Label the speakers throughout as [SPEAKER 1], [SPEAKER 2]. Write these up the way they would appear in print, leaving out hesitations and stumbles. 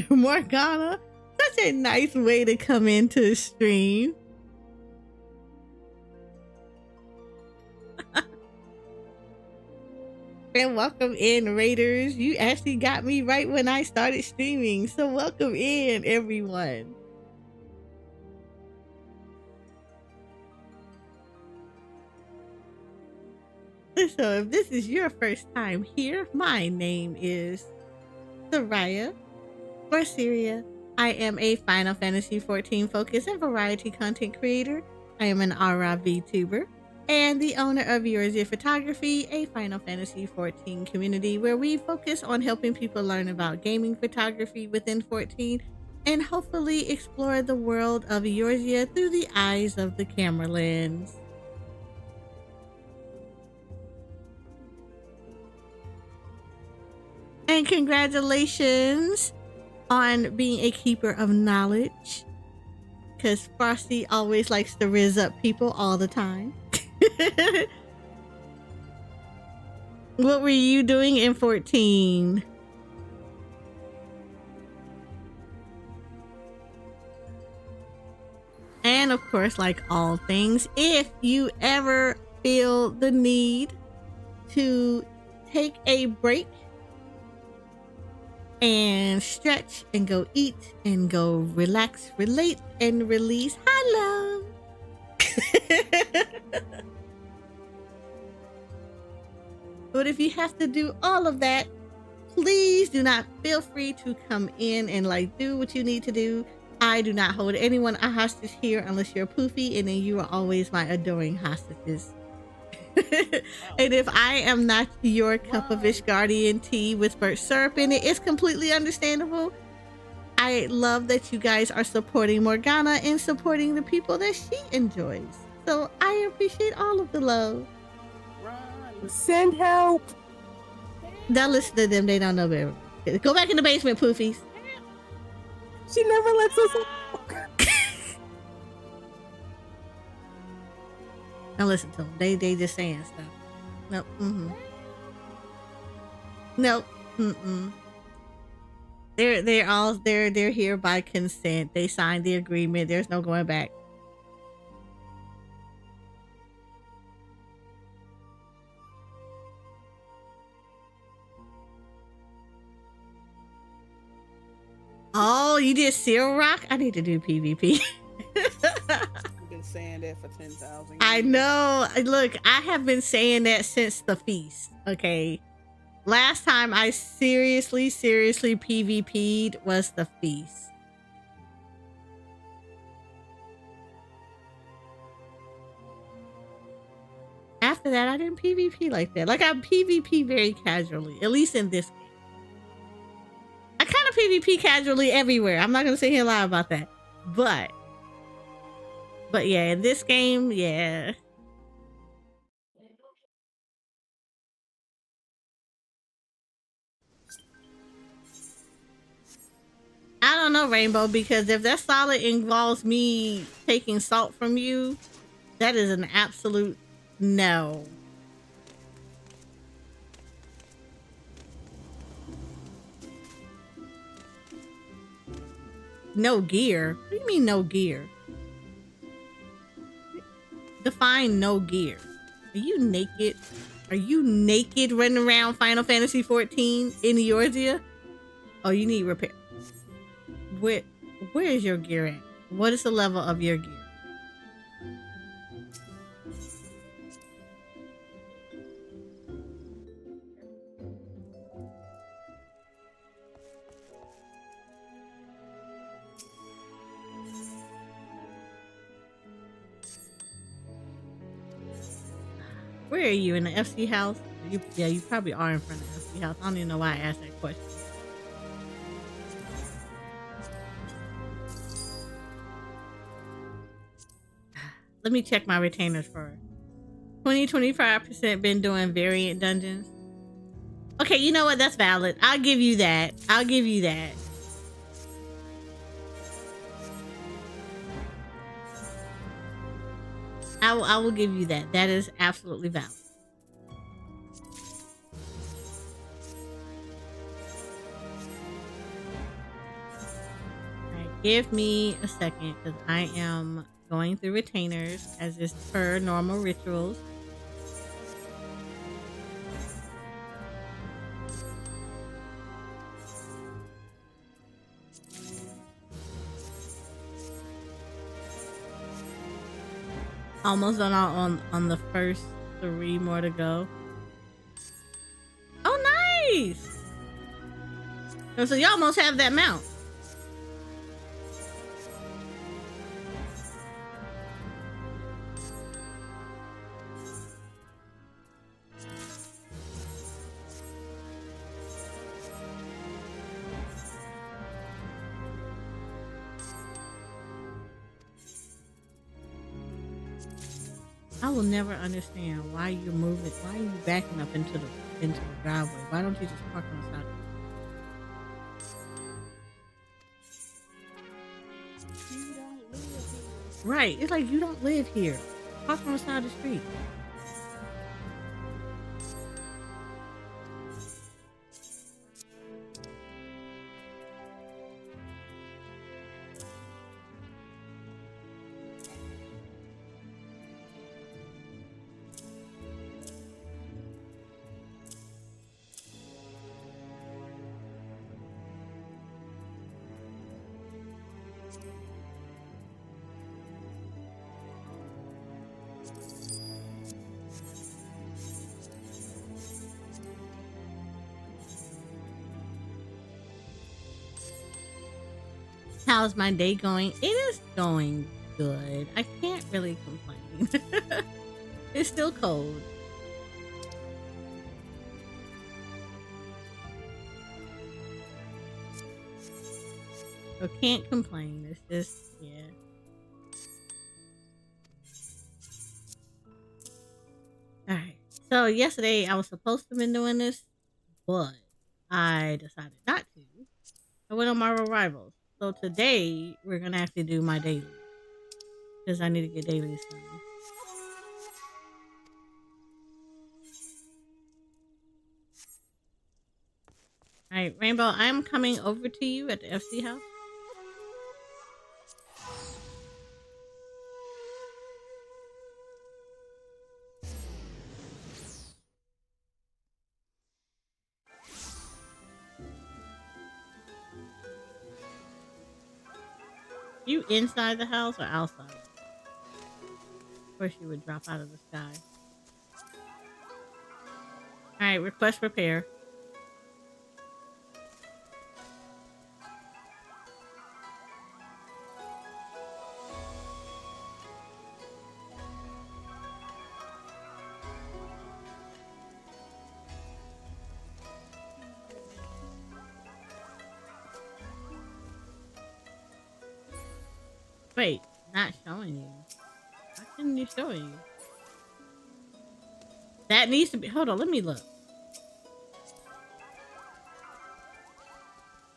[SPEAKER 1] Morgana, such a nice way to come into the stream. And welcome in, Raiders. You actually got me right when I started streaming, so welcome in, everyone. So if this is your first time here, my name is Soraya or Syria. I am a Final Fantasy XIV focus and variety content creator. I am an Aura VTuber and the owner of Eorzea Photography, a Final Fantasy XIV community where we focus on helping people learn about gaming photography within 14 and hopefully explore the world of Eorzea through the eyes of the camera lens. And congratulations on being a keeper of knowledge, because Frosty always likes to rizz up people all the time. What were you doing in 14? And of course, like all things, if you ever feel the need to take a break and stretch and go eat and go relax, relate, and release, hello. But if you have to do all of that, please do not feel free to come in and like do what you need to do. I do not hold anyone a hostage here unless you're Poofy, and then you are always my adoring hostages. And if I am not your cup of Ishgardian tea with birch syrup in it, it's completely understandable. I love that you guys are supporting Morgana and supporting the people that she enjoys. So I appreciate all of the love.
[SPEAKER 2] Send help.
[SPEAKER 1] Don't listen to them. They don't know better. Go back in the basement, Poofies.
[SPEAKER 2] She never lets us out.
[SPEAKER 1] Don't listen to them. They just saying stuff. Nope. Nope. They're here by consent. They signed the agreement. There's no going back. Oh, you did Seal Rock? I need to do PvP.
[SPEAKER 2] I've been saying that for 10,000 years.
[SPEAKER 1] I know. Look, I have been saying that since the feast. Okay. Last time I seriously PvP'd was the feast. After that, I didn't PvP like that. Like, I PvP very casually, at least in this game. I kind of PvP casually everywhere. I'm not going to sit here and lie about that. But yeah, in this game, yeah. I don't know, Rainbow, because if that solid involves me taking salt from you, that is an absolute no. No gear? What do you mean no gear? Define no gear. Are you naked? Are you naked running around Final Fantasy XIV in Eorzea? Oh, you need repair. Where is your gear at? What is the level of your gear? Where are you, in the FC house? Yeah, you probably are in front of the FC house. I don't even know why I asked that question. Let me check my retainers for 20-25% been doing variant dungeons. Okay, you know what? That's valid. I'll give you that. I'll give you that. I will give you that. That is absolutely valid. Give me a second because I am going through retainers as is per normal rituals. Almost done on the first 3 more to go. Oh, nice! So you almost have that mount. I will never understand why you're moving. Why are you backing up into the driveway? Why don't you just park on the side?
[SPEAKER 2] You don't live here.
[SPEAKER 1] Right. It's like you don't live here. Park on the side of the street. How's my day going? It is going good. I can't really complain. It's still cold. So can't complain. It's just, yeah. Alright. So yesterday I was supposed to have been doing this, but I decided not to. I went on my rivals. So today we're gonna have to do my daily because I need to get dailies done. All right, Rainbow, I'm coming over to you at the FC house. You inside the house or outside? Of course, you would drop out of the sky. All right, request repair. Wait, not showing you. How can you show you? That needs to be. Hold on, let me look.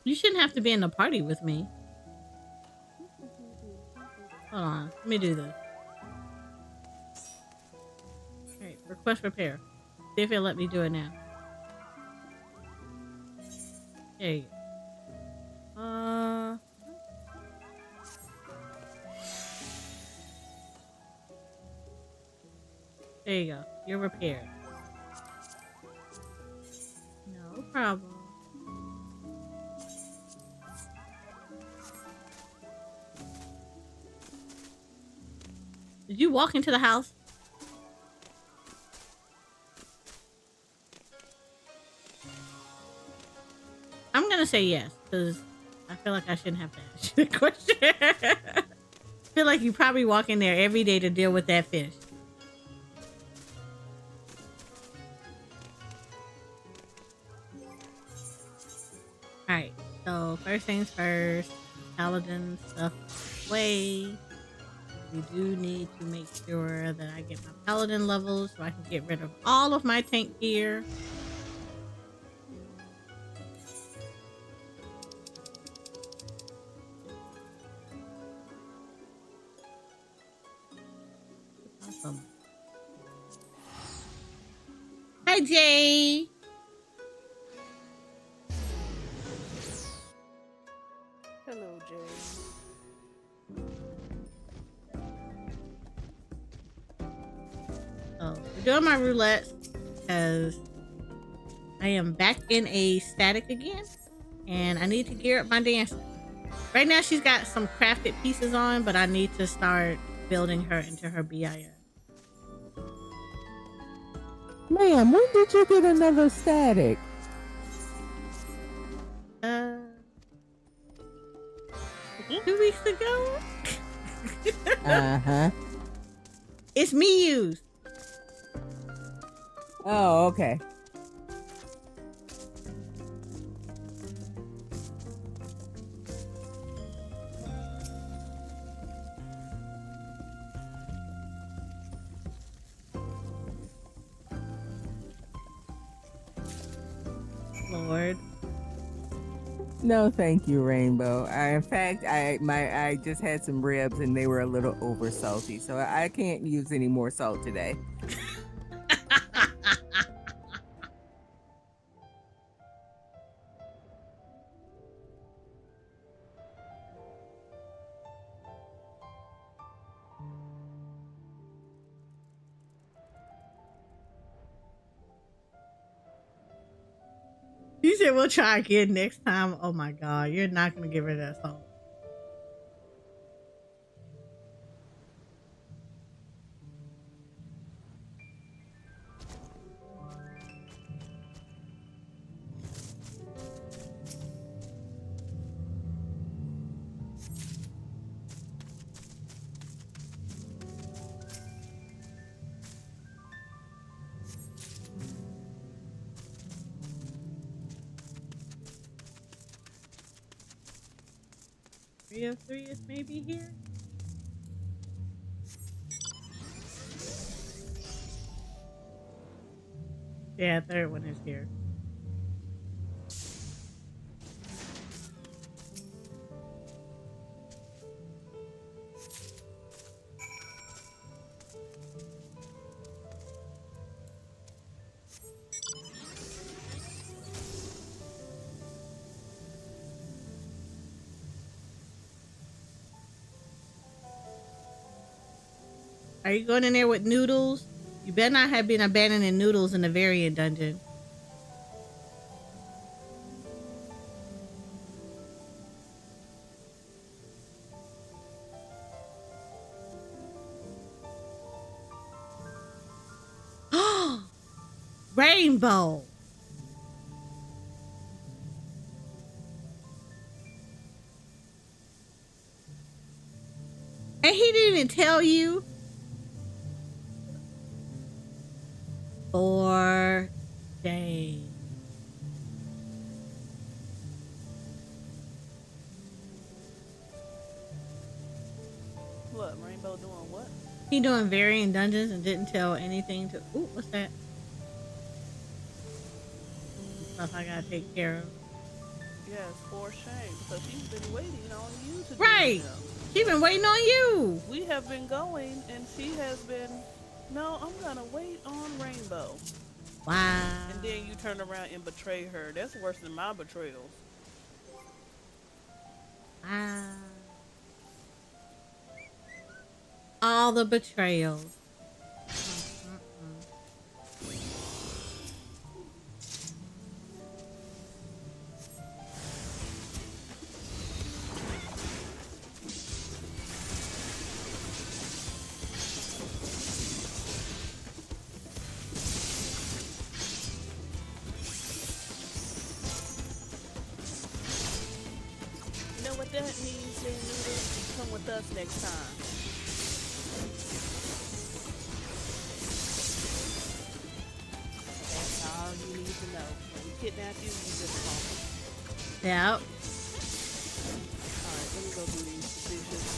[SPEAKER 1] You shouldn't have to be in the party with me. Hold on, let me do this. Alright, request repair. See if it'll let me do it now. There you go. There you go. You're repaired. No problem. Did you walk into the house? I'm gonna say yes, because I feel like I shouldn't have to ask you the question. I feel like you probably walk in there every day to deal with that fish. Alright, so first things first, paladin stuff away. We do need to make sure that I get my paladin levels so I can get rid of all of my tank gear. Awesome. Hi, Jay.
[SPEAKER 2] Hello, Jay.
[SPEAKER 1] Oh, we're doing my roulettes because I am back in a static again, and I need to gear up my dancing. Right now, she's got some crafted pieces on, but I need to start building her into her BIS.
[SPEAKER 3] Ma'am, when did you get another static?
[SPEAKER 1] Uh, 2 weeks ago.
[SPEAKER 3] Uh-huh.
[SPEAKER 1] It's me used.
[SPEAKER 3] Oh, okay.
[SPEAKER 1] Lord.
[SPEAKER 3] No, thank you, Rainbow. In fact, I just had some ribs and they were a little over salty, so I can't use any more salt today.
[SPEAKER 1] You said we'll try again next time. Oh my god, you're not gonna give her that salt. Three of three is maybe here. Yeah, third one is here. Are you going in there with noodles? You better not have been abandoning noodles in the variant dungeon. Rainbow. And he didn't even tell you. 4 days.
[SPEAKER 2] What, Rainbow doing what?
[SPEAKER 1] He doing varying dungeons and didn't tell anything to. Ooh, what's that? Stuff I gotta take care of.
[SPEAKER 2] Yes, for shame. Because she's been waiting on you to
[SPEAKER 1] Right.
[SPEAKER 2] do them.
[SPEAKER 1] She been waiting on you.
[SPEAKER 2] We have been going, and she has been. No, I'm gonna wait on Rainbow.
[SPEAKER 1] Wow.
[SPEAKER 2] And then you turn around and betray her. That's worse than my betrayals.
[SPEAKER 1] Wow. All the betrayals.
[SPEAKER 2] You know what that means, then, Noodle? Come with us next time. That's all you need to know. When we kidnap you, you just call me.
[SPEAKER 1] Yep.
[SPEAKER 2] Alright, let me go do these dishes.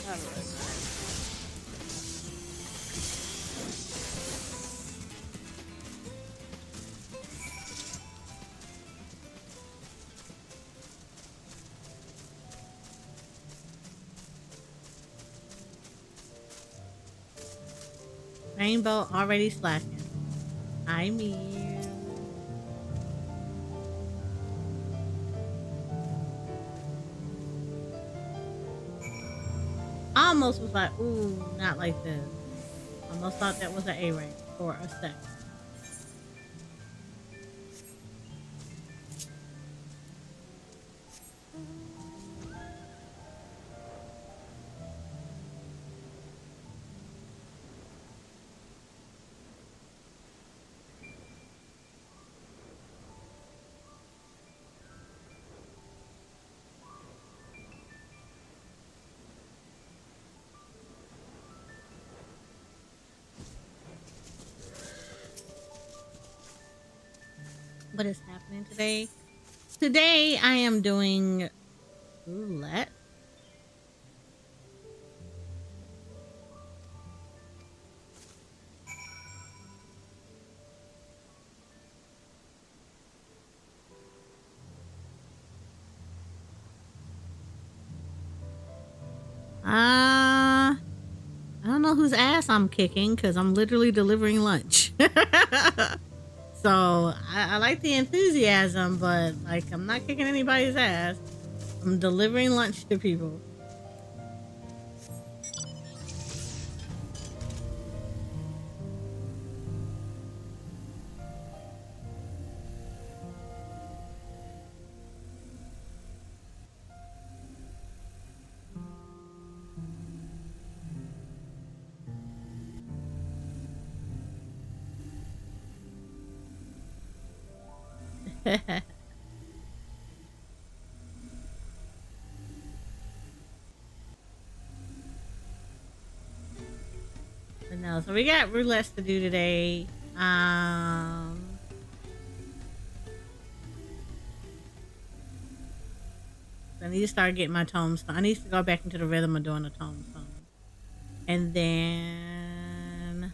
[SPEAKER 2] Alright.
[SPEAKER 1] Rainbow already slacking. I mean. almost was like, ooh, not like this. Almost thought that was an A rank for a second. What is happening today? Today I am doing roulette. I don't know whose ass I'm kicking because I'm literally delivering lunch. So I like the enthusiasm, but like I'm not kicking anybody's ass. I'm delivering lunch to people. But no, so we got roulette to do today. I need to start getting my tombstone. I need to go back into the rhythm of doing a tombstone. And then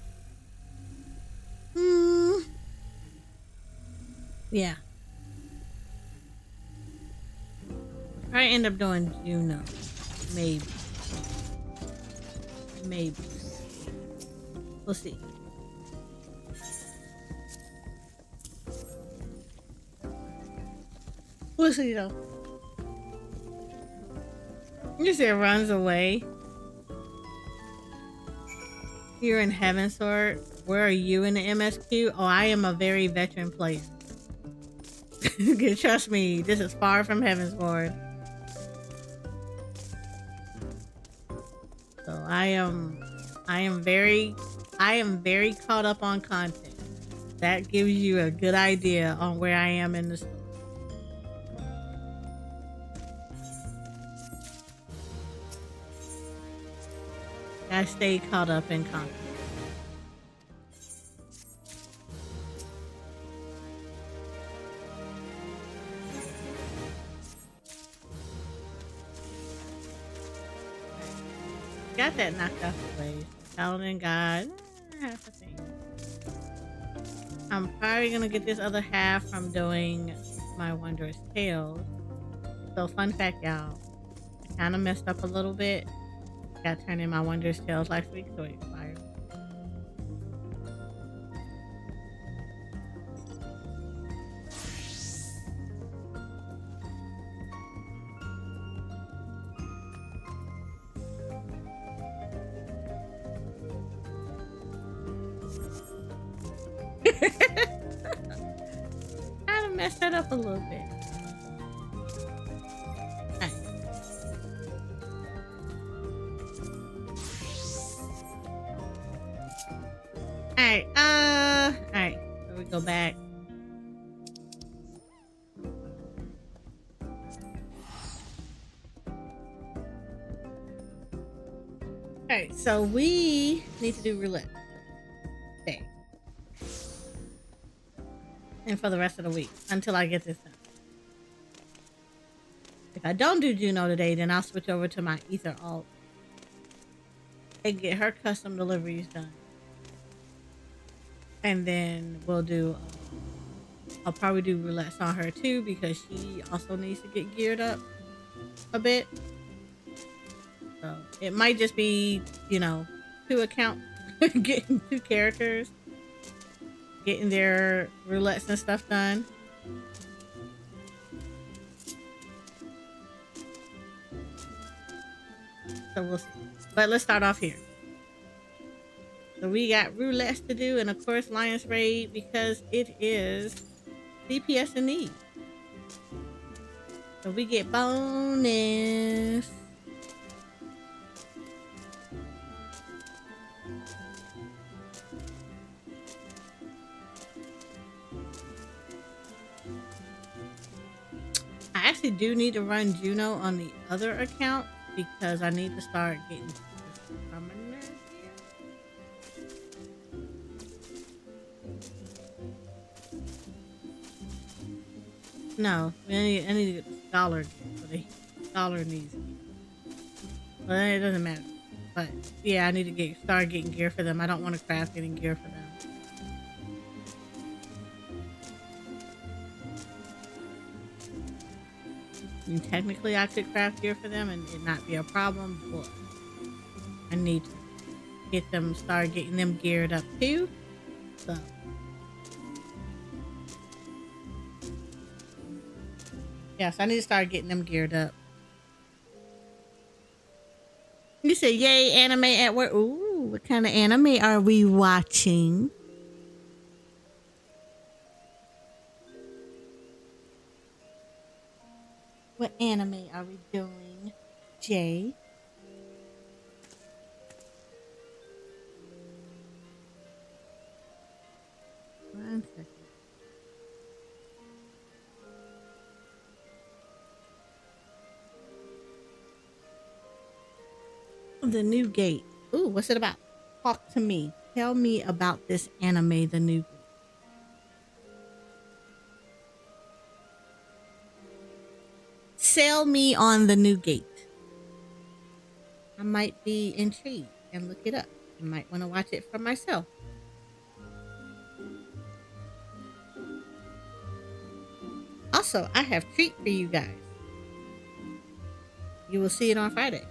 [SPEAKER 1] yeah. I end up doing Juno. Maybe. We'll see. We'll see though. You say it runs away. You're in Heavensward. Where are you in the MSQ? Oh, I am a very veteran player. Trust me, this is far from Heavensward. So I am very caught up on content. That gives you a good idea on where I am in the story. I stay caught up in content. Got that knocked off the way. Paladin God. Half a thing. I'm probably gonna get this other half from doing my Wondrous Tales. So fun fact, y'all. I kind of messed up a little bit. Got turned in my Wondrous Tales last week, so it expired. Kind of messed that up a little bit. Alright, so we go back. Alright, so we need to do roulette today. And for the rest of the week until I get this done. If I don't do Juno today, then I'll switch over to my Ether alt and get her custom deliveries done. And then we'll do, I'll probably do roulettes on her too because she also needs to get geared up a bit. So it might just be, 2 accounts, getting 2 characters, getting their roulettes and stuff done. So we'll see. But let's start off here. So we got roulettes to do, and of course Lion's Raid because it is CPS in need. So we get bonus. I actually do need to run Juno on the other account because I need to start getting summoners here. No, I need to get the scholar gear, but the scholar needs gear. Well, it doesn't matter. But yeah, I need to start getting gear for them. I don't want to craft getting gear for them. I mean, technically, I could craft gear for them and it not be a problem, but I need to start getting them geared up too. So. Yes, I need to start getting them geared up. You said, yay, anime at work. Ooh, what kind of anime are we watching? What anime are we doing, Jay? One second. The New Gate. Ooh, what's it about? Talk to me. Tell me about this anime, The New Gate. Sell me on The New Gate. I might be intrigued and look it up. I might want to watch it for myself. Also, I have a treat for you guys. You will see it on Friday.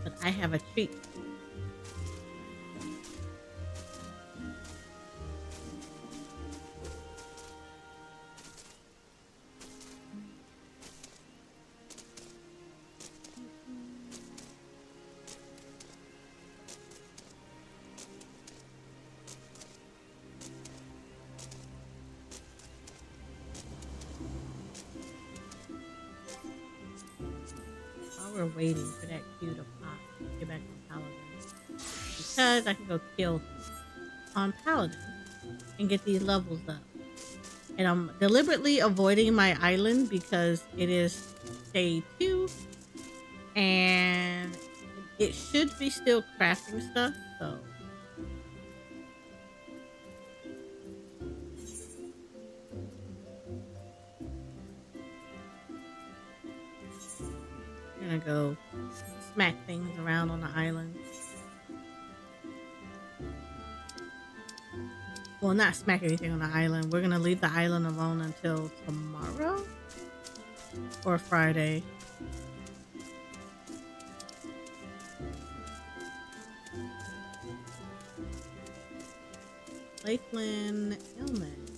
[SPEAKER 1] But I have a treat. We're waiting for that queue to pop. Get back on Paladin. Because I can go kill on Paladin and get these levels up. And I'm deliberately avoiding my island because it is day 2. And it should be still crafting stuff, so. Gonna go smack things around on the island. Well, not smack anything on the island. We're gonna leave the island alone until tomorrow or Friday. Lakeland Illman.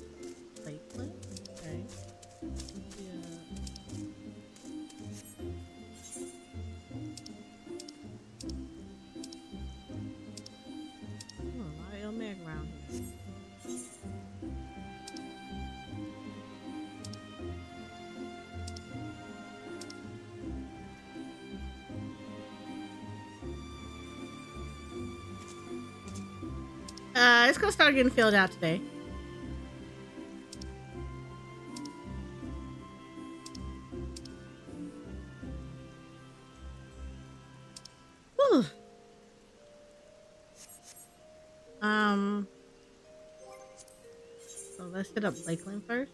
[SPEAKER 1] Lakeland? Okay. It's gonna start getting filled out today. Whew. So let's hit up Lakeland first.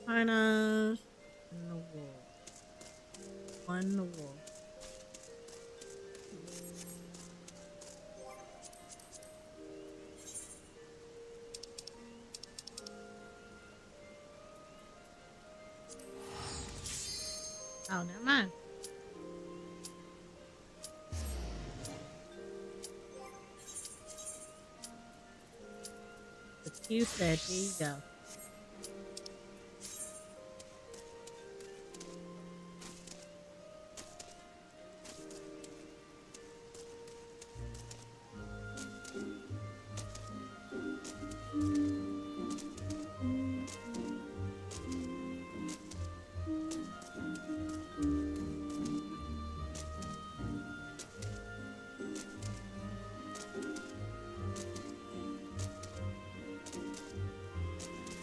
[SPEAKER 1] China's in the wall. On the wall. Oh, never mind. you said. Here you go.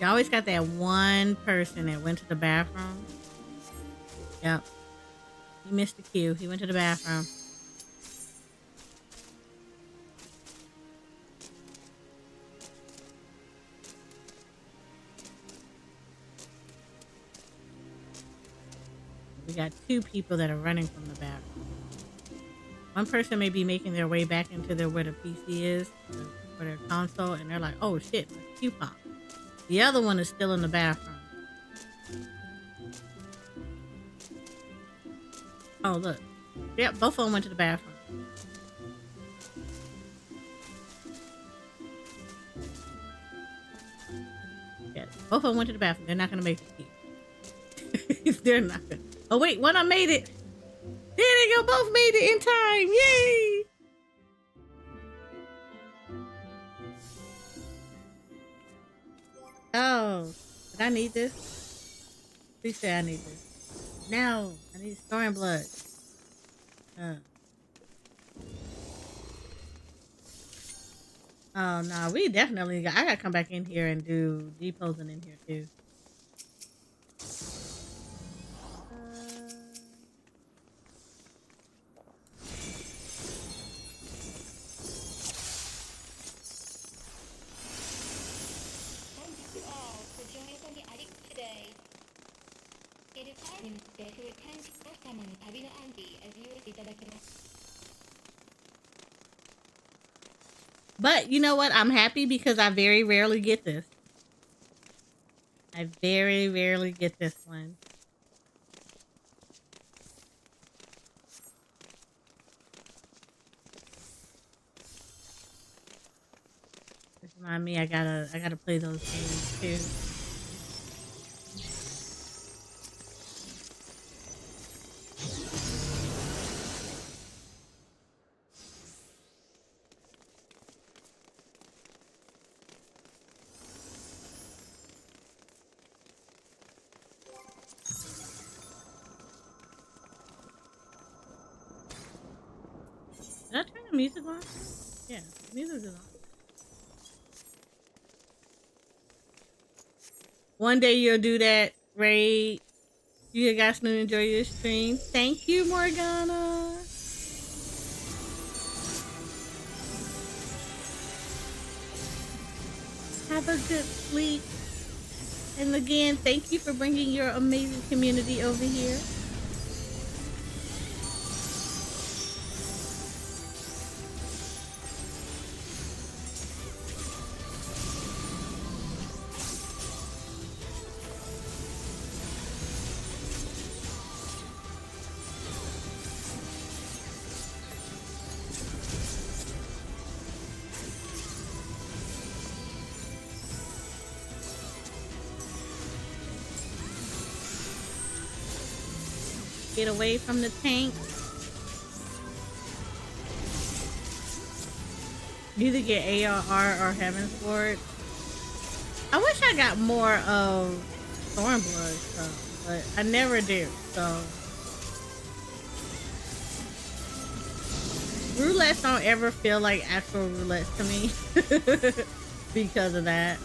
[SPEAKER 1] You always got that one person that went to the bathroom. Yep. He missed the cue. He went to the bathroom. We got two people that are running from the bathroom. One person may be making their way back into where the PC is, or their console, and they're like, oh shit, my cue popped. The other one is still in the bathroom. Oh, look. Yep, both of them went to the bathroom. Yeah, both of them went to the bathroom. They're not going to make the key. They're not going to. Oh, wait, one of them made it. There they go. Both made it in time. Yay! Oh, did I need this? Please say I need this. No, I need storing blood. Oh no, we definitely got. I gotta come back in here and do deposing in here too. But you know what? I'm happy because I very rarely get this. I very rarely get this one. Just remind me, I gotta play those games too. Did I turn the music on? Yeah, the music is on. One day you'll do that, Ray. You guys can enjoy your stream. Thank you, Morgana. Have a good sleep. And again, thank you for bringing your amazing community over here. Get away from the tank. You either get ARR or Heaven's Sword. I wish I got more of Stormblood stuff, but I never do, so. Roulettes don't ever feel like actual roulettes to me because of that.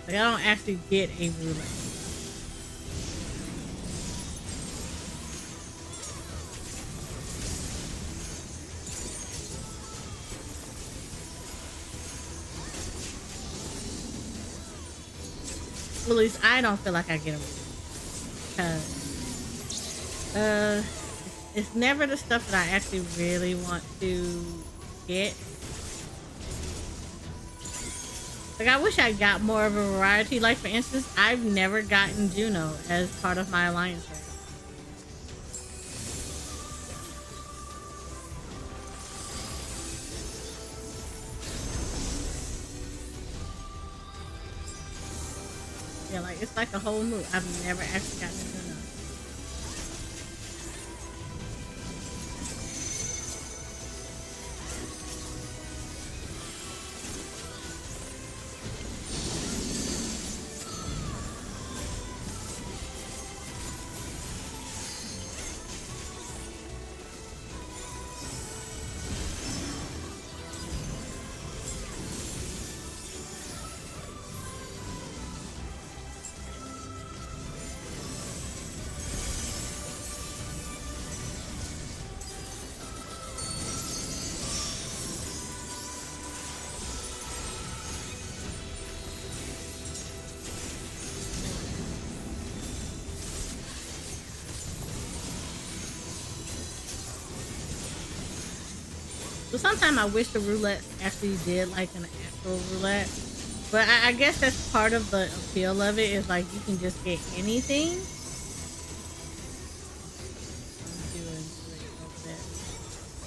[SPEAKER 1] Like, I don't actually get a roulette. Well, at least I don't feel like I get a roulette. Because, it's never the stuff that I actually really want to get. Like, I wish I got more of a variety. Like, for instance, I've never gotten Juno as part of my alliance race. like a whole move. I've never actually gotten to enough. So sometimes I wish the roulette actually did like an actual roulette. But I guess that's part of the appeal of it is like you can just get anything.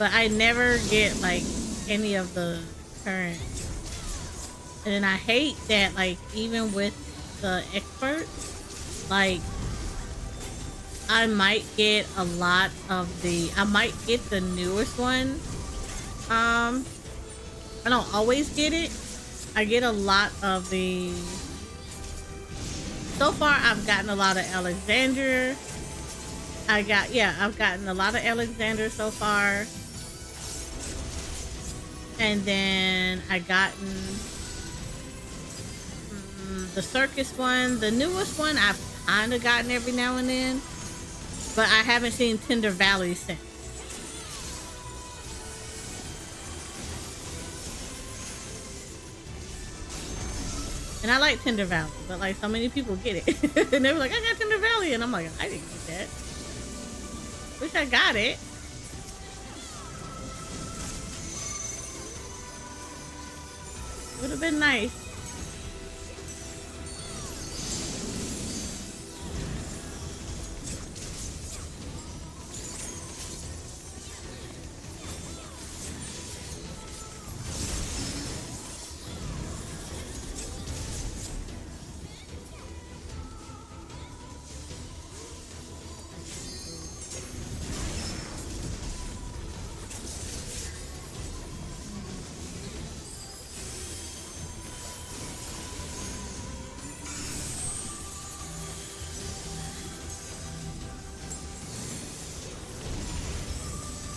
[SPEAKER 1] But I never get like any of the current. And then I hate that like even with the expert, like I might get a lot of I might get the newest one. I don't always get it. I get a lot of so far I've gotten a lot of Alexander. I've gotten a lot of Alexander so far. And then I gotten the circus one. The newest one I've kind of gotten every now and then. But I haven't seen Tender Valley since. And I like Tender Valley, but like so many people get it. And they were like, I got Tender Valley. And I'm like, I didn't get that. Wish I got it. Would have been nice.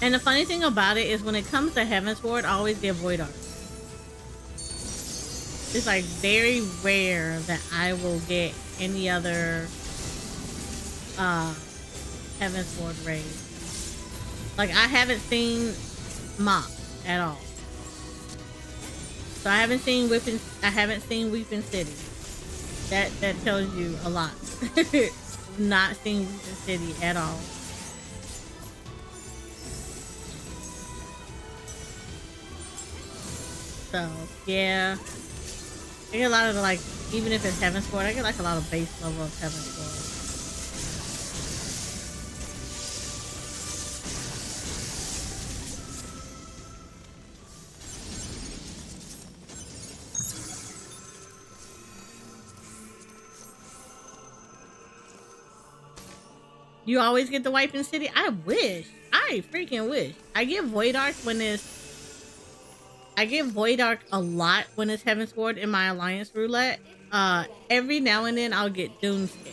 [SPEAKER 1] And the funny thing about it is when it comes to Heavensward, I always get Void Art. It's like very rare that I will get any other Heavensward raid. Like I haven't seen Mop at all. So I haven't seen Weeping City. That tells you a lot. Not seen Weeping City at all. So yeah, I get a lot of the, like, even if it's Heavensward, I get like a lot of base level of Heavensward. You always get the Wiping City? I wish. I freaking wish. I get Void Arc I get Void Arc a lot when it's Heavensward in my Alliance roulette. Every now and then I'll get Doomsday.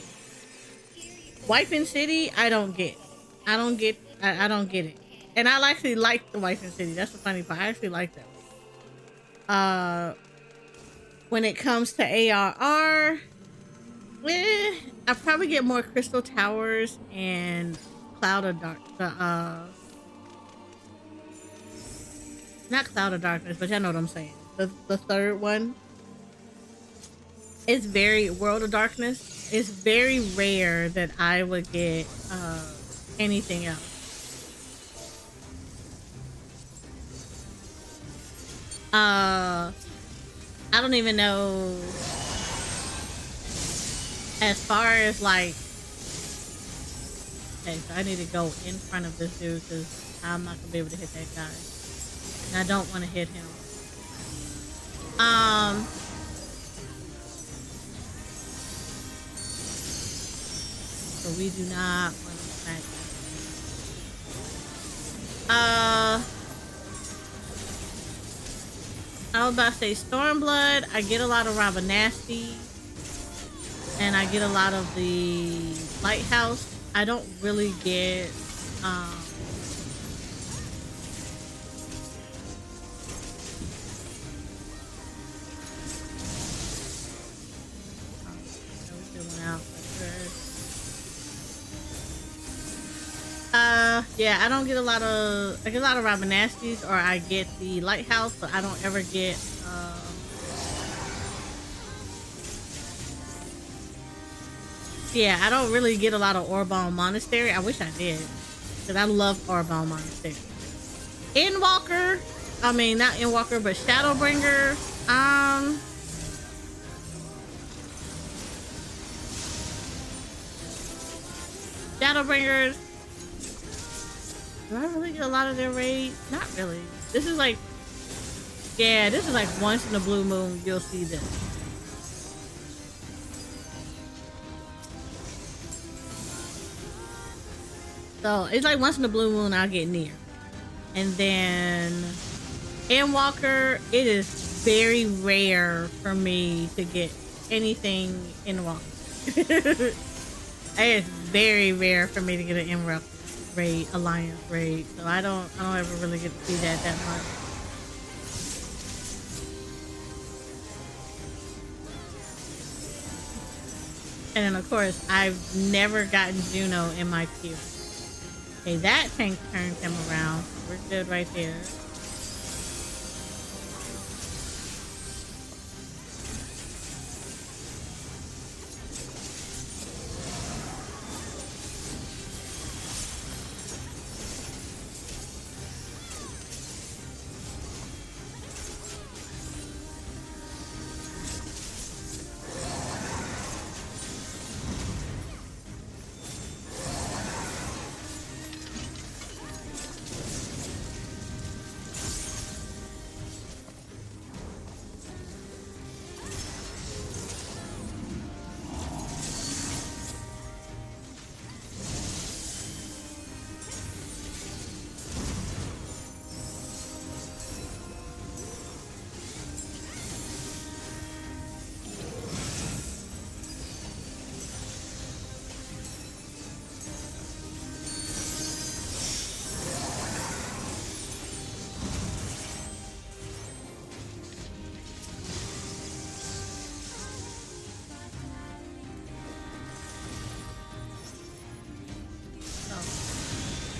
[SPEAKER 1] Wiping City, I don't get. I don't get it. And I actually like the Wiping City. That's the funny part. I actually like that. When it comes to ARR, I probably get more Crystal Towers and Cloud of Dark. Not Cloud of Darkness, but y'all know what I'm saying. The third one. It's very World of Darkness. It's very rare that I would get anything else. I don't even know. As far as like, okay, so I need to go in front of this dude because I'm not gonna be able to hit that guy. And I don't want to hit him. so we do not want to smack that. I was about to say Stormblood. I get a lot of Rabanasty, and I get a lot of the Lighthouse. I don't really get yeah, I don't get a lot of, I get a lot of Rabanasties, or I get the Lighthouse, but I don't ever get yeah, I don't really get a lot of Orbon Monastery. I wish I did, because I love Orbon Monastery. Endwalker, I mean not Endwalker, but Shadowbringer. Shadowbringers. Do I really get a lot of their raids? Not really. This is like, yeah, this is like once in a blue moon you'll see this. So it's like once in a blue moon I'll get near. And then Endwalker, it is very rare for me to get anything Endwalker. It is very rare for me to get an Endwalker raid, alliance raid, so I don't ever really get to see that much. And then of course I've never gotten Juno in my queue. Okay, that tank turned him around. We're good right there.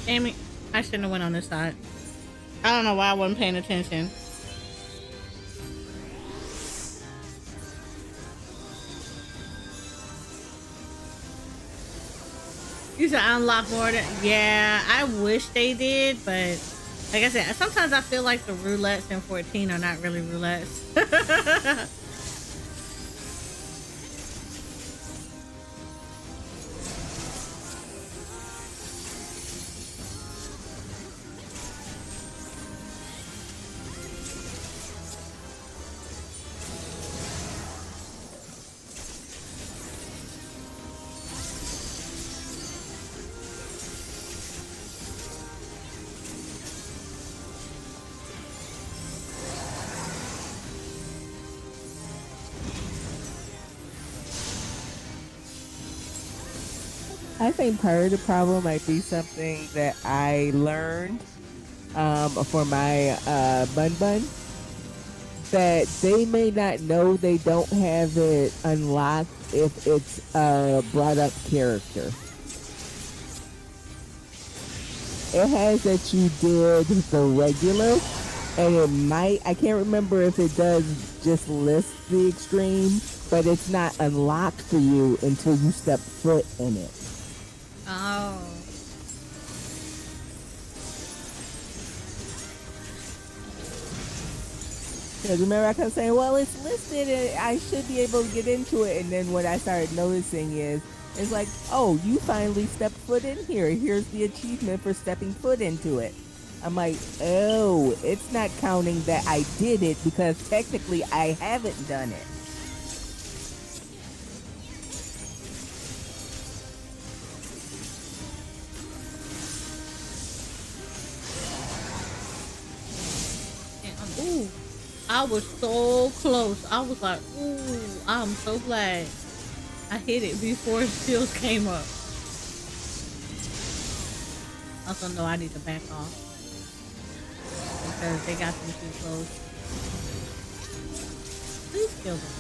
[SPEAKER 1] Damn it. I shouldn't have went on this side. I don't know why I wasn't paying attention. You should unlock more than, yeah, I wish they did, but like I said, sometimes I feel like the roulettes in 14 are not really roulettes.
[SPEAKER 3] I think part of the problem might be something that I learned for my Bun Bun, that they may not know they don't have it unlocked if it's a brought up character. It has that you did the regular, and it might, I can't remember if it does just list the extreme, but it's not unlocked for you until you step foot in it.
[SPEAKER 1] Oh.
[SPEAKER 3] Because remember I kept saying, well, it's listed and I should be able to get into it. And then what I started noticing is, it's like, oh, you finally stepped foot in here. Here's the achievement for stepping foot into it. I'm like, oh, it's not counting that I did it because technically I haven't done it.
[SPEAKER 1] I was so close. I was like, ooh, I'm so glad I hit it before skills came up. Also, no, I need to back off because they got them too close. Please kill them.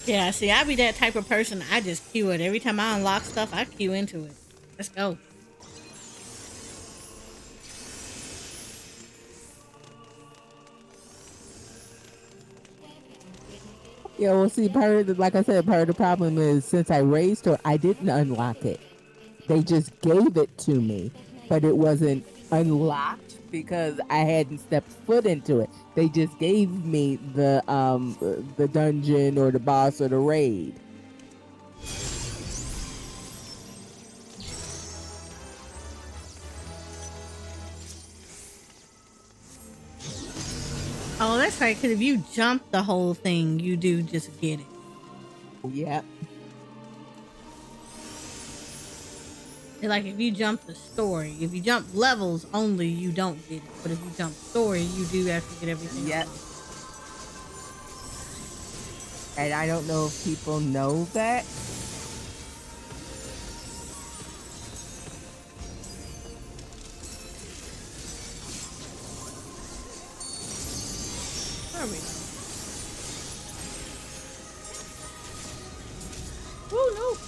[SPEAKER 1] Yeah, see, I be that type of person. I just queue it. Every time I unlock stuff, I queue into it. Let's go.
[SPEAKER 3] Yeah, well, see, part of the, like I said, part of the problem is since I raised her, I didn't unlock it. They just gave it to me, but it wasn't unlocked because I hadn't stepped foot into it. They just gave me the dungeon or the boss or the raid.
[SPEAKER 1] Oh, that's right. Because if you jump the whole thing, you do just get it.
[SPEAKER 3] Yep.
[SPEAKER 1] Like if you jump the story, if you jump levels only, you don't get it. But if you jump story, you do actually get everything.
[SPEAKER 3] Yep. And I don't know if people know that.
[SPEAKER 1] There we go. Oh no.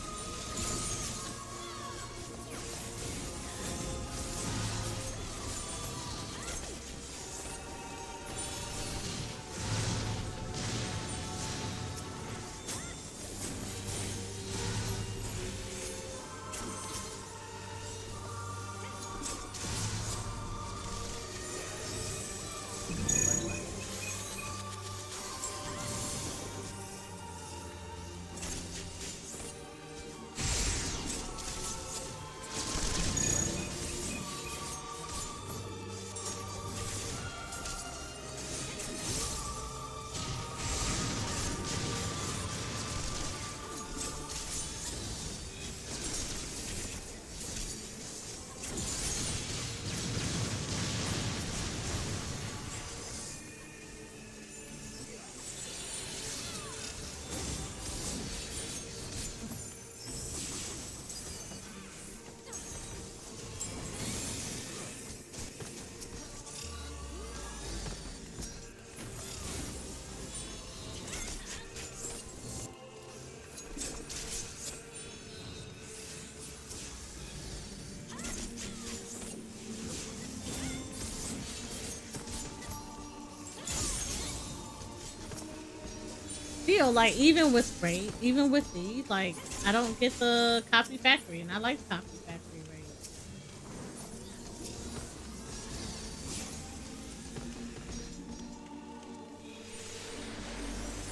[SPEAKER 1] Still, like even with raid, even with these, like I don't get the copy factory, and I like copy factory raids.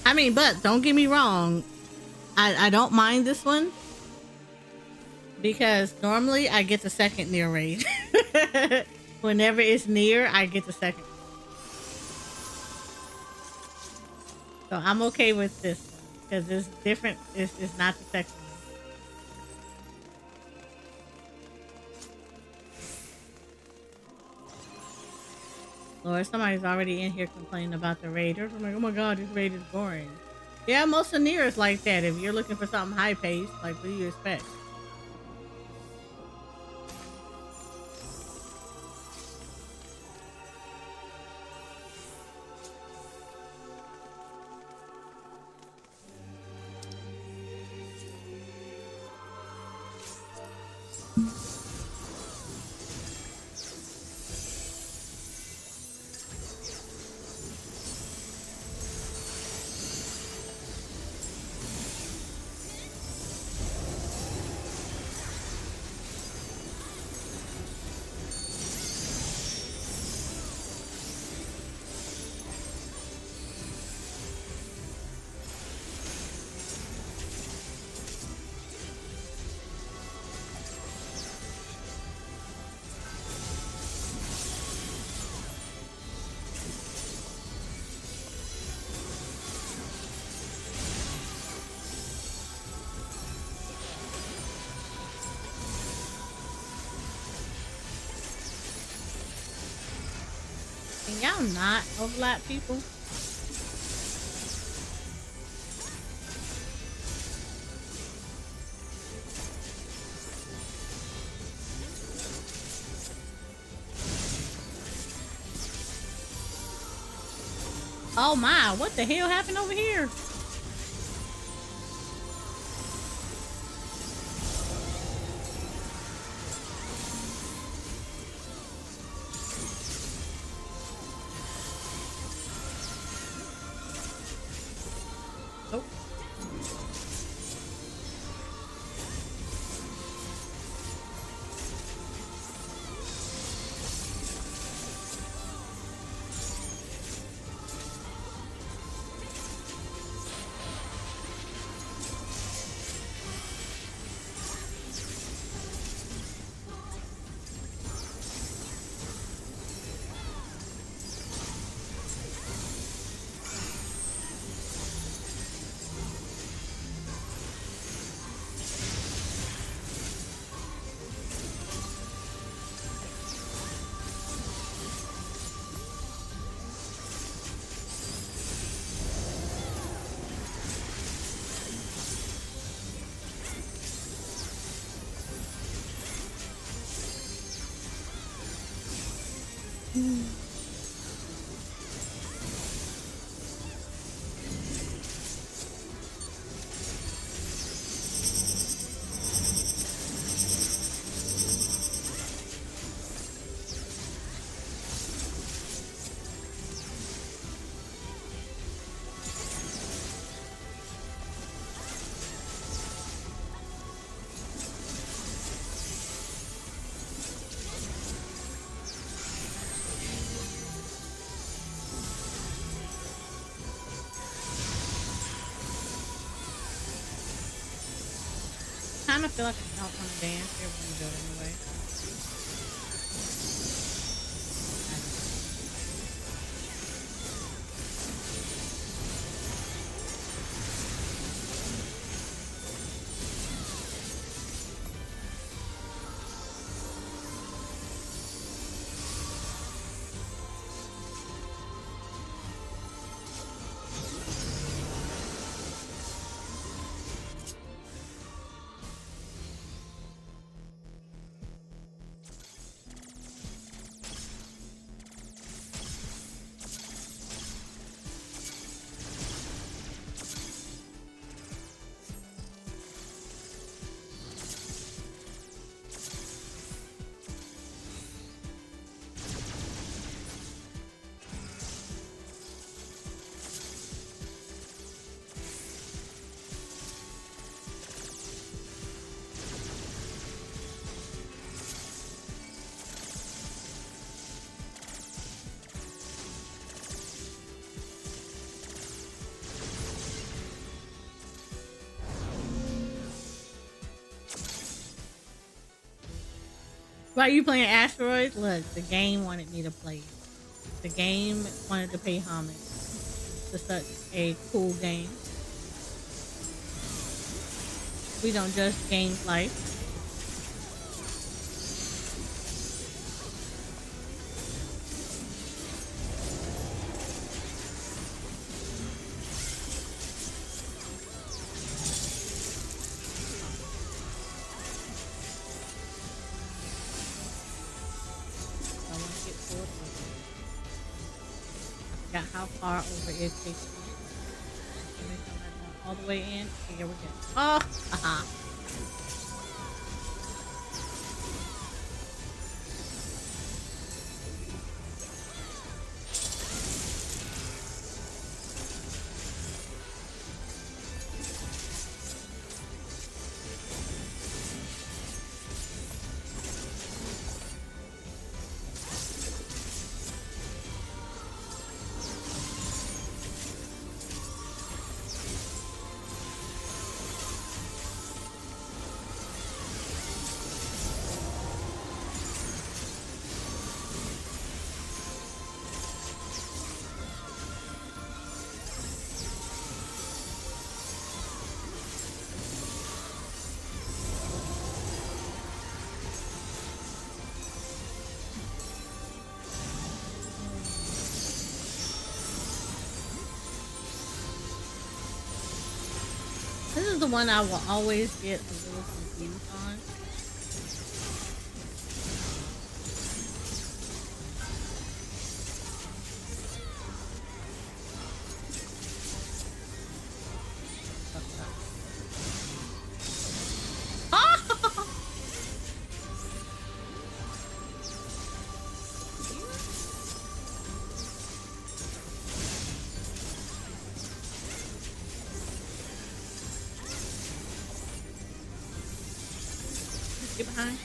[SPEAKER 1] I mean, but don't get me wrong, I don't mind this one because normally I get the second near raid. Whenever it's near, I get the second. So I'm okay with this because it's different. It's not the second one. Lord, somebody's already in here complaining about the raid. They're like, oh my god, this raid is boring. Yeah, most of Nier is like that. If you're looking for something high paced, like what do you expect? Can y'all not overlap people? Oh my, what the hell happened over here? Oh. Kind of feel like I don't want to dance. They're going to do it anyway. Why are you playing Asteroids? Look, the game wanted me to play it. The game wanted to pay homage to such a cool game. We don't judge games life. How far over it takes me. All the way in. Okay, here we go. Oh, haha. the one I will always get a little confused on. Get behind.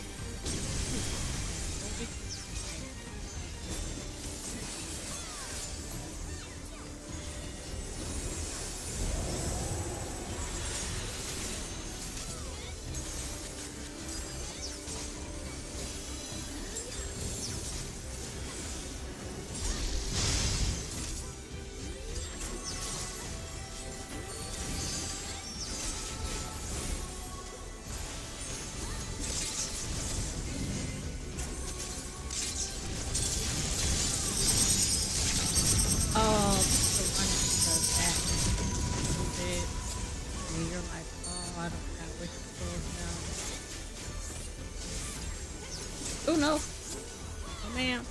[SPEAKER 1] Oh, the one that does that a little bit, and you're like, oh, I don't have where she goes now. Oh no, oh man.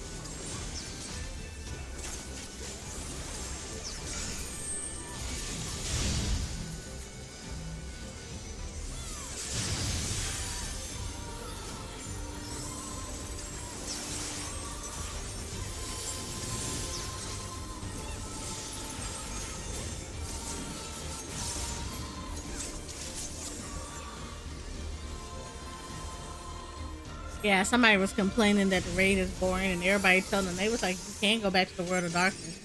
[SPEAKER 1] Yeah, somebody was complaining that the raid is boring, and everybody telling them they was like, you can't go back to the world of darkness.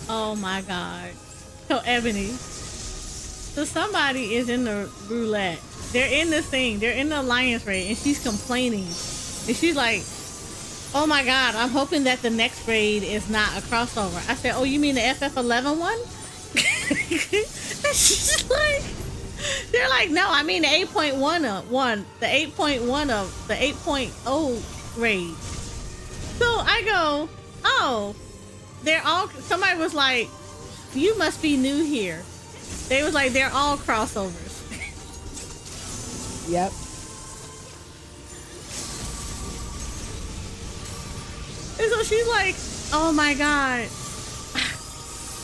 [SPEAKER 1] Oh my god. So Ebony. So somebody is in the roulette. They're in this thing. They're in the alliance raid, and she's complaining. And she's like, oh my god, I'm hoping that the next raid is not a crossover. I said, oh, you mean the FF11 one? And she's like, they're like, no, I mean the 8.1 of one, the 8.1 of the 8.0 raid. So I go, oh, they're all, somebody was like, you must be new here. They was like, they're all crossovers.
[SPEAKER 3] Yep.
[SPEAKER 1] And so she's like, oh my god.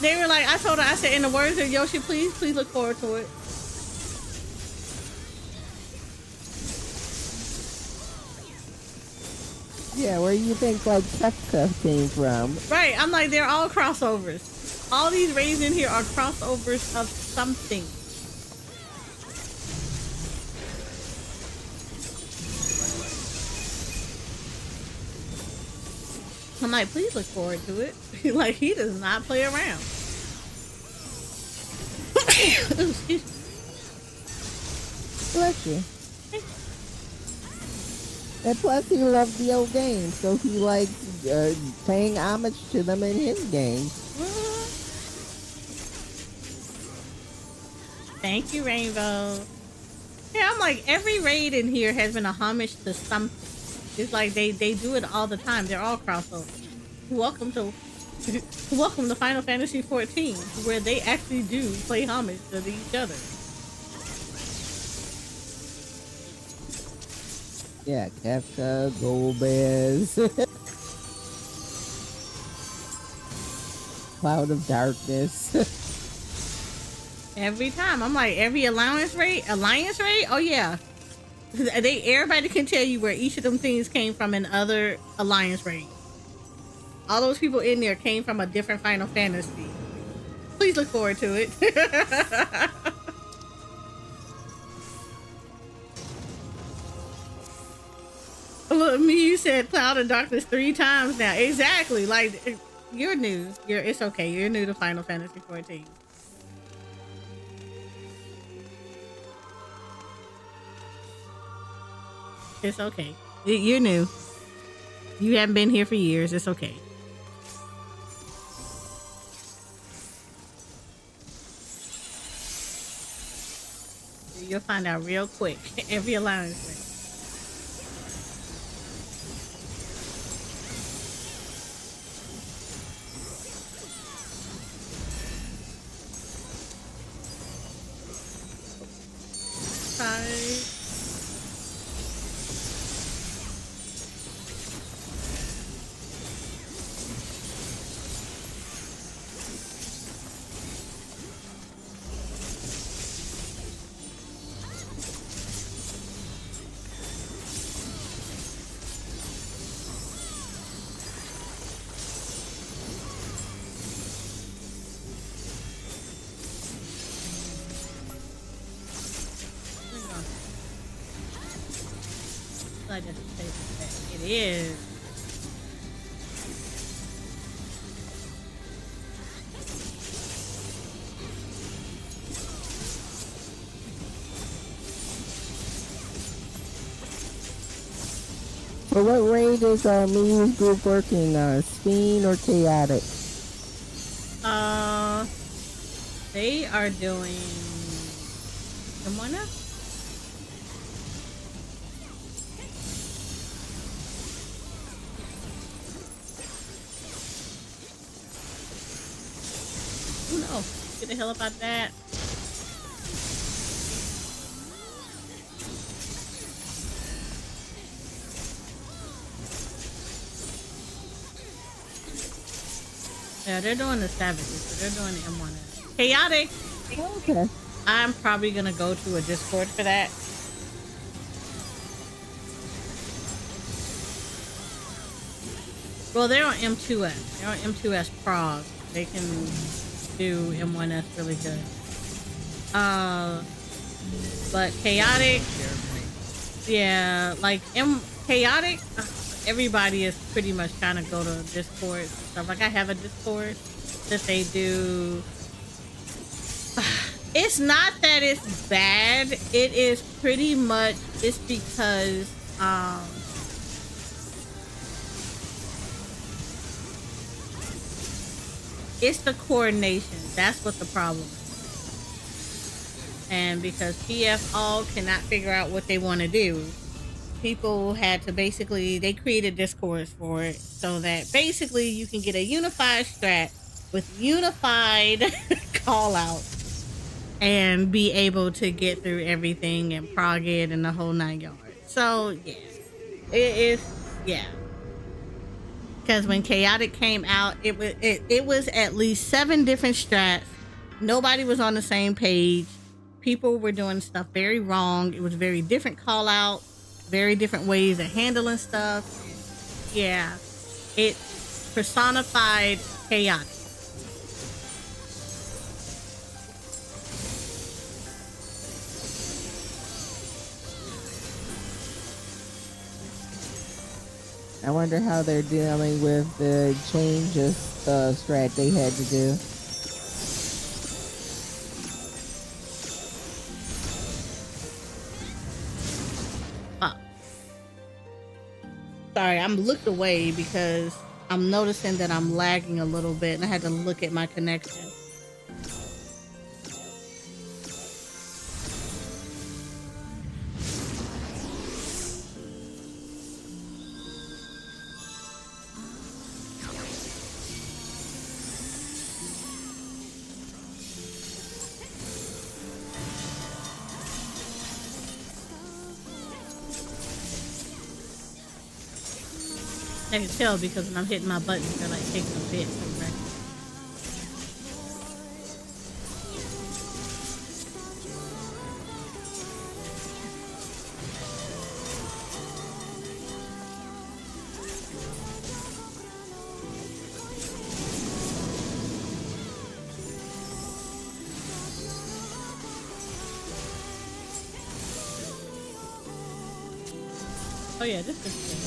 [SPEAKER 1] They were like, I told her, I said, in the words of Yoshi, please look forward to it.
[SPEAKER 3] Yeah, where you think like Kefka came from?
[SPEAKER 1] Right, I'm like, they're all crossovers. All these raids in here are crossovers of something. I'm like, please look forward to it. Like, he does not play around. Excuse me.
[SPEAKER 3] Bless you. And plus, he loved the old games, so he likes paying homage to them in his games.
[SPEAKER 1] Thank you, Rainbow. Yeah, I'm like, every raid in here has been a homage to something. It's like they do it all the time. They're all crossovers. welcome to welcome to Final Fantasy XIV, where they actually do play homage to each other.
[SPEAKER 3] Yeah, Kefka, Golbez, Cloud of Darkness.
[SPEAKER 1] Every time, I'm like, every alliance raid. Oh yeah, everybody can tell you where each of them things came from in other alliance raids. All those people in there came from a different Final Fantasy. Please look forward to it. Look, me, you said Cloud of Darkness 3 times now. Exactly. Like, you're new. It's okay. You're new to Final Fantasy XIV. It's okay. You're new. You haven't been here for years. It's okay. You'll find out real quick. Every alliance thing. Bye. I just say that it is.
[SPEAKER 3] So what raid is Miu's group working on? Fiend or Chaotic?
[SPEAKER 1] They are doing Ramona? Oh no, get the hell up out of that. Yeah, they're doing the savages, so they're doing the M1. Chaotic!
[SPEAKER 3] Okay.
[SPEAKER 1] I'm probably gonna go to a Discord for that. Well, they're on M2S. They're on M2S Prague. They can do M1S really good. But Chaotic, yeah, like Chaotic, everybody is pretty much trying to go to Discord and stuff. Like I have a Discord that they do. It's not that it's bad. It is pretty much, it's because it's the coordination. That's what the problem is. And because PF all cannot figure out what they want to do, people had to basically, they created Discord for it so that basically you can get a unified strat with unified call out and be able to get through everything and prog it and the whole 9 yards. So yeah, it is, yeah. Because when Chaotic came out, it was at least 7 different strats. Nobody was on the same page. People were doing stuff very wrong. It was very different call out, very different ways of handling stuff. Yeah, it personified Chaotic.
[SPEAKER 3] I wonder how they're dealing with the change of strat they had to do.
[SPEAKER 1] Sorry, I'm looked away because I'm noticing that I'm lagging a little bit and I had to look at my connection. I can tell because when I'm hitting my buttons, they're like taking a bit from record. Oh yeah, this is cool.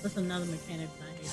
[SPEAKER 1] That's another mechanic that I hate.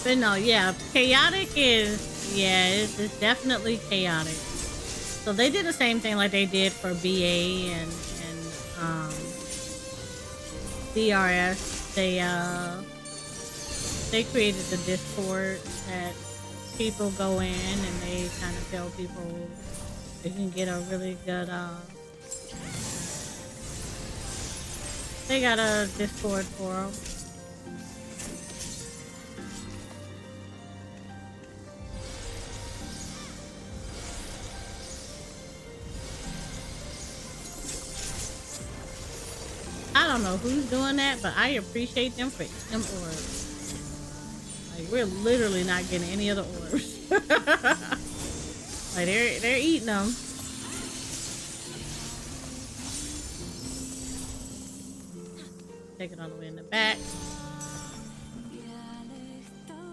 [SPEAKER 1] But no, yeah, chaotic is, yeah, it's definitely chaotic. So they did the same thing like they did for BA and DRS. They created the Discord that people go in and they kind of tell people they can get a really good they got a Discord forum. I don't know who's doing that, but I appreciate them for eating them orbs. Like, we're literally not getting any of the orbs. Like, they're eating them. Take it all the way in the back.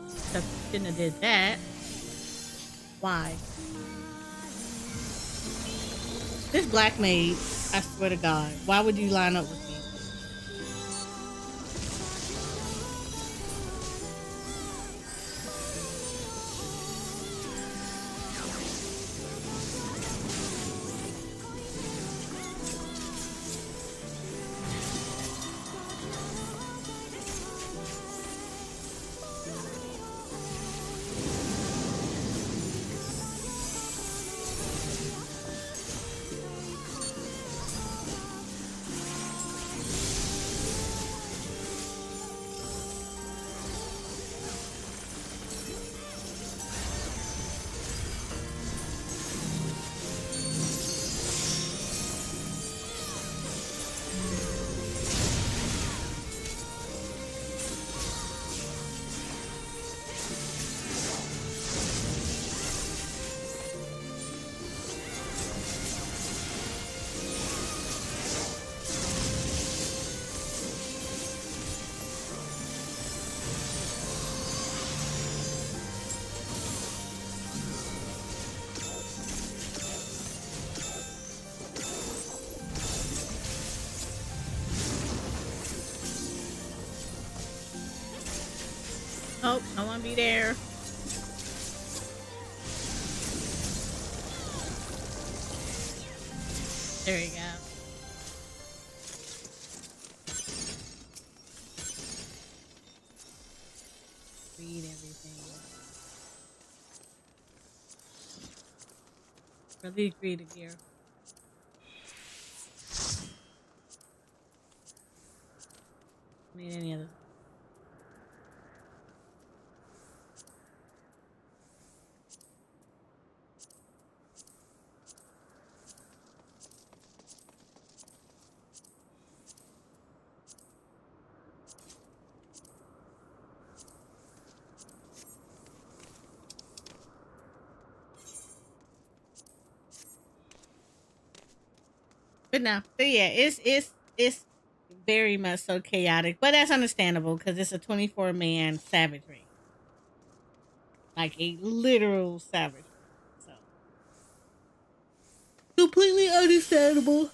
[SPEAKER 1] Except you shouldn't have did that. Why? This black maid, I swear to God, why would you line up with me? Oh, I want to be there. There you go. Read everything. Really agree to gear. Need any other? But no, but yeah, it's very much so chaotic, but that's understandable because it's a 24-man savagery, like a literal savagery. So completely understandable.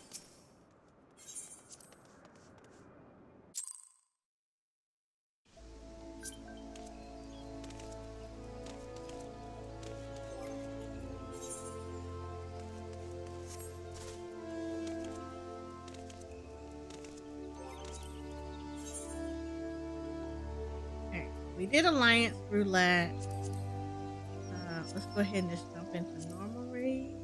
[SPEAKER 1] Alright, we did Alliance Roulette. Let's go ahead and just jump into normal raid.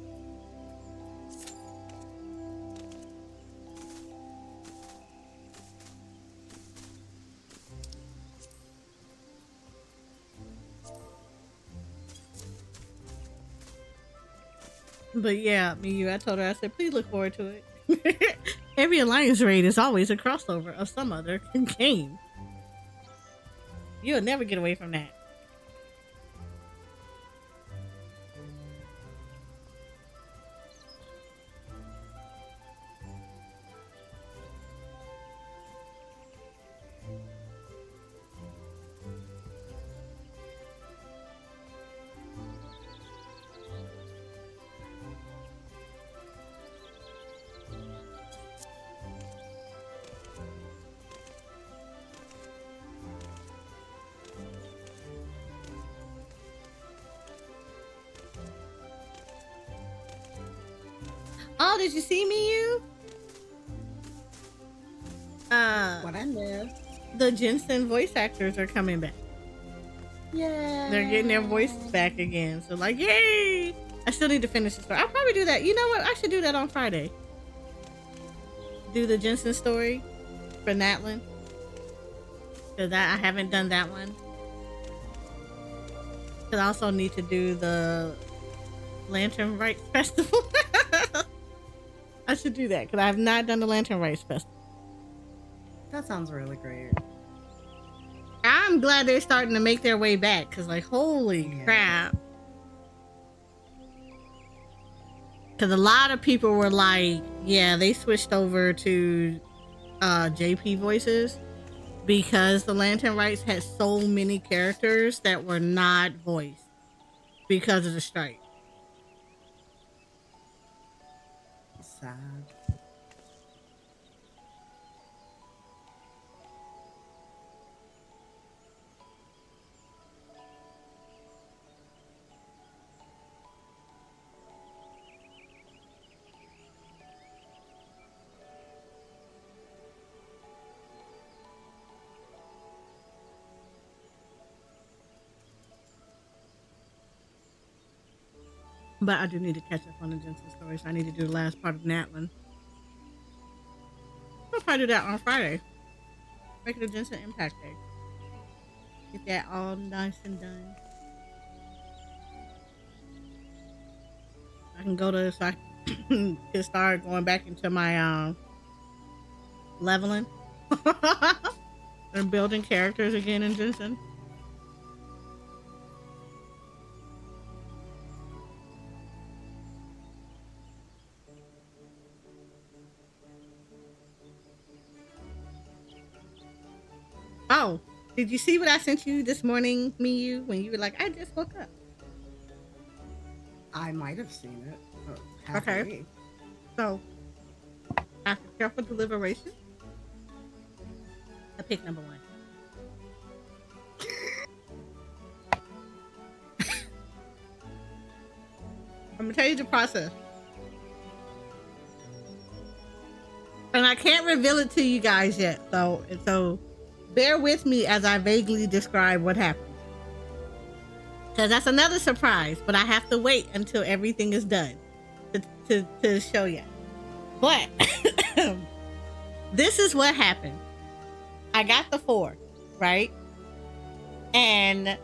[SPEAKER 1] But yeah, I told her, I said, please look forward to it. Every Alliance raid is always a crossover of some other game. You'll never get away from that. Oh, did you see me, you?
[SPEAKER 4] What I missed?
[SPEAKER 1] The Jensen voice actors are coming back.
[SPEAKER 4] Yeah.
[SPEAKER 1] They're getting their voices back again. So like, yay! I still need to finish the story. I'll probably do that. You know what? I should do that on Friday. Do the Jensen story for Natlin. Because I haven't done that one. Because I also need to do the Lantern Rites Festival. I should do that because I have not done the Lantern Rites Festival.
[SPEAKER 4] That sounds really great.
[SPEAKER 1] I'm glad they're starting to make their way back because, like, holy crap. Because a lot of people were like, yeah, they switched over to JP voices because the Lantern Rites had so many characters that were not voiced because of the strike.
[SPEAKER 4] Sad.
[SPEAKER 1] But I do need to catch up on the Jensen story, so I need to do the last part of Natlin. I'll probably do that on Friday. Make it a Jensen Impact Day. Get that all nice and done. I can go to, so I can start going back into my leveling and building characters again in Jensen. Oh, did you see what I sent you this morning, you, when you were like, I just woke up?
[SPEAKER 4] I might have seen it.
[SPEAKER 1] Okay. So, after careful deliberation, I picked number 1. gonna tell you the process. And I can't reveal it to you guys yet, so bear with me as I vaguely describe what happened. Because that's another surprise, but I have to wait until everything is done to show you. But this is what happened. I got the 4, right? And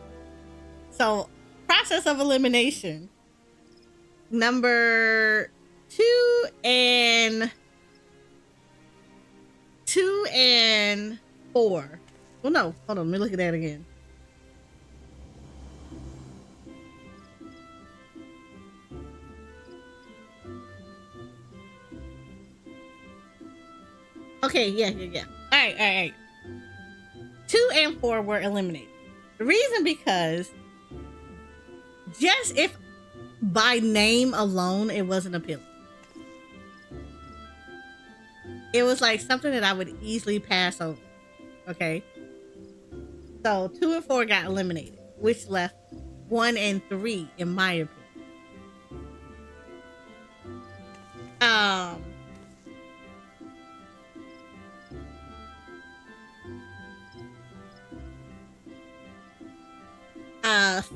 [SPEAKER 1] so, process of elimination. Number 2 and 4. Well, no, hold on. Let me look at that again. Okay, yeah. All right. 2 and 4 were eliminated. The reason because just if by name alone it wasn't appealing. It was like something that I would easily pass over. Okay. So 2 and 4 got eliminated, which left 1 and 3 in my opinion.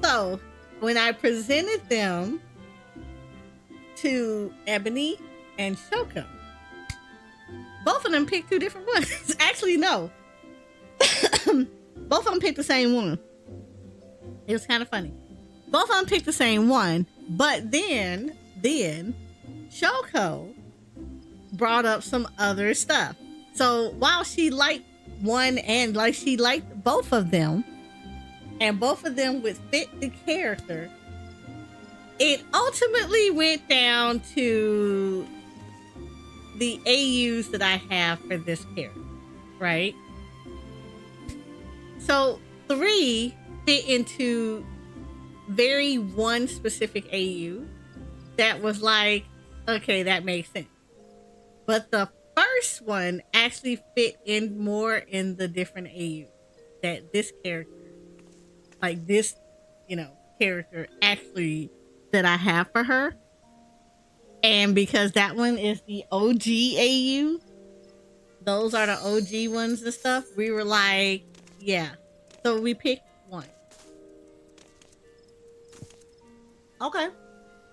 [SPEAKER 1] So when I presented them to Ebony and Shoko, both of them picked 2 different ones. Actually, no. Both of them picked the same one. It was kind of funny. Both of them picked the same one, but then Shoko brought up some other stuff. So while she liked one and like she liked both of them, and both of them would fit the character, it ultimately went down to the AUs that I have for this character, right? So 3 fit into very one specific AU that was like, okay, that makes sense. But the first one actually fit in more in the different AU that this character, like this, character actually that I have for her. And because that one is the OG AU, those are the OG ones and stuff, we were like, yeah. So we picked one.
[SPEAKER 4] Okay.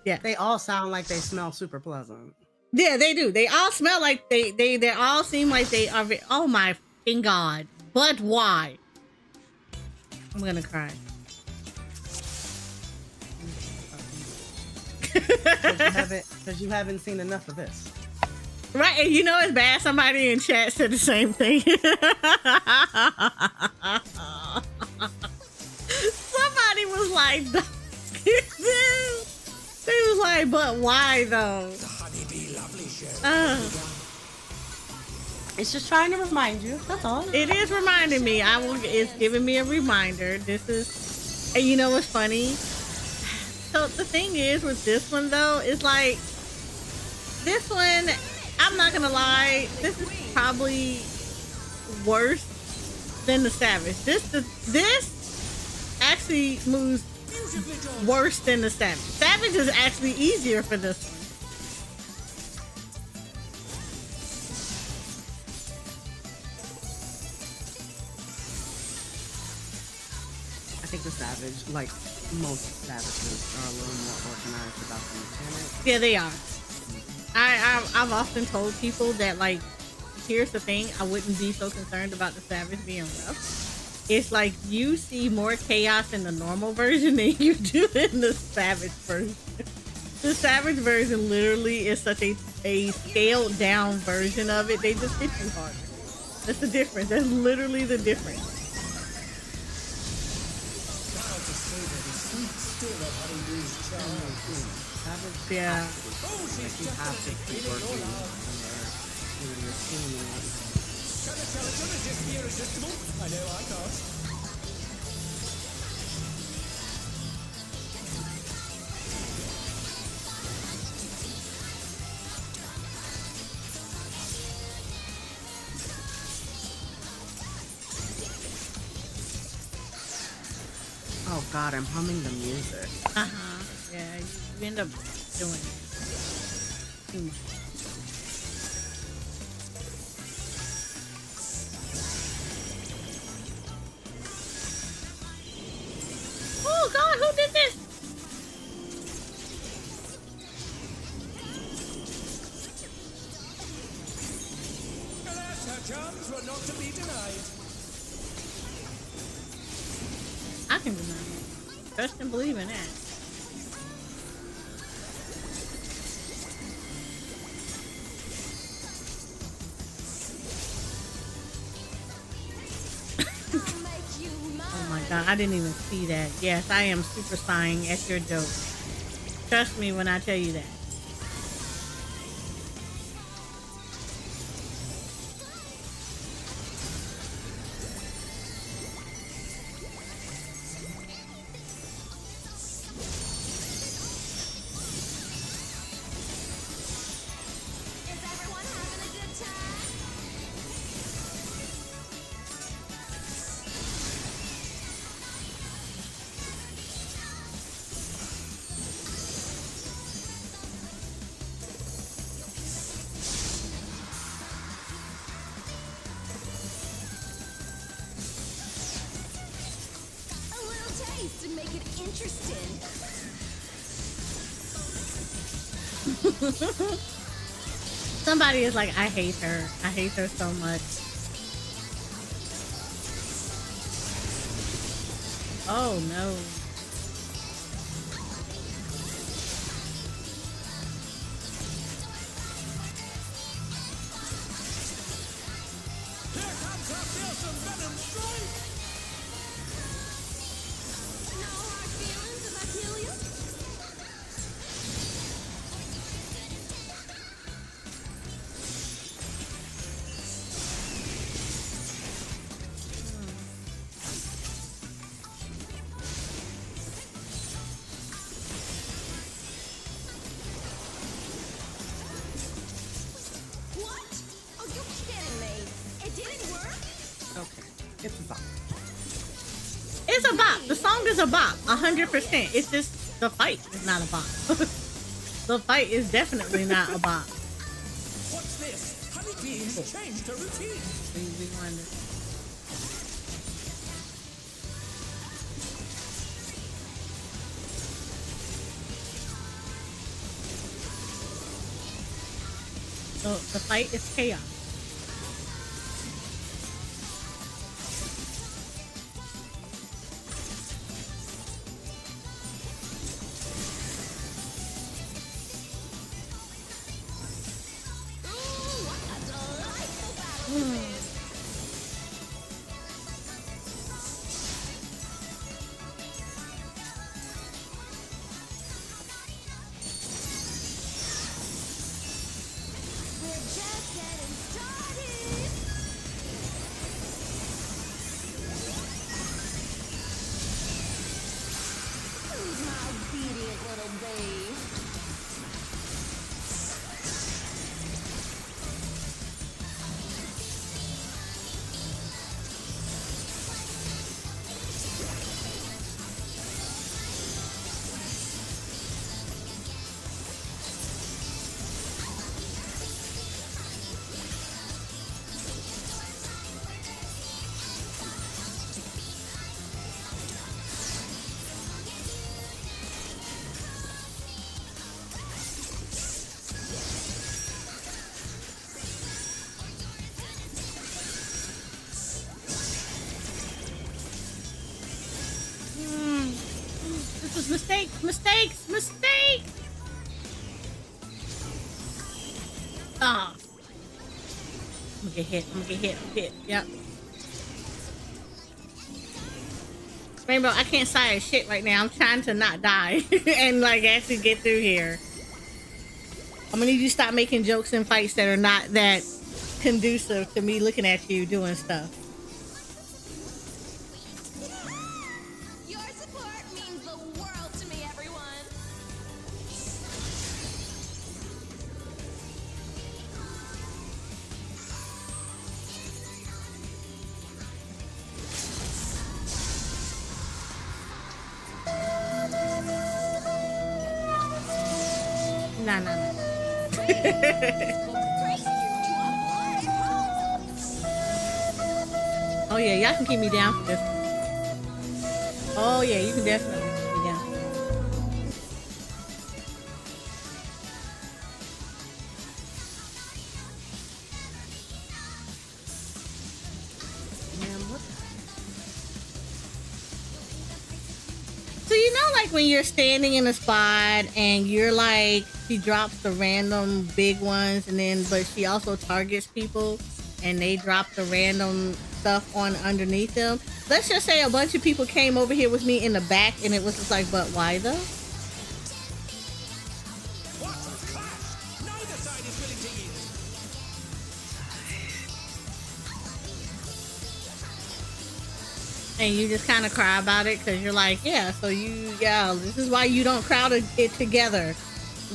[SPEAKER 1] Yeah.
[SPEAKER 4] They all sound like they smell super pleasant.
[SPEAKER 1] Yeah, they do. They all smell like they all seem like they are. Oh my fucking God. But why? I'm gonna cry.
[SPEAKER 4] Because you haven't seen enough of this.
[SPEAKER 1] Right, and it's bad. Somebody in chat said the same thing. Somebody was like, they was like, but why though?
[SPEAKER 4] It's just trying to remind you. That's all.
[SPEAKER 1] It is reminding me. It's giving me a reminder. This is, and you know what's funny? So the thing is with this one though, is like this one, I'm not gonna lie, this is probably worse than the Savage. This actually moves worse than the Savage. Savage is actually easier for this one.
[SPEAKER 4] I think the Savage, like most Savages, are a little more organized about the mechanics.
[SPEAKER 1] Yeah, they are. I've often told people that, like, here's the thing, I wouldn't be so concerned about the Savage being rough. It's like you see more chaos in the normal version than you do in the Savage version. The Savage version literally is such a scaled down version of it. They just hit you harder. That's the difference. That's literally the difference. Yeah.
[SPEAKER 4] Like you have to keep working on your team. Oh God, I'm humming the music.
[SPEAKER 1] Yeah, you end up doing it. Too much. Oh God, who did this?
[SPEAKER 5] Her charms were not to be denied.
[SPEAKER 1] I can deny it. Trust and believe in that. Oh my God, I didn't even see that. Yes, I am super sighing at your joke. Trust me when I tell you that.
[SPEAKER 6] To make it interesting.
[SPEAKER 1] Somebody is like, I hate her. I hate her so much. Oh no.
[SPEAKER 5] Here comes our fearsome venom strike.
[SPEAKER 6] No hard feelings if I kill you? What? Are you kidding me? It didn't work?
[SPEAKER 4] Okay. It's a bop.
[SPEAKER 1] It's a bop. The song is a bop. 100%. It's just the fight is not a bop. The fight is definitely not a bop.
[SPEAKER 5] What's this? Honeybee has changed her routine.
[SPEAKER 1] We wonder. So the fight is chaos.
[SPEAKER 6] Ooh, what a delightful battle this is. We're just getting started. Who's my obedient little babe?
[SPEAKER 1] This was mistakes. Ah. I'm gonna get hit. Yep. Rainbow, I can't sigh at shit right now. I'm trying to not die and like actually get through here. I'm gonna need you to stop making jokes in fights that are not that conducive to me looking at you doing stuff.
[SPEAKER 6] Your support means the world to me, everyone.
[SPEAKER 1] Nah, nah, nah. Oh yeah, y'all can keep me down for this one. Oh yeah, you can definitely keep me down.
[SPEAKER 4] Man, what?
[SPEAKER 1] So you know, like when you're standing in a spot and you're like, she drops the random big ones, and then but she also targets people, and they drop the random stuff on underneath them. Let's just say a bunch of people came over here with me in the back, and it was just like, but why though?
[SPEAKER 5] What a clash! Neither side is willing to yield.
[SPEAKER 1] And you just kind of cry about it because you're like, yeah, so this is why you don't crowd it together.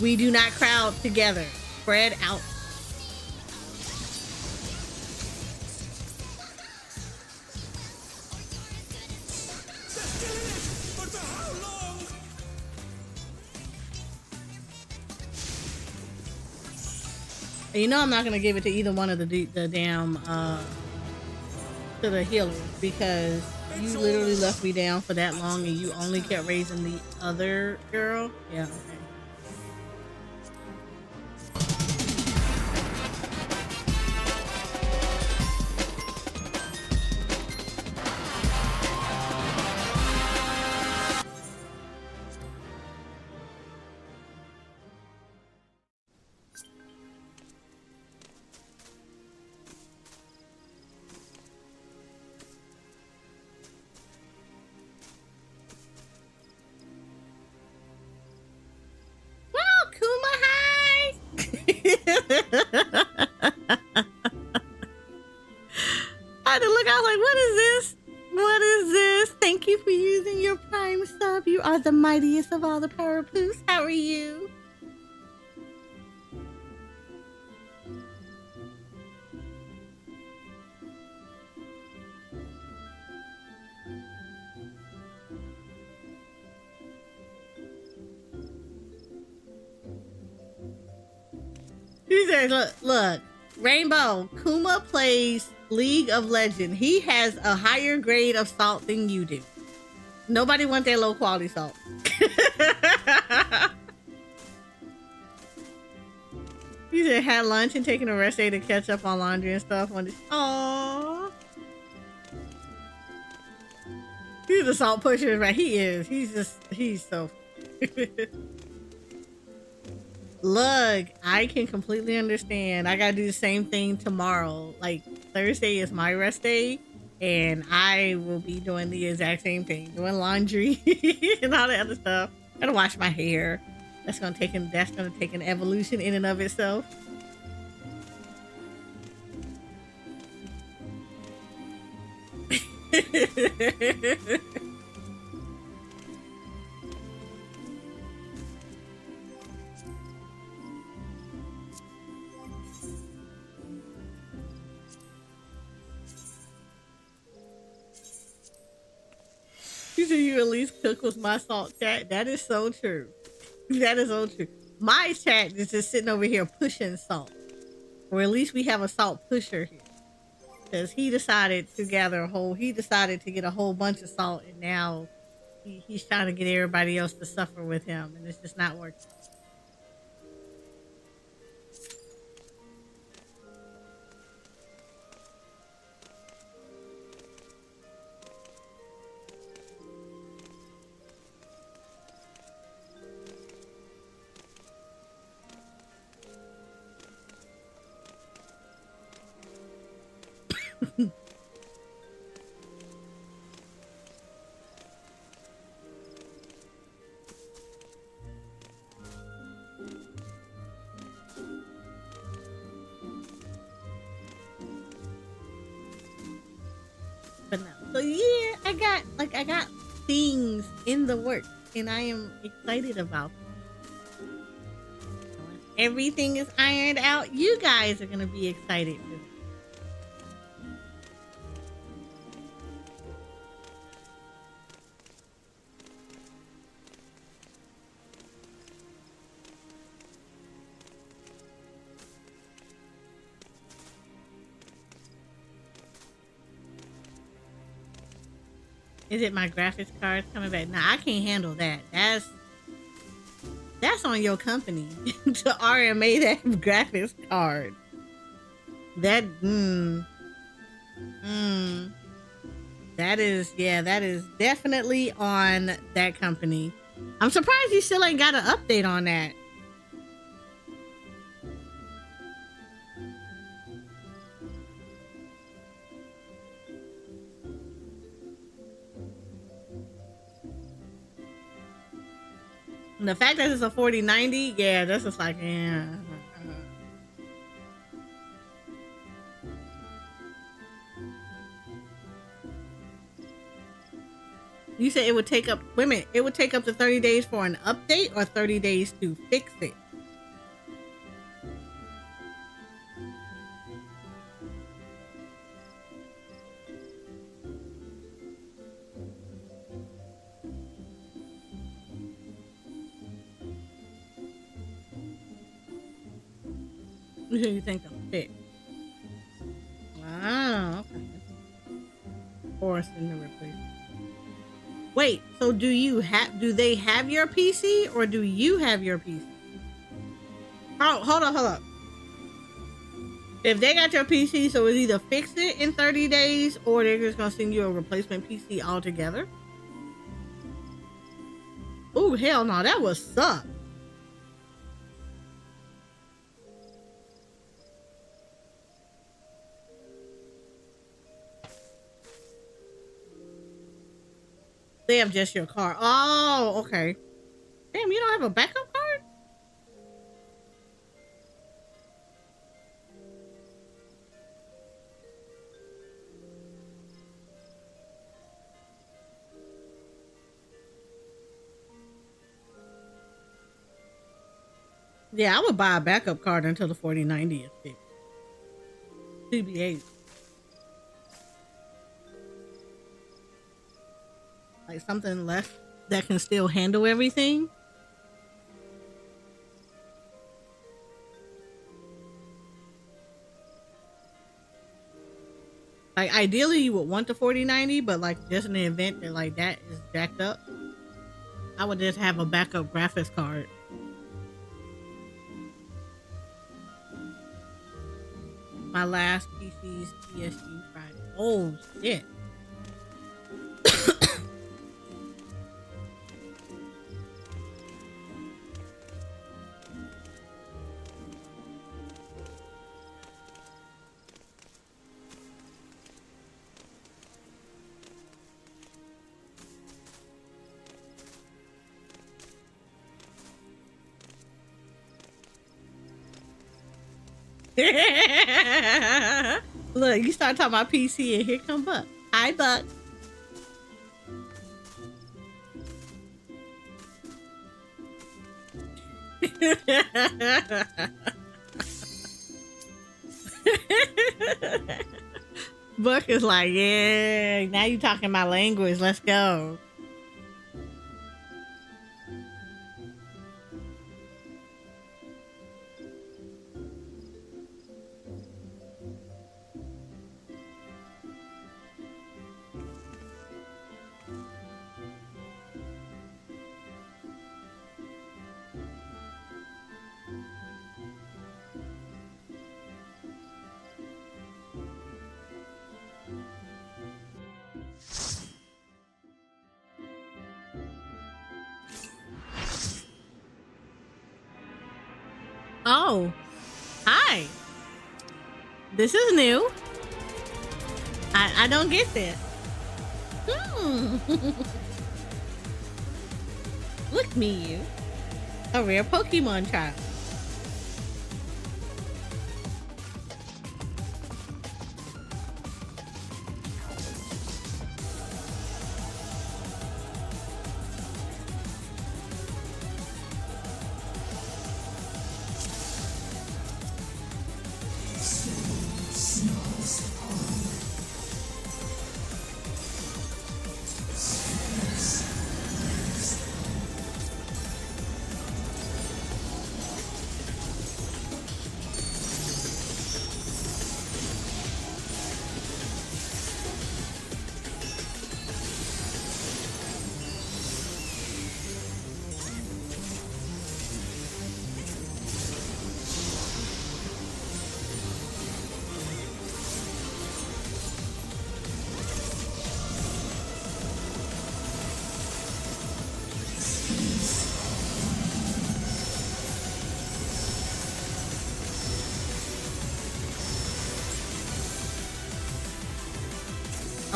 [SPEAKER 1] We do not crowd together. Spread out.
[SPEAKER 5] They're still in it, but for how long?
[SPEAKER 1] And you know I'm not gonna give it to either one of the damn to the healers because you literally left me down for that long and you only kept raising the other girl. Yeah. Okay. Wow, Kuma, hi! I had to look, I was like, what is this? What is this? Thank you for using your Prime sub. You are the mightiest of all the Parapoos. How are you? He said, look, Rainbow, Kuma plays League of Legends. He has a higher grade of salt than you do. Nobody wants that low quality salt. He said, had lunch and taking a rest day to catch up on laundry and stuff. Aww. He's a salt pusher, right? He is. He's so. Look, I can completely understand. I gotta do the same thing tomorrow. Like Thursday is my rest day, and I will be doing the exact same thing, doing laundry and all that other stuff. Gotta wash my hair. That's gonna take an evolution in and of itself. You said you at least cook with my salt, chat. That is so true. That is so true. My chat is just sitting over here pushing salt. Or at least we have a salt pusher here. Because he decided to get a whole bunch of salt, and now he's trying to get everybody else to suffer with him, and it's just not working. But no. So yeah, I got things in the works, and I am excited about them. Once everything is ironed out, you guys are gonna be excited too. Is it my graphics card coming back? Nah, I can't handle that. That's on your company to RMA that graphics card. That that is definitely on that company. I'm surprised you still ain't got an update on that. And the fact that it's a 4090, yeah, that's just like, yeah. You said it would take up, wait a minute, it would take up to 30 days for an update or 30 days to fix it? You think they'll fix? Wow, okay. Forcing the replacement. Wait, so do they have your PC or do you have your PC? Oh, hold up. If they got your PC, so it's either fix it in 30 days or they're just gonna send you a replacement PC altogether? Oh, hell no, that would suck. They have just your card. Oh, okay. Damn, you don't have a backup card? Yeah, I would buy a backup card until the 4090 is fixed. TBH. Like something left that can still handle everything. Like ideally you would want the 4090, but like just in the event that like that is jacked up, I would just have a backup graphics card. My last PC's TSU Friday. Oh shit. Look, you start talking about PC and here come Buck. Hi, Buck. Buck is like, yeah, now you talking my language. Let's go. Oh, hi. This is new. I don't get this. Look me, you. A rare Pokemon child.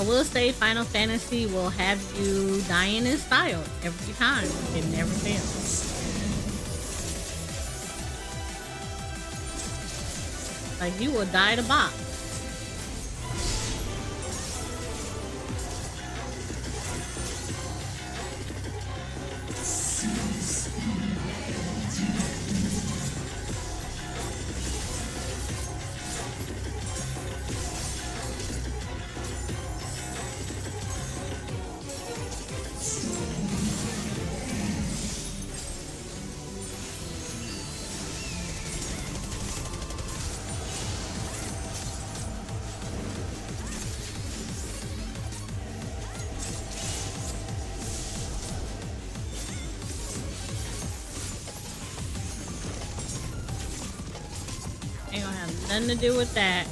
[SPEAKER 1] will say Final Fantasy will have you dying in style every time. It never fails. Like, you will die to box. Ain't gonna have nothing to do with that.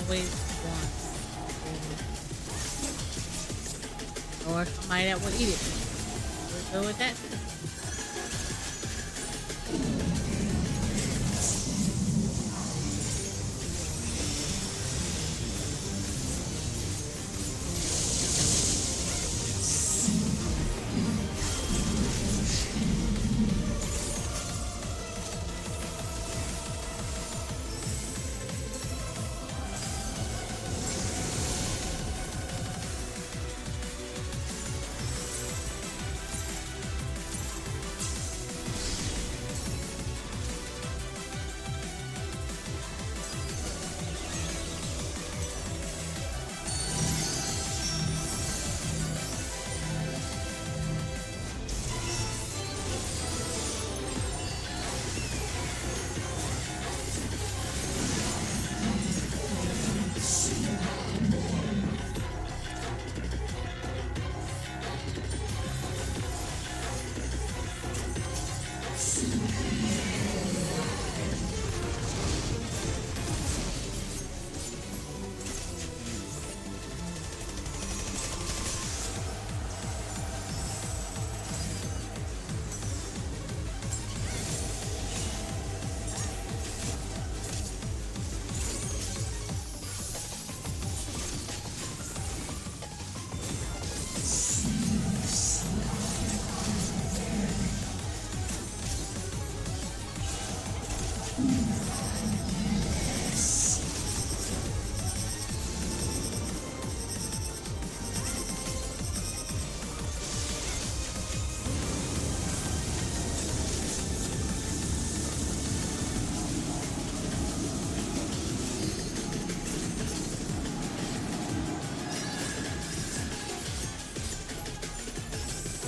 [SPEAKER 1] Always one. Or somebody that will eat it. We'll go with that.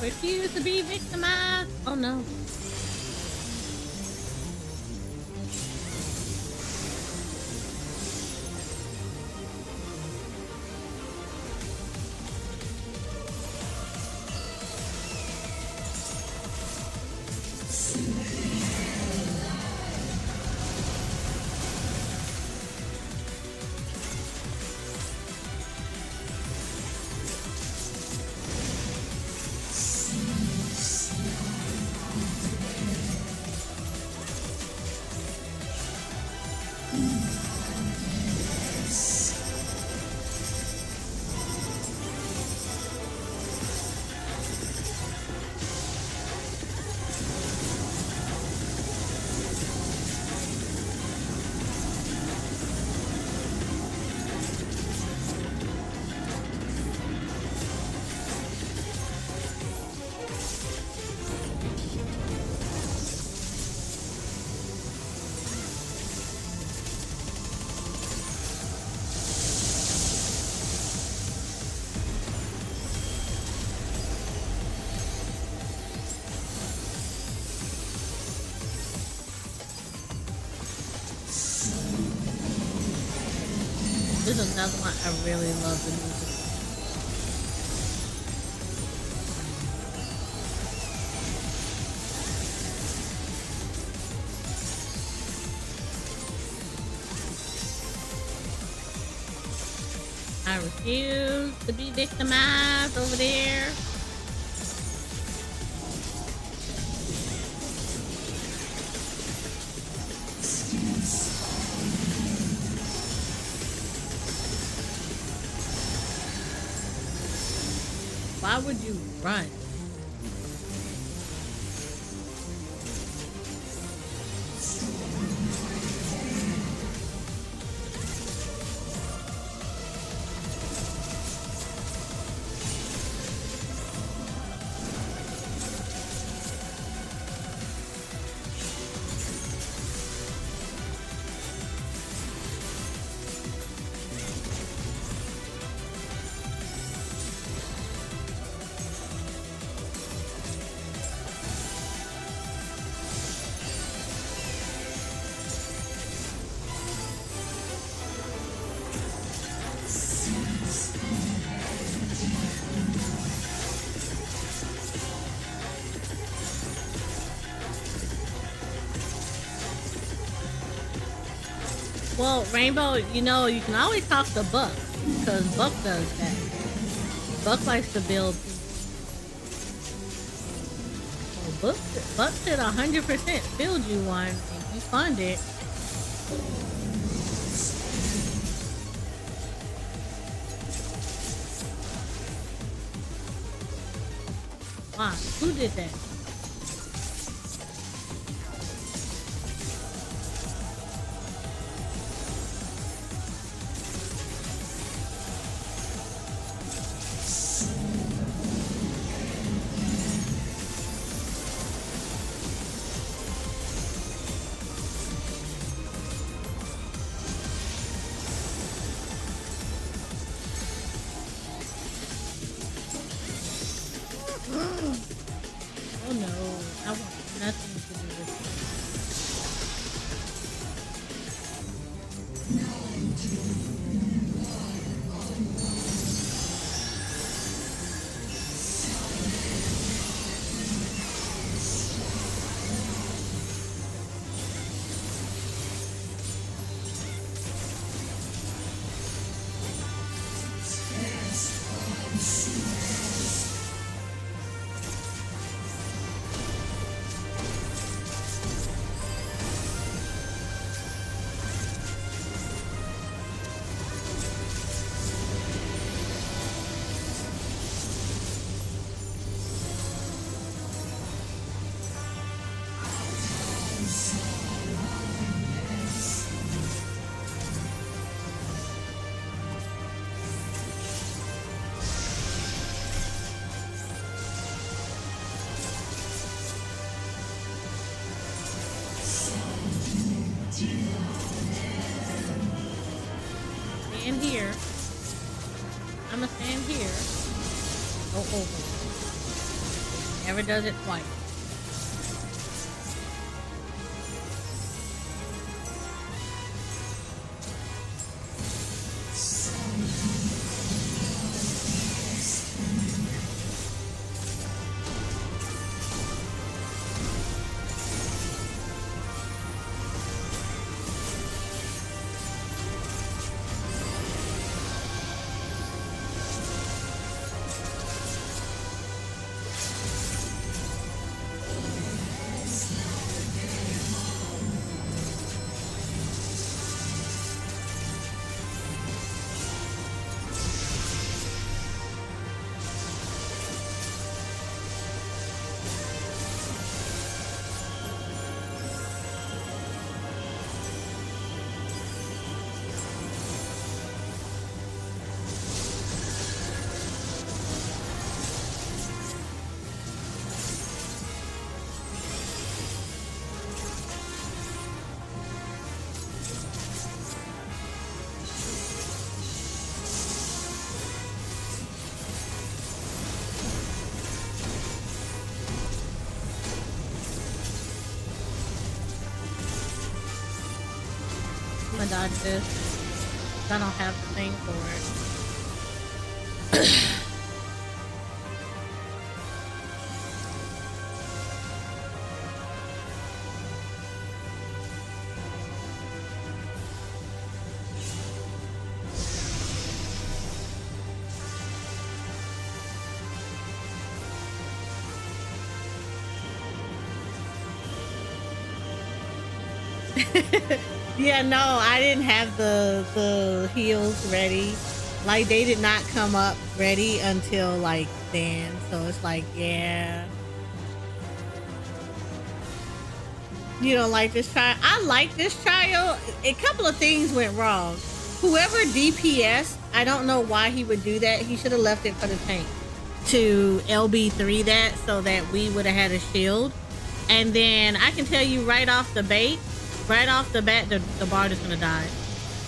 [SPEAKER 1] Refuse to be victimized. Oh no. This is another one I really love the music. I refuse to be victimized over there. Why would you run? Well, Rainbow, you know, you can always talk to Buck, because Buck does that. Buck likes to build. Well, Buck said 100% build you one, and you fund it. Why? Who did that? Oh no, I want nothing to do with stand here. I'ma stand here. Go over. Never does it twice. I'm gonna dodge this. I don't have the thing for it. Yeah, no, I didn't have the heals ready. Like they did not come up ready until like then. So it's like, yeah. You don't like this child? I like this child. A couple of things went wrong. Whoever DPS, I don't know why he would do that. He should have left it for the tank to LB3 that so that we would have had a shield. And then I can tell you right off the bat, the bard is gonna die.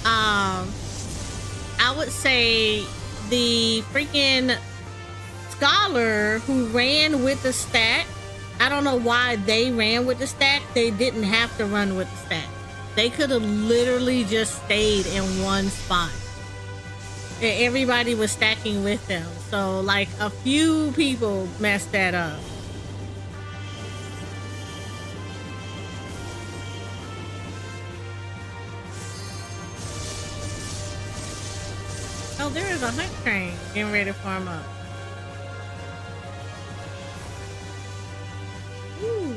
[SPEAKER 1] I would say the freaking scholar who ran with the stack. I don't know why they ran with the stack. They didn't have to run with the stack. They could have literally just stayed in one spot. And everybody was stacking with them. So like a few people messed that up. Oh, there is a hunt train getting ready to farm up. Ooh.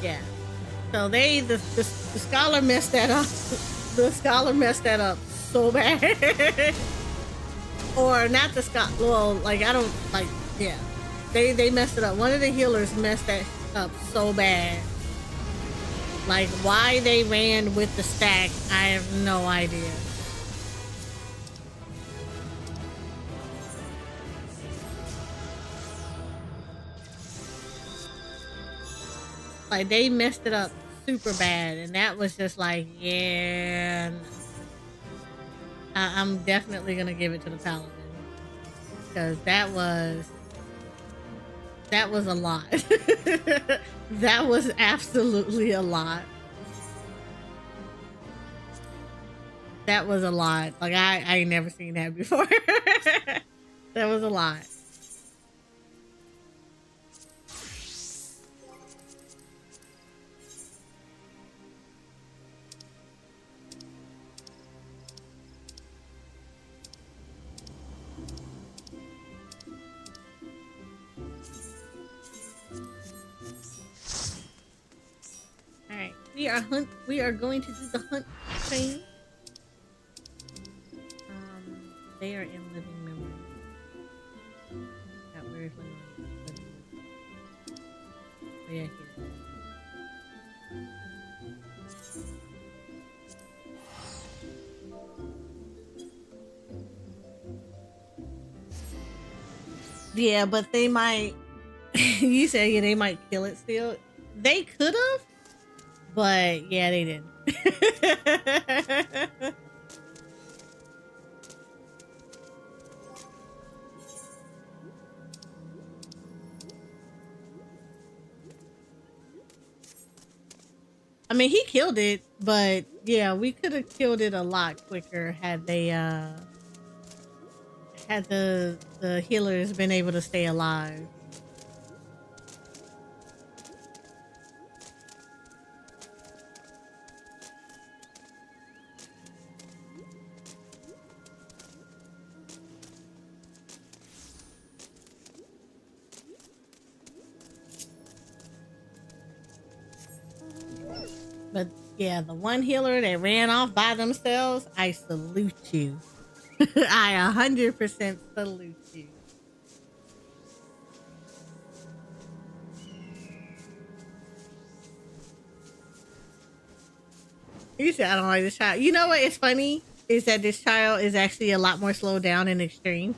[SPEAKER 1] Yeah. So the scholar messed that up. The scholar messed that up so bad. Or not the scholar. Well, like I don't like. Yeah. They messed it up. One of the healers messed that up so bad. Like why they ran with the stack, I have no idea. Like they messed it up super bad, and that was just like, yeah, I'm definitely gonna give it to the paladin because that was a lot. That was absolutely a lot. That was a lot. Like I ain't never seen that before. That was a lot. Alright, we are going to do the hunt train. They are in living memory. That weird one. Oh, yeah, here. Yeah, but they might. You said yeah, they might kill it still. They could have, but yeah, they didn't. I mean, he killed it, but yeah, we could have killed it a lot quicker had they had the healers been able to stay alive. But yeah, the one healer that ran off by themselves, I salute you. I 100% salute you. You said I don't like this child. You know what is funny? Is that this child is actually a lot more slowed down in extreme.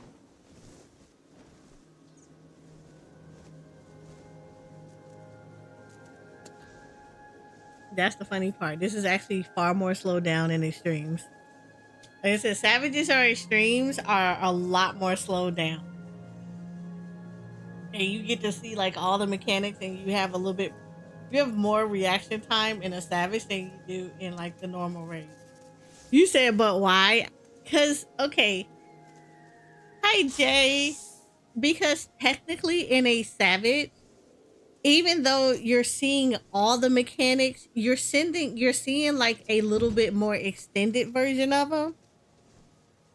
[SPEAKER 1] That's the funny part. This is actually far more slowed down in extremes. Like I said, savages or extremes are a lot more slowed down. And you get to see like all the mechanics, and you have you have more reaction time in a savage than you do in like the normal race. You said, but why? Because, okay. Hi, Jay. Because technically in a savage, even though you're seeing all the mechanics, you're seeing like a little bit more extended version of them.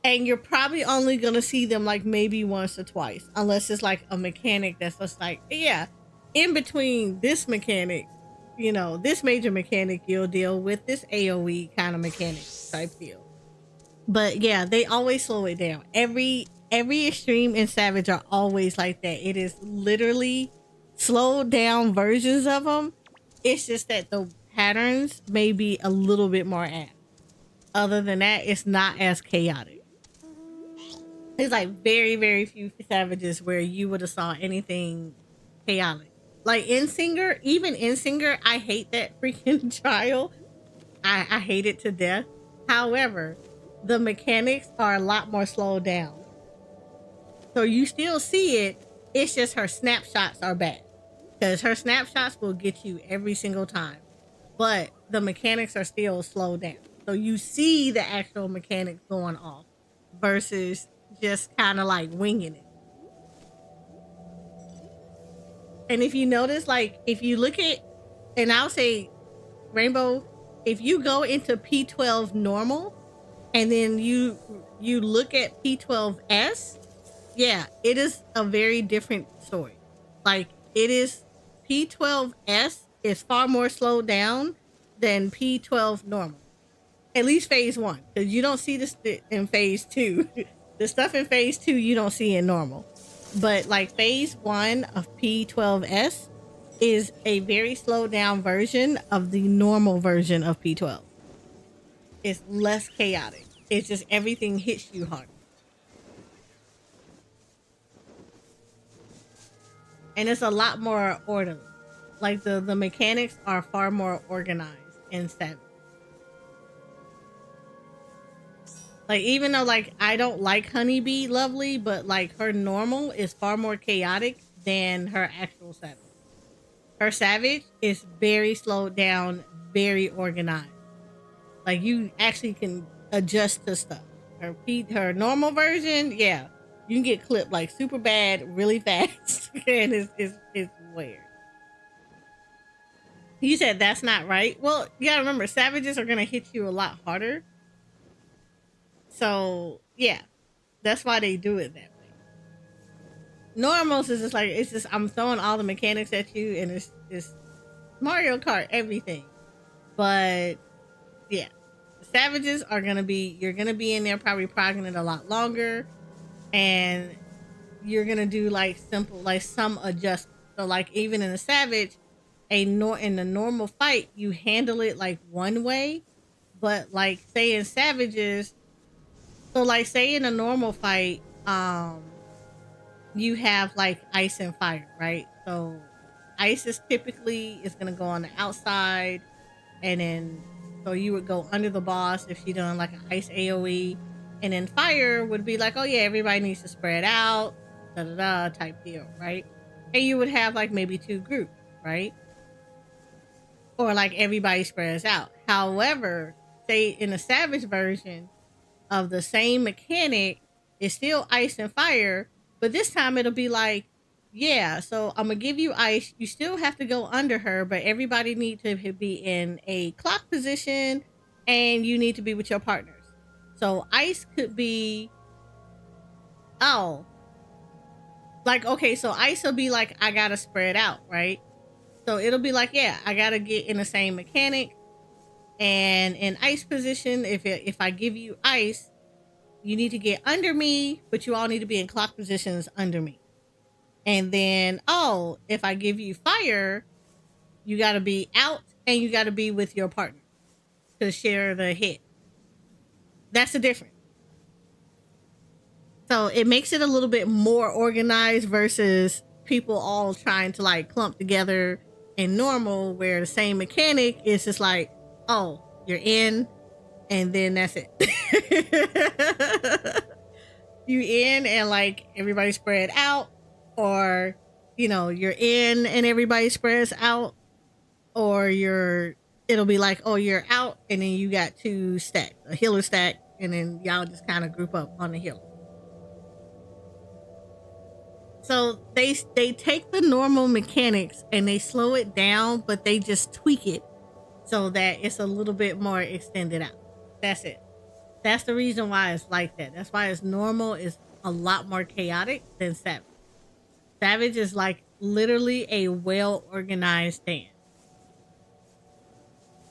[SPEAKER 1] And you're probably only going to see them like maybe once or twice. Unless it's like a mechanic that's just like, yeah, in between this mechanic, this major mechanic you'll deal with, this AoE kind of mechanic type deal. But yeah, they always slow it down. Every extreme and savage are always like that. It is literally slowed down versions of them. It's just that the patterns may be a little bit more apt. Other than that, it's not as chaotic. There's like very, very few savages where you would have saw anything chaotic. Like even in Singer, I hate that freaking trial. I hate it to death. However, the mechanics are a lot more slowed down. So you still see it. It's just her snapshots are bad. Because her snapshots will get you every single time. But the mechanics are still slowed down. So you see the actual mechanics going off versus just kind of like winging it. And if you notice, like, if you look at, and I'll say, Rainbow, if you go into P12 normal, and then you look at P12S, yeah, it is a very different story. Like, it is, P12S is far more slowed down than P12 normal. At least phase 1, because you don't see this in phase 2. The stuff in phase 2 you don't see in normal. But like phase 1 of P12S is a very slowed down version of the normal version of P12. It's less chaotic. It's just everything hits you hard. And it's a lot more orderly. Like the mechanics are far more organized in Savage. Like, even though, like, I don't like Honeybee Lovely, but, like, her normal is far more chaotic than her actual Savage. Her Savage is very slowed down, very organized. Like, you actually can adjust to stuff. Her normal version, yeah, you can get clipped, like, super bad, really fast. And it's weird. You said that's not right. Well, you gotta remember, Savages are gonna hit you a lot harder. So, yeah, that's why they do it that way. Normals is just like, it's just, I'm throwing all the mechanics at you, and it's Mario Kart, everything. But, yeah, the Savages are going to be, you're going to be in there probably progging it a lot longer, and you're going to do, like, simple, like, some adjustments. So, like, even in a Savage, in the normal fight, you handle it, like, one way, but, like, say in Savages, so, like, say in a normal fight, you have, like, ice and fire, right? So, ice is typically going to go on the outside, and then, so you would go under the boss if she done, like, an ice AoE, and then fire would be like, oh, yeah, everybody needs to spread out, da-da-da type deal, right? And you would have, like, maybe 2 groups, right? Or, like, everybody spreads out. However, say in a Savage version of the same mechanic, it's still ice and fire, but this time it'll be like, yeah, so I'm gonna give you ice, you still have to go under her, but everybody needs to be in a clock position, and you need to be with your partners. So ice could be, oh, like, okay, so ice will be like, I gotta spread out, right? So it'll be like, yeah, I gotta get in the same mechanic. And in ice position, if I give you ice, you need to get under me, but you all need to be in clock positions under me. And then, oh, if I give you fire, you got to be out, and you got to be with your partner to share the hit. That's the difference. So it makes it a little bit more organized versus people all trying to, like, clump together in normal, where the same mechanic is just like, oh, you're in, and then that's it. You in, and, like, everybody spread out, or, you know, you're in and everybody spreads out, or it'll be like, oh, you're out, and then you got 2 stacks, a healer stack, and then y'all just kind of group up on the healer. So they take the normal mechanics and they slow it down, but they just tweak it so that it's a little bit more extended out. That's it. That's the reason why it's like that. That's why it's normal is a lot more chaotic than Savage. Savage is like literally a well-organized dance.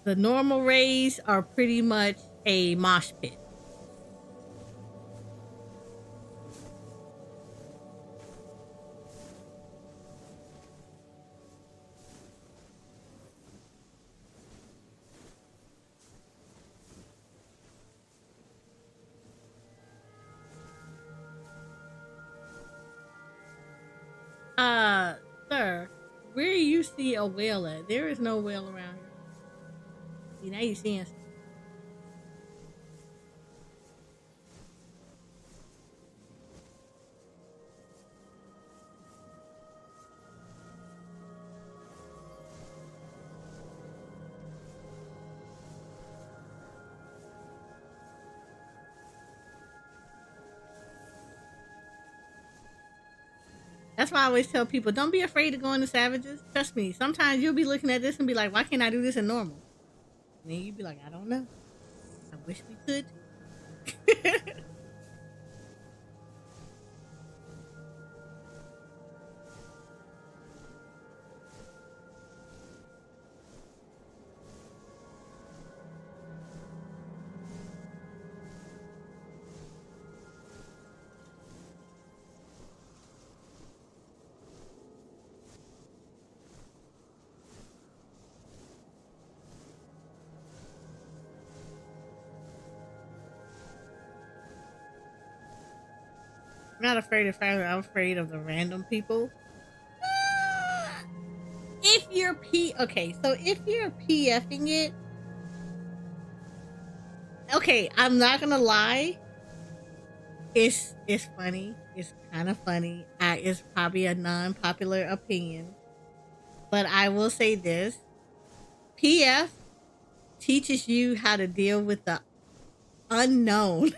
[SPEAKER 1] The normal raids are pretty much a mosh pit. Sir, where you see a whale at? There is no whale around here. See, now you seeing something. That's why I always tell people, don't be afraid to go into Savages. Trust me, sometimes you'll be looking at this and be like, why can't I do this in normal? And then you'll be like, I don't know. I wish we could. I'm not afraid of fire. I'm afraid of the random people. If you're so if you're PFing it, okay, I'm not gonna lie. It's funny. It's kind of funny. It's probably a non-popular opinion, but I will say this: PF teaches you how to deal with the unknown.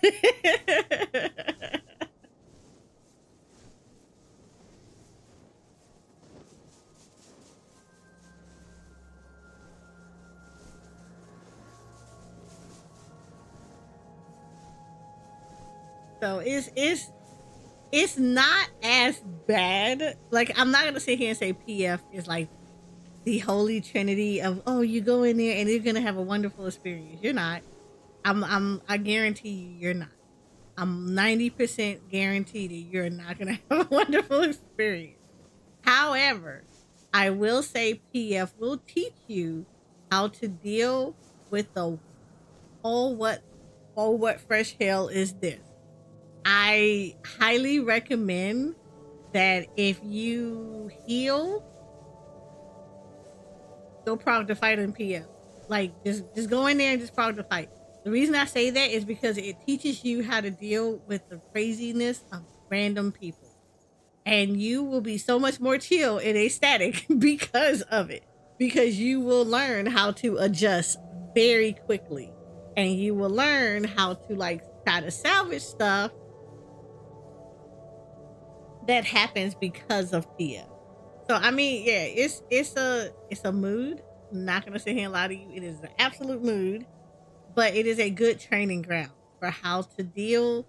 [SPEAKER 1] So it's not as bad. Like, I'm not gonna sit here and say PF is like the holy trinity of, oh, you go in there and you're gonna have a wonderful experience. You're not. I guarantee you're not. I'm 90% guaranteed that you're not gonna have a wonderful experience. However, I will say PF will teach you how to deal with the what fresh hell is this. I highly recommend that if you heal, go prog to fight in PF. Like, just go in there and just prog to fight. The reason I say that is because it teaches you how to deal with the craziness of random people. And you will be so much more chill in a static because of it. Because you will learn how to adjust very quickly. And you will learn how to, like, try to salvage stuff that happens because of PF. So I mean, yeah, it's a mood. I'm not gonna sit here and lie to you. It is an absolute mood, but it is a good training ground for how to deal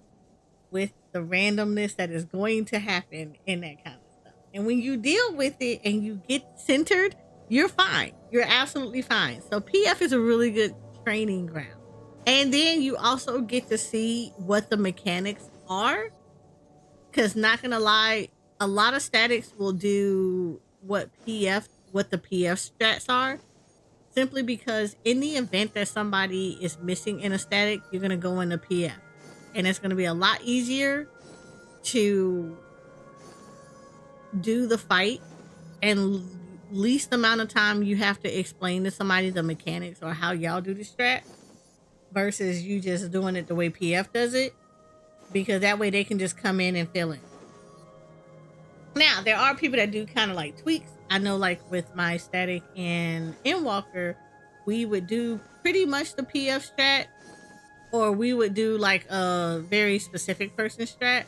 [SPEAKER 1] with the randomness that is going to happen in that kind of stuff. And when you deal with it and you get centered, you're fine. You're absolutely fine. So PF is a really good training ground. And then you also get to see what the mechanics are. Because not gonna lie, a lot of statics will do what the PF strats are, simply because in the event that somebody is missing in a static, you're gonna go into PF, and it's gonna be a lot easier to do the fight, and least amount of time you have to explain to somebody the mechanics or how y'all do the strat, versus you just doing it the way PF does it. Because that way they can just come in and fill in. Now, there are people that do kind of like tweaks. I know, like with my static and Endwalker, we would do pretty much the PF strat, or we would do like a very specific person strat.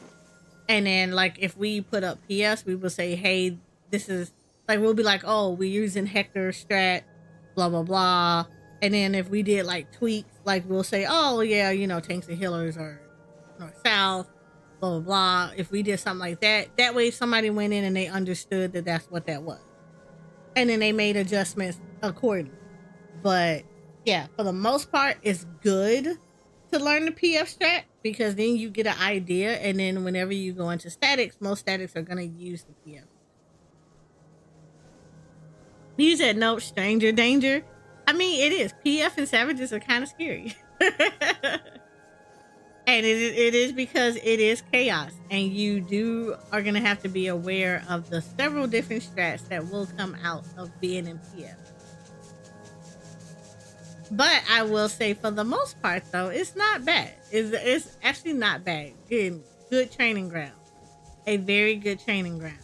[SPEAKER 1] And then, like, if we put up PS, we will say, hey, this is like, we'll be like, oh, we're using Hector strat, blah, blah, blah. And then if we did like tweaks, like we'll say, oh, yeah, you know, tanks and healers are north south, blah blah blah. If we did something like that, that way somebody went in and they understood that that's what that was, and then they made adjustments accordingly. But Yeah, for the most part, it's good to learn the PF strat because then you get an idea, and then whenever you go into statics, most statics are gonna use the PF. You said no stranger danger. I mean, it is. PF and savages are kind of scary. And it is because it is chaos, and you are gonna have to be aware of the several different strats that will come out of being in PF. But I will say, for the most part, though, it's not bad. It's actually not bad. Good training ground. A very good training ground.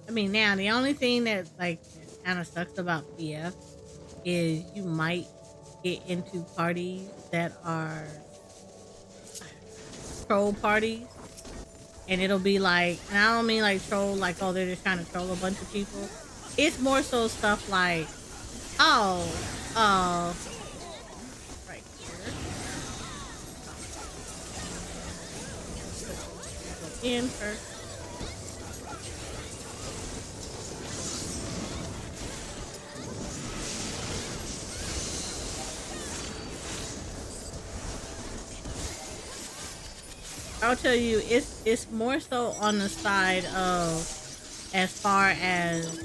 [SPEAKER 1] I mean, now the only thing that kind of sucks about PF is you might get into parties that are troll parties, and it'll be like, and I don't mean like troll like, oh, they're just trying to troll a bunch of people. It's more so stuff like, oh, right here, in first. I'll tell you, it's more so on the side of, as far as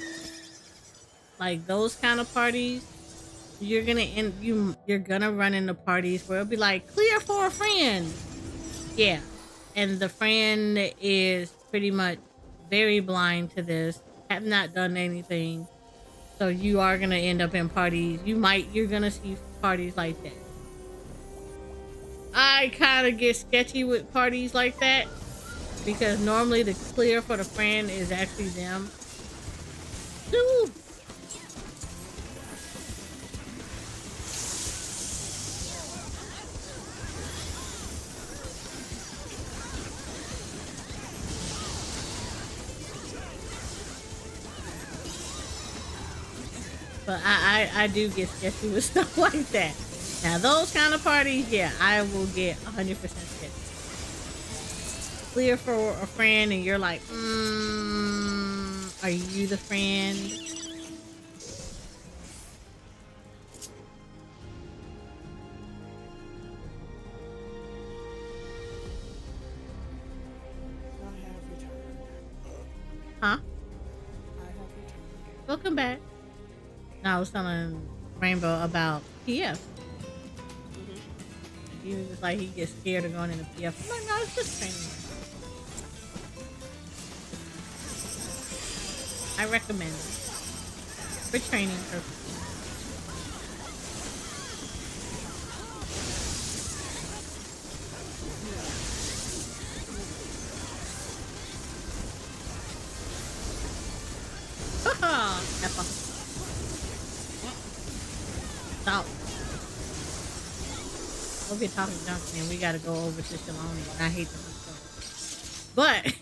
[SPEAKER 1] like those kind of parties, you're gonna run into parties where it'll be like, clear for a friend. Yeah. And the friend is pretty much very blind to this, have not done anything. So you are gonna end up in parties. You're gonna see parties like that. I kind of get sketchy with parties like that because normally the clear for the friend is actually them. Ooh. But I do get sketchy with stuff like that. Now those kind of parties, yeah, I will get 100% sketchy. Clear for a friend and you're like, are you the friend?
[SPEAKER 2] I have returned.
[SPEAKER 1] Huh?
[SPEAKER 2] I have returned.
[SPEAKER 1] Welcome back. Now I was telling Rainbow about PF. He was just like, he gets scared of going into PF. I'm like, no, it's just training. I recommend it for training purposes. Stop. We'll be talking junk and we gotta go over to Shaloni, and I hate to do so. But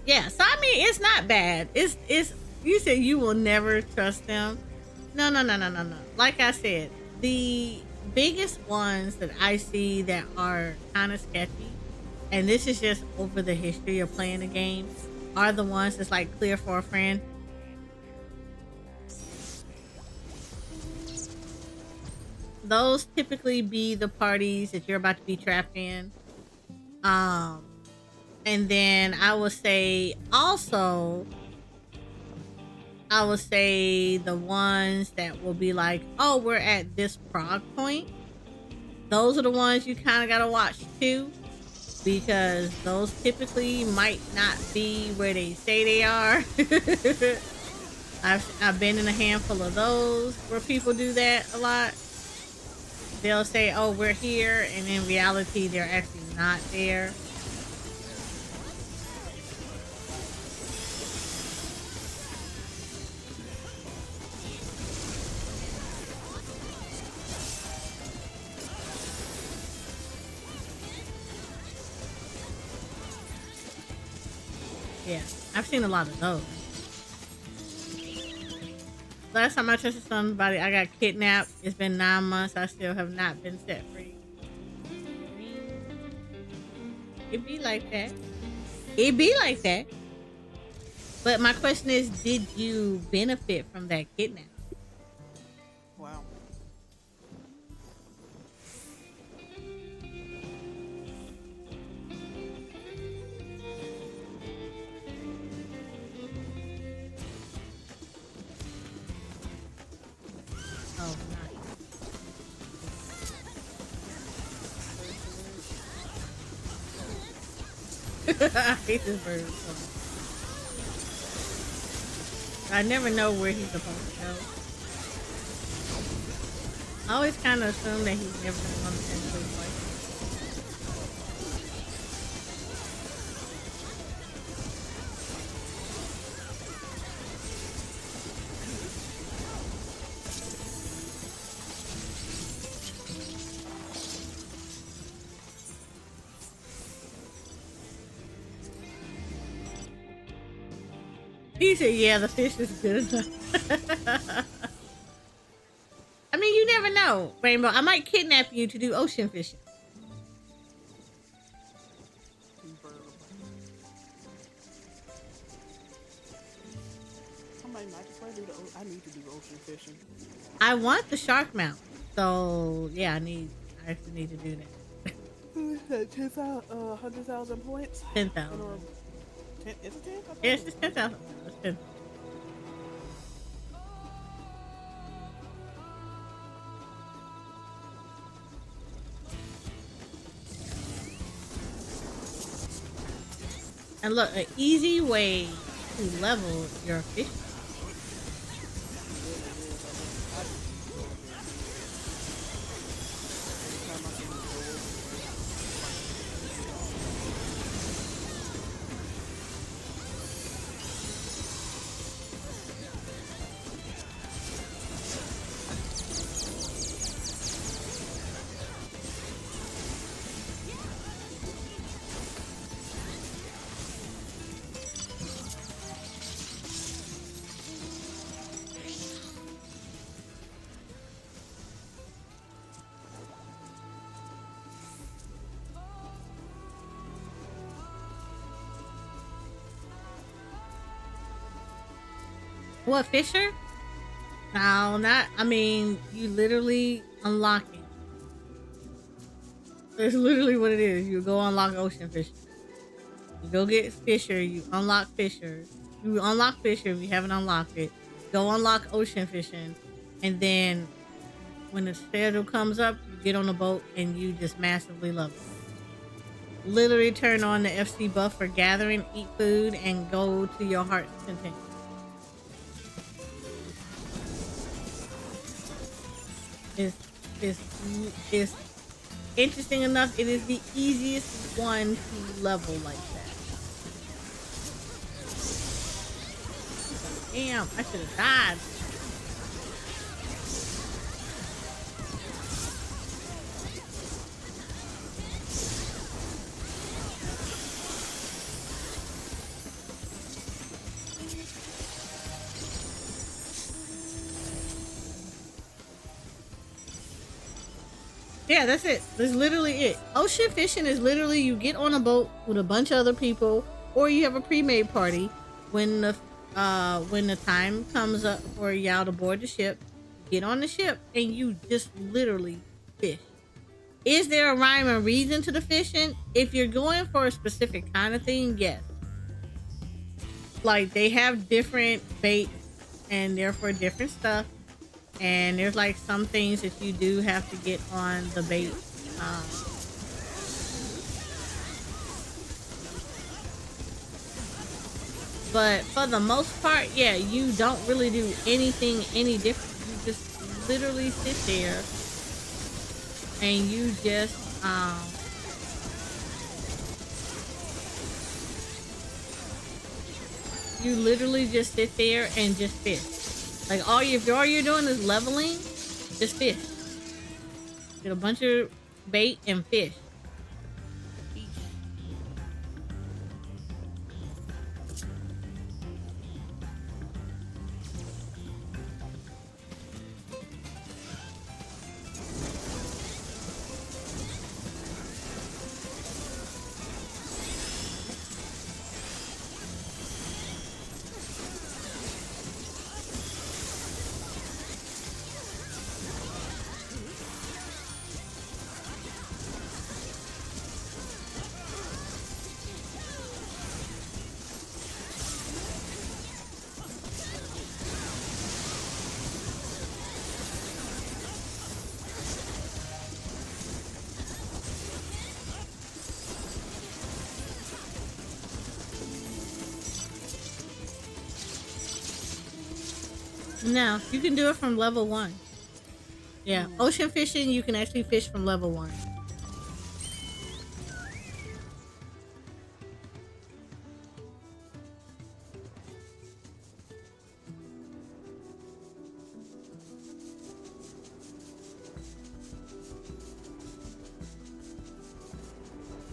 [SPEAKER 1] yeah, so I mean, it's not bad. It's you said you will never trust them. No. Like I said, the biggest ones that I see that are kind of sketchy, and this is just over the history of playing the game, are the ones that's like clear for a friend. Those typically be the parties that you're about to be trapped in. And then I would say also, the ones that will be like, oh, we're at this prog point. Those are the ones you kind of got to watch too. because those typically might not be where they say they are. I've been in a handful of those where people do that a lot. They'll say, "Oh, we're here," and in reality, they're actually not there. Yeah, I've seen a lot of those. Last time I trusted somebody, I got kidnapped. It's been 9 months. I still have not been set free. It be like that. It be like that. But my question is, did you benefit from that kidnap?
[SPEAKER 2] Wow.
[SPEAKER 1] Oh, nice. I hate this bird so much. I never know where he's supposed to go. I always kind of assume that he's never going to go to the same place twice. He said, yeah, the fish is good. I mean, you never know, Rainbow. I might kidnap you to do ocean fishing.
[SPEAKER 2] I need to do ocean fishing.
[SPEAKER 1] I want the shark mount. So, yeah, I actually need to do that.
[SPEAKER 2] 100,000 points?
[SPEAKER 1] 10,000.
[SPEAKER 2] Or 10, is it 10?
[SPEAKER 1] Yes, it's 10,000. It's 10. And look, an easy way to level your fish. What, Fisher? No, not. I mean, you literally unlock it. That's literally what it is. You go unlock ocean fishing. You go get Fisher. You unlock Fisher. You unlock Fisher if you haven't unlocked it. Go unlock ocean fishing, and then when the schedule comes up, you get on the boat and you just massively love it. Literally turn on the FC buff for gathering, eat food, and go to your heart's content. It's interesting enough. It is the easiest one to level like that. Damn, I should have died. Yeah, that's it. That's literally it. Ocean fishing is literally you get on a boat with a bunch of other people, or you have a pre-made party. When the time comes up for y'all to board the ship, get on the ship and you just literally fish. Is there a rhyme and reason to the fishing? If you're going for a specific kind of thing, yes. Like they have different baits and therefore different stuff. And there's like some things that you do have to get on the bait. But for the most part, yeah, you don't really do anything any different. You just literally sit there and you just you literally just sit there and just fish. Like if all you're doing is leveling, just fish. Get a bunch of bait and fish. No, you can do it from level 1. Yeah, ocean fishing, you can actually fish from level 1.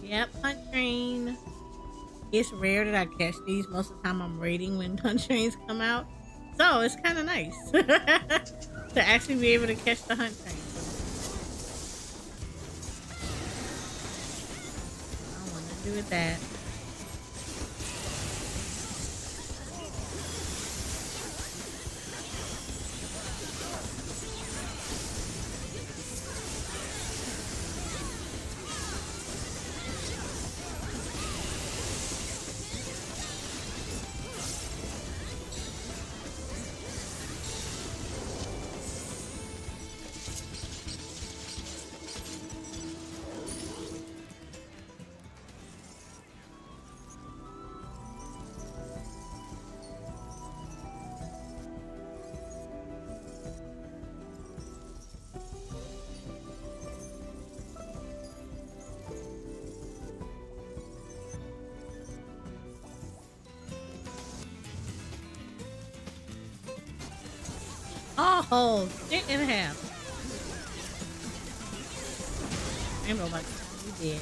[SPEAKER 1] Yep, hunt train. It's rare that I catch these. Most of the time I'm raiding when hunt trains come out. So it's kind of nice to actually be able to catch the hunt train. I want to do with that. Oh, shit and a half. Ain't nobody. You dead.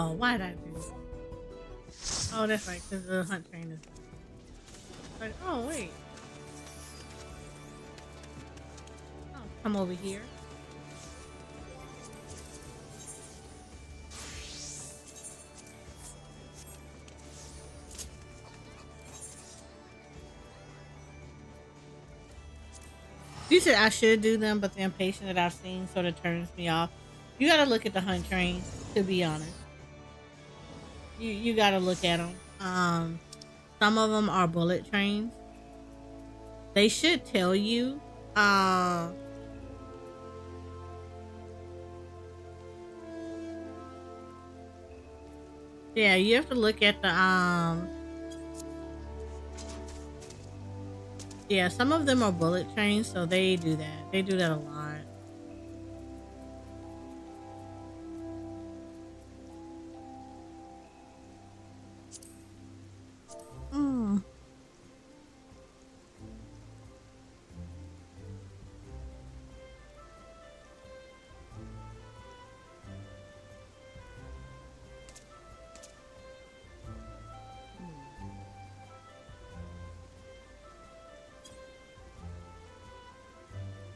[SPEAKER 1] Oh, why did I do that? Oh, that's right, because the hunt train is like, oh, wait. Oh, come over here. You said I should do them, but the impatient that I've seen sort of turns me off. You gotta look at the hunt train, to be honest. You gotta look at them. Some of them are bullet trains. They should tell you. Yeah, you have to look at the yeah, some of them are bullet trains, so they do that. They do that a lot.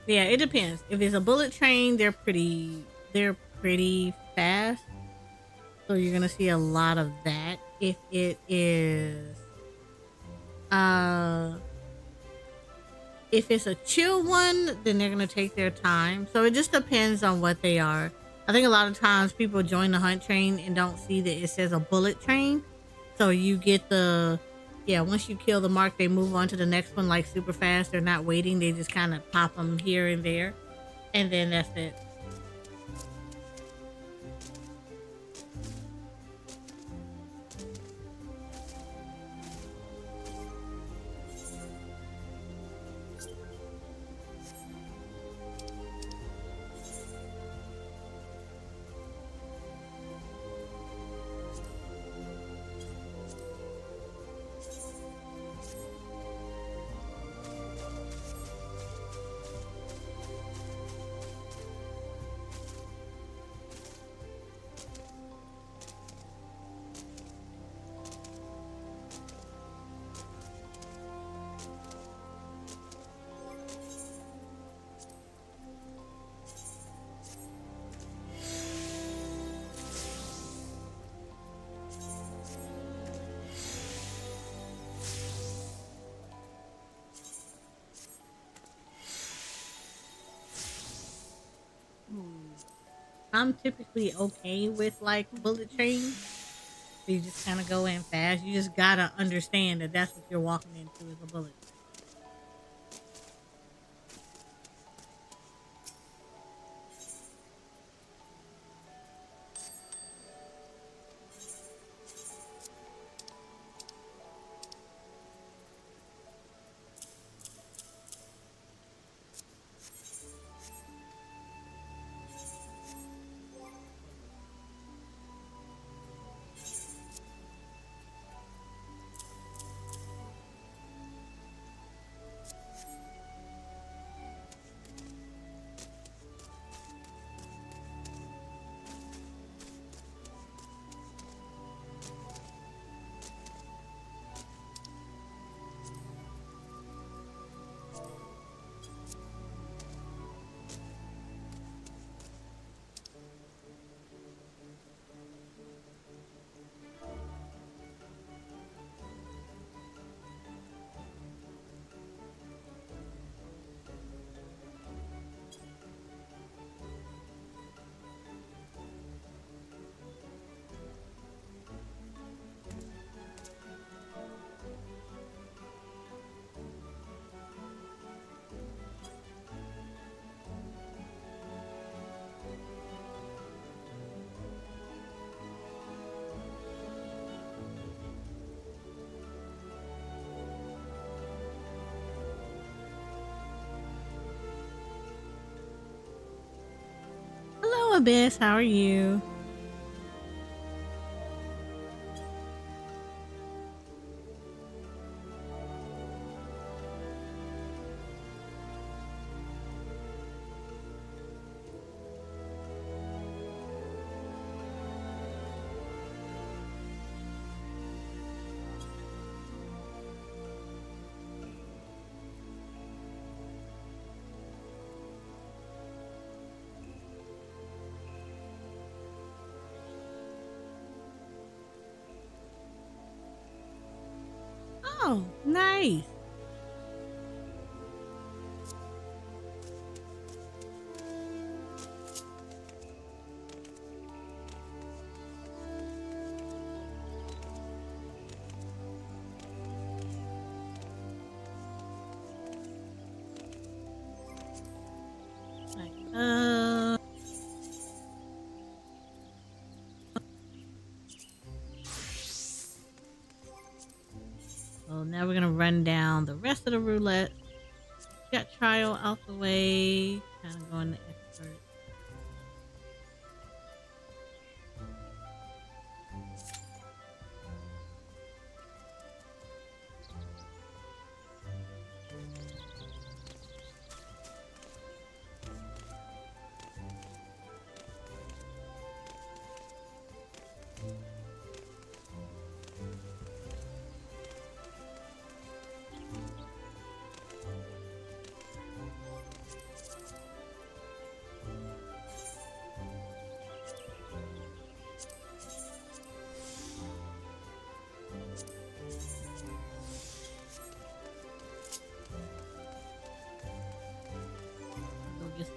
[SPEAKER 1] Yeah, it depends. If it's a bullet train, they're pretty fast. So you're gonna see a lot of that. If it is Uh, if it's a chill one, then they're gonna take their time. So it just depends on what they are. I think a lot of times people join the hunt train and don't see that it says a bullet train. So you get the, yeah, once you kill the mark, they move on to the next one like super fast. They're not waiting. They just kind of pop them here and there. And then that's it. I'm typically okay with like bullet trains. So you just kind of go in fast. You just gotta understand that that's what you're walking into is a bullet. Hello, Abyss. How are you? Oh, nice. Like, well, now we're gonna run down the rest of the roulette. Got trial out the way. Kind of going to expert.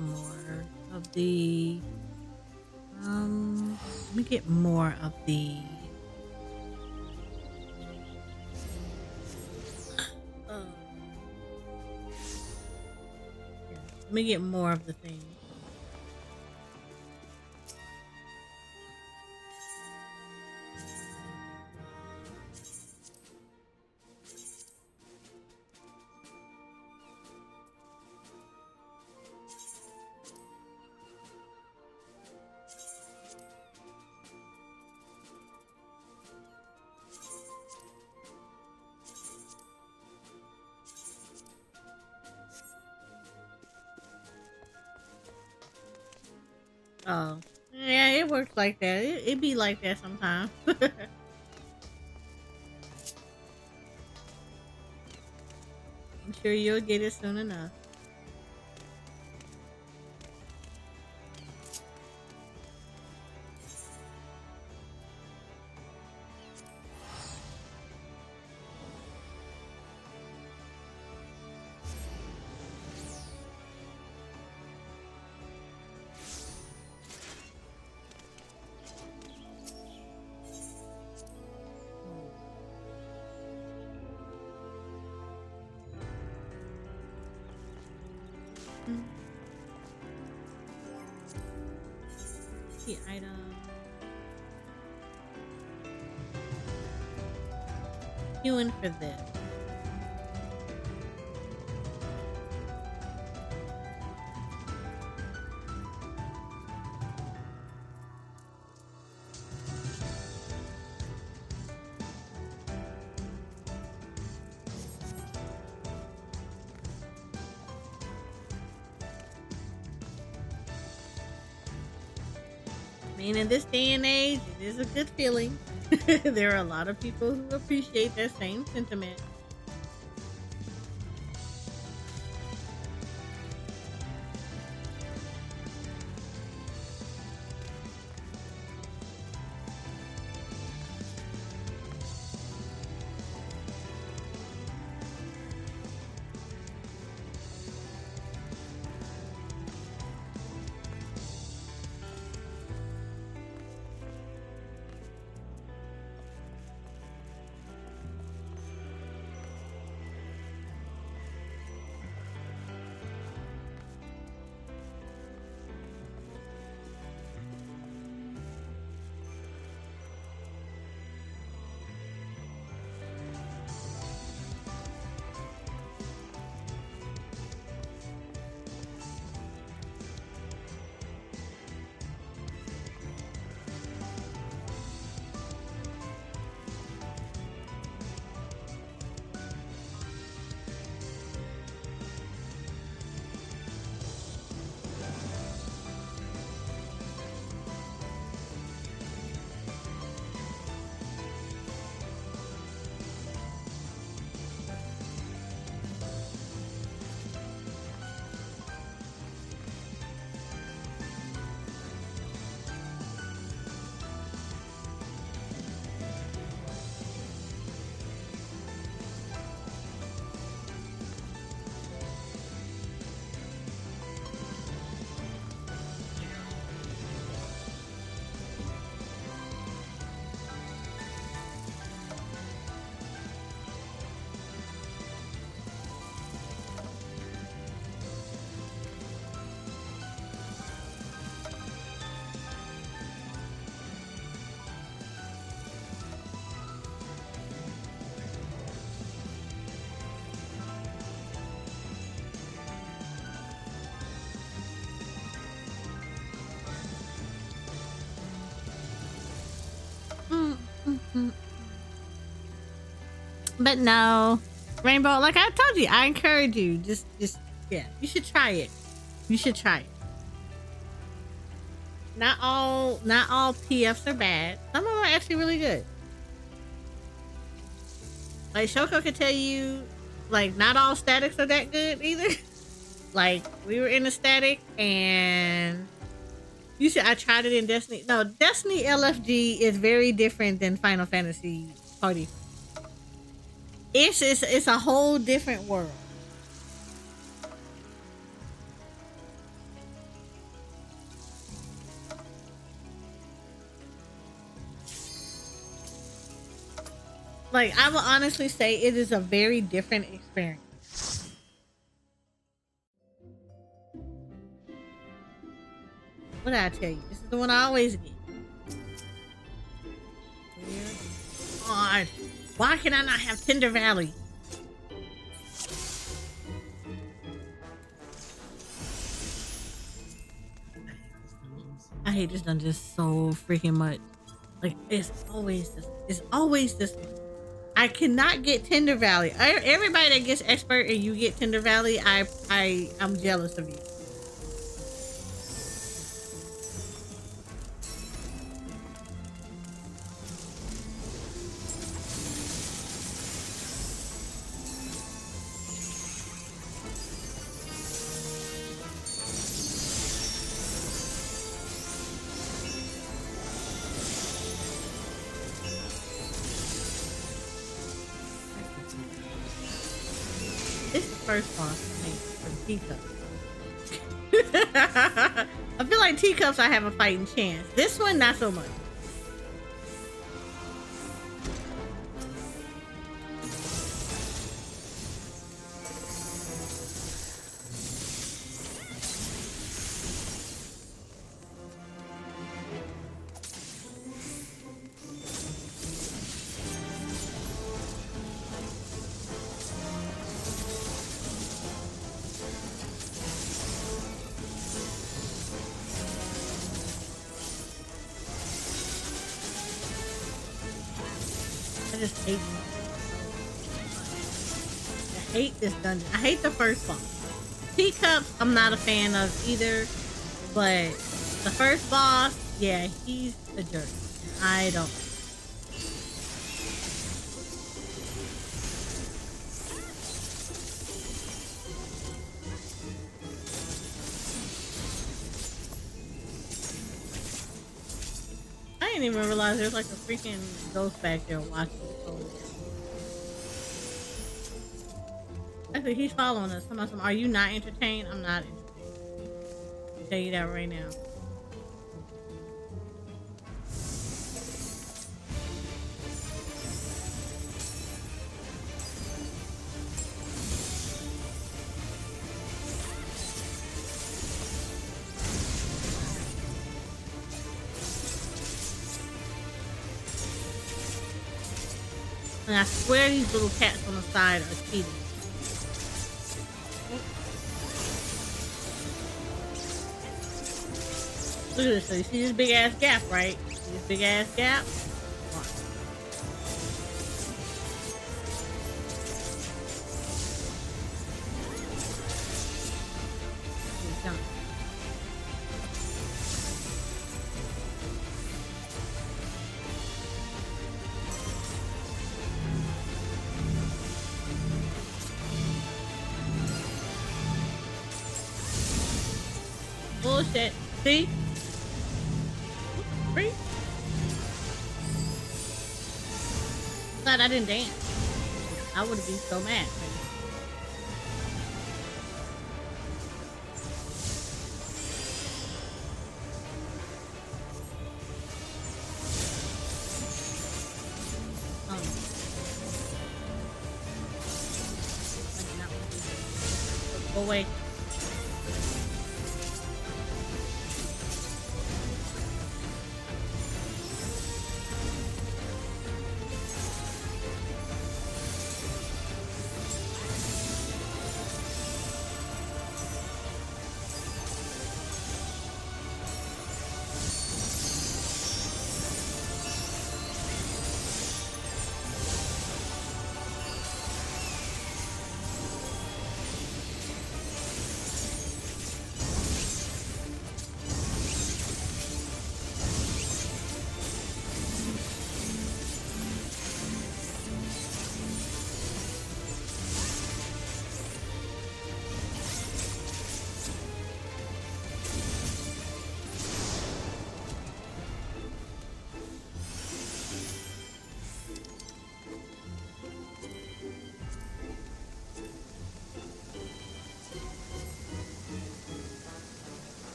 [SPEAKER 1] more of the let me get more of the uh, let me get more of the thing. Oh, yeah, it works like that. It be like that sometimes. I'm sure you'll get it soon enough. The item. Queuing for this. I mean, in this day and age, it is a good feeling. There are a lot of people who appreciate that same sentiment. But no, Rainbow, like I told you, I encourage you. Just yeah, you should try it. You should try it. Not all PFs are bad. Some of them are actually really good. Like Shoko could tell you, like not all statics are that good either. Like we were in a static and you said I tried it in Destiny. No, Destiny LFG is very different than Final Fantasy Party. It's a whole different world. Like, I will honestly say it is a very different experience. What did I tell you? This is the one I always get. God, why can I not have Tinder Valley? I hate this dungeon so freaking much. Like, it's always this. It's always this one. I cannot get Tinder Valley. Everybody that gets expert and you get Tinder Valley, I'm jealous of you. This is the first boss for teacups. I feel like teacups I have a fighting chance. This one, not so much. I just hate it. I hate this dungeon. I hate the first boss. Teacups, I'm not a fan of either. But the first boss, yeah, he's a jerk. I don't. I didn't even realize there's like a freaking ghost back there watching. Actually, he's following us. Are you not entertained? I'm not entertained. I'll tell you that right now. And I swear these little cats on the side are cheating. Look at this. So you see this big ass gap, right? See this big ass gap? Watch. He's done. Bullshit. See? Free? Glad I didn't dance. I would be so mad. Go away.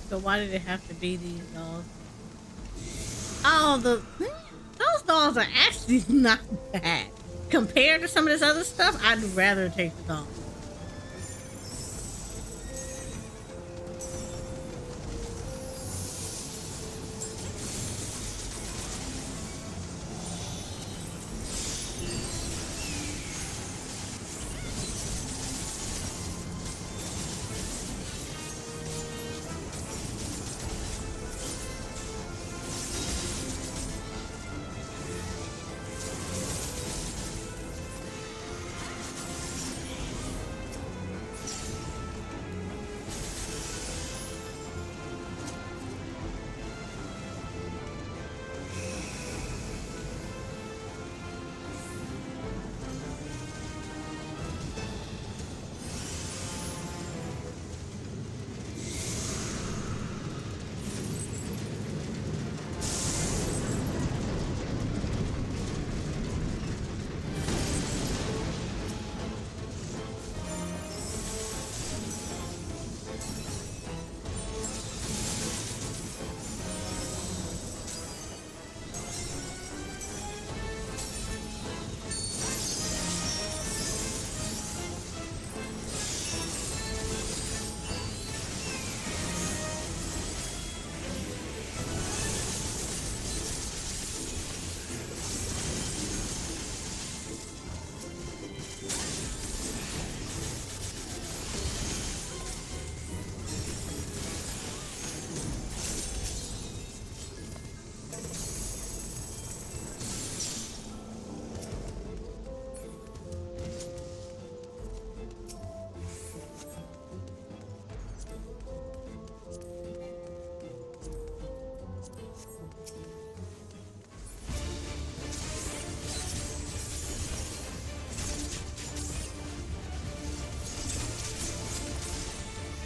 [SPEAKER 1] So why did it have to be these dolls? Oh, those dolls are actually not Compared to some of this other stuff, I'd rather take the gauntlet.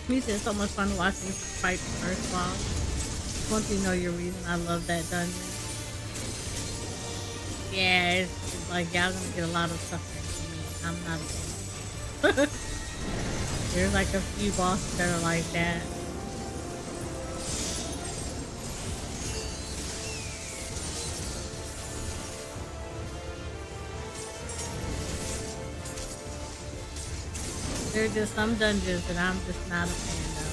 [SPEAKER 1] Me too. It's so much fun watching you fight the first boss. Once you know your reason, I love that dungeon. Yeah, it's like y'all gonna get a lot of suffering from me. I'm not a fan. There's like a few bosses that are like that. There are just some dungeons that I'm just not a fan of.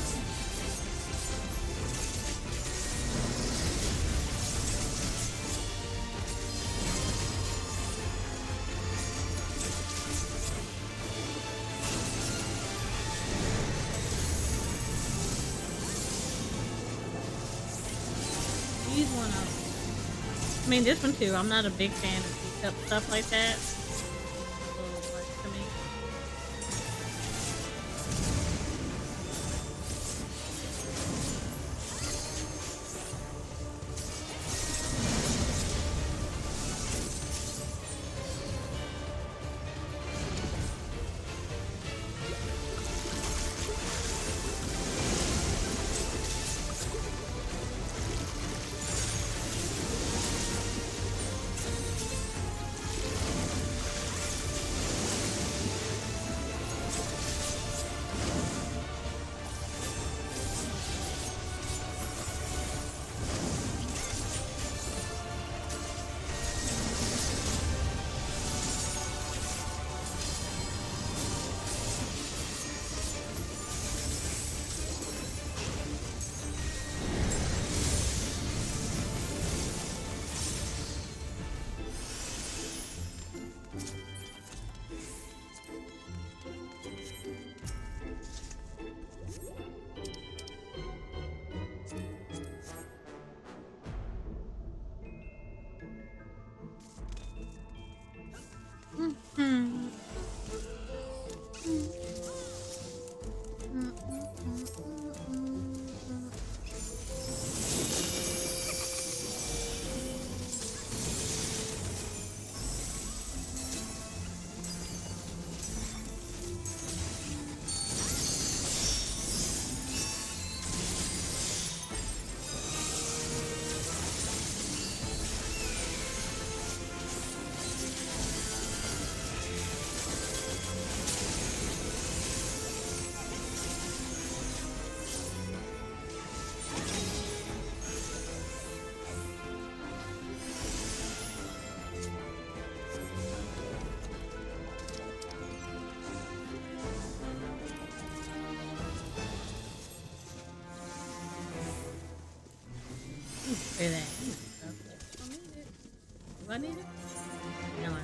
[SPEAKER 1] These one of them. I mean, this one too. I'm not a big fan of beat up stuff like that. It's a little much to me. say that. I don't need it. Do I need it? No, I don't.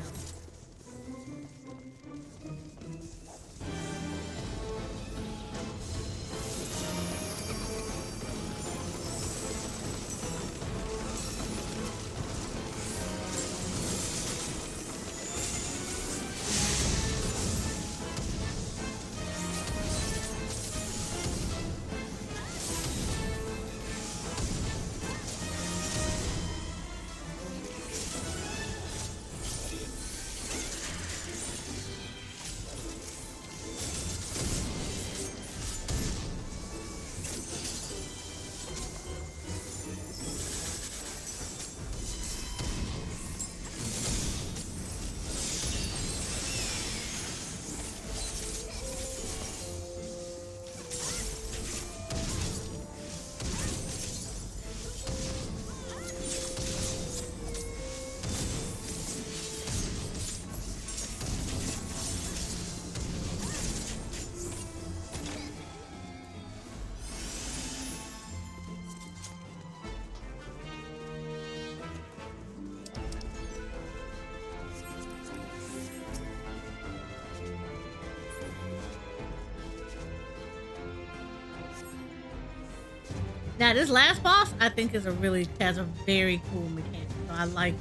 [SPEAKER 1] Now this last boss, I think, has a very cool mechanic. So I like it.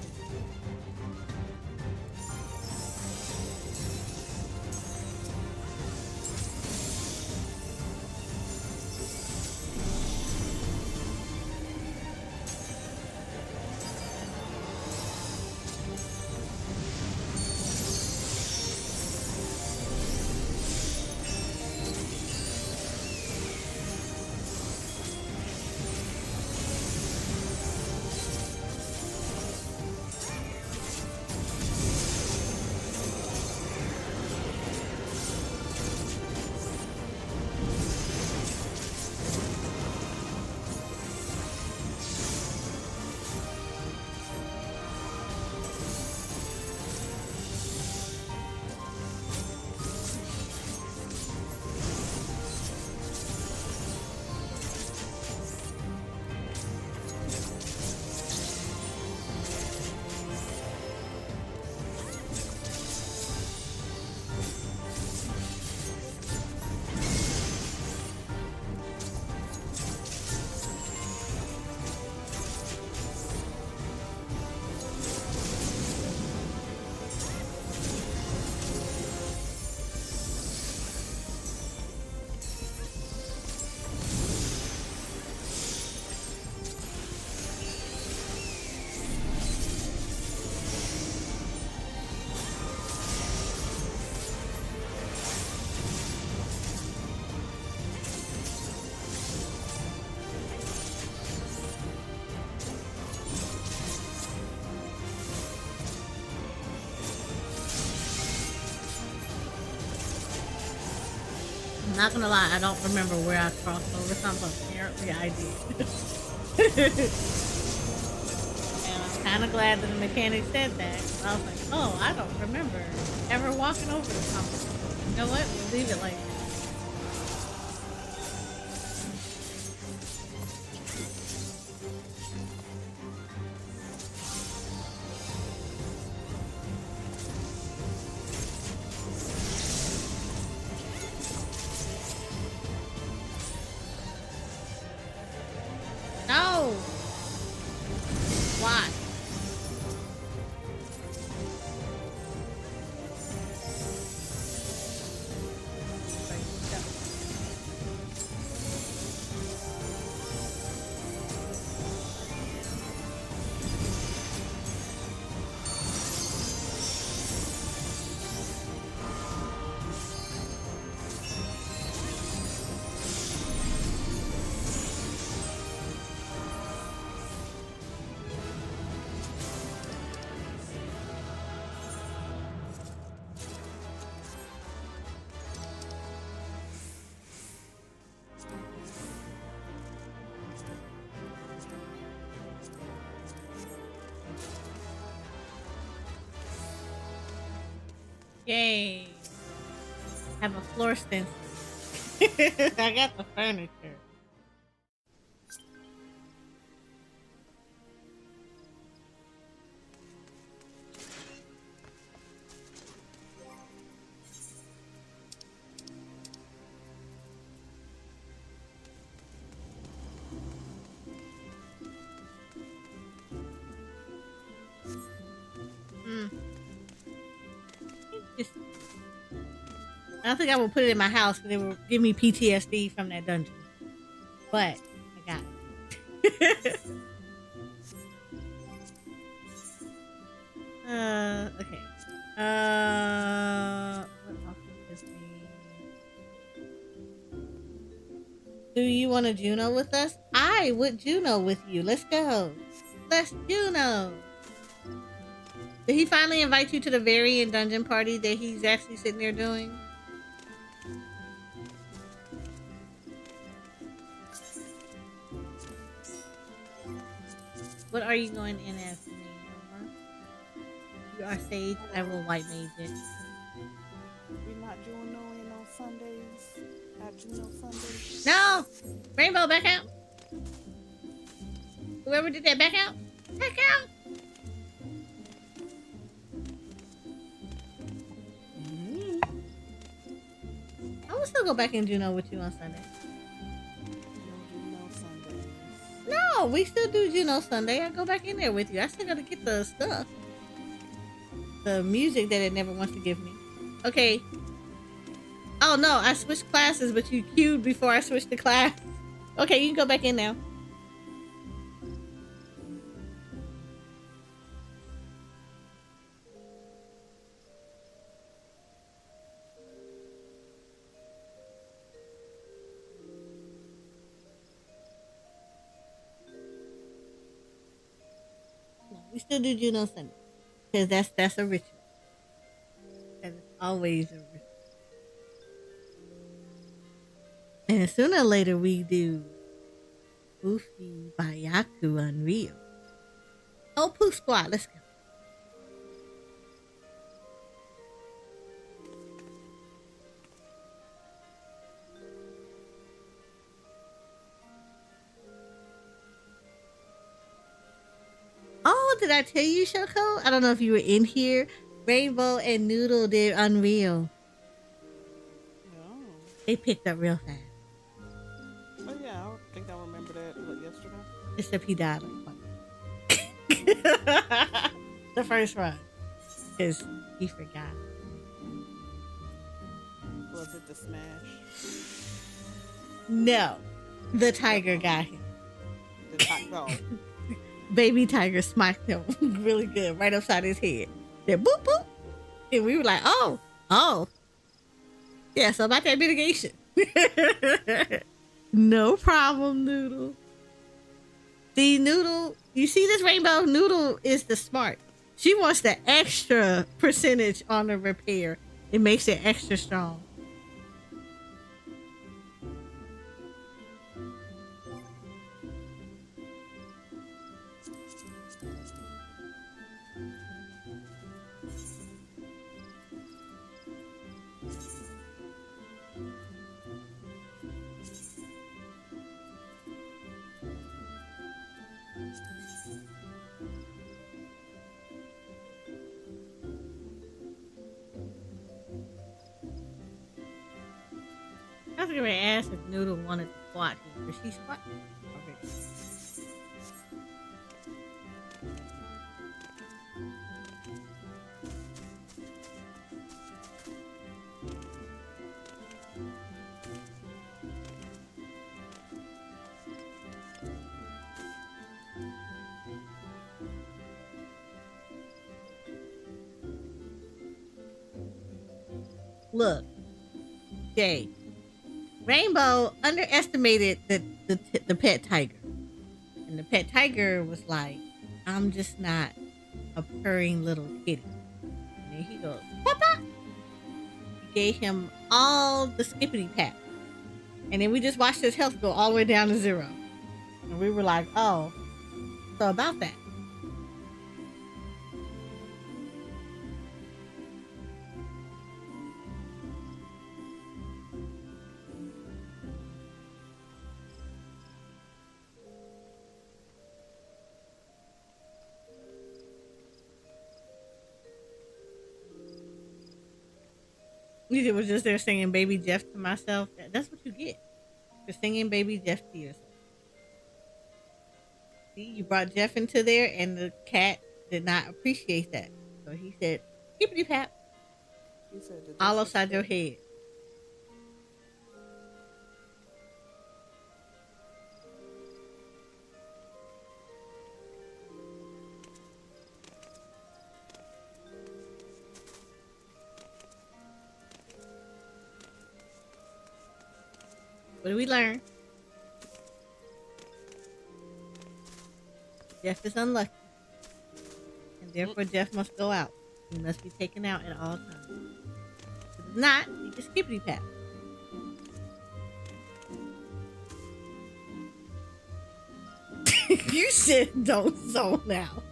[SPEAKER 1] I'm not gonna lie, I don't remember where I crossed over something, but apparently I did. And I'm kind of glad that the mechanic said that. I was like, oh, I don't remember ever walking over to something. You know what? We'll leave it like that. No! Why? Yay. Have a floor stencil. I got the furniture. I don't think I will put it in my house because it will give me PTSD from that dungeon. But I got it. Okay. What else is this thing? Do you want to Juno with us? I would Juno with you. Let's go. Let's Juno. Did he finally invite you to the variant dungeon party that he's actually sitting there doing? What are you going in as for me? You are Sage. I will white mage it.
[SPEAKER 2] We're not Junoing on Sundays. At Juno Sundays.
[SPEAKER 1] No! Rainbow, back out. Whoever did that, back out. Back out. I will still go back and Juno with you on Sunday.
[SPEAKER 2] Juno Sundays.
[SPEAKER 1] No, we still do Juno Sunday. I go back in there with you. I still gotta get the stuff. The music that it never wants to give me. Okay. Oh no, I switched classes, but you queued before I switched the class. Okay, you can go back in now. No, we still do Juno Sunday. Because that's a ritual. And it's always a ritual. And sooner or later we do Goofy Bayaku Unreal. Oh, Pooh Squad, let's go. Oh, did I tell you, Shoko? I don't know if you were in here. Rainbow and Noodle did Unreal.
[SPEAKER 2] Oh.
[SPEAKER 1] They picked up real fast.
[SPEAKER 2] Oh yeah, I think I remember that yesterday.
[SPEAKER 1] Except he died like the first run. Because he forgot.
[SPEAKER 2] Was it the smash?
[SPEAKER 1] No. The tiger got him.
[SPEAKER 2] Oh.
[SPEAKER 1] Baby tiger smacked him really good right upside his head. Then boop boop. And we were like, oh. Yeah, so about that mitigation. No problem, Noodle. See, Noodle, you see this Rainbow? Noodle is the smart. She wants the extra percentage on the repair. It makes it extra strong. I was gonna ask if Noodle wanted to squat here, but she squat already. Look, Jay. Rainbow underestimated the pet tiger. And the pet tiger was like, I'm just not a purring little kitty. And then he goes, Papa! He gave him all the skippity pat. And then we just watched his health go all the way down to 0. And we were like, oh, so about that. You was just there singing Baby Jeff to myself. That's what you get for singing Baby Jeff to yourself. See, you brought Jeff into there, and the cat did not appreciate that. So he said, "Skippity pap,"
[SPEAKER 2] He said
[SPEAKER 1] all upside your head. What do we learn? Jeff is unlucky, and therefore Jeff must go out. He must be taken out at all times. If not, he just skippity pat. You said don't zone out.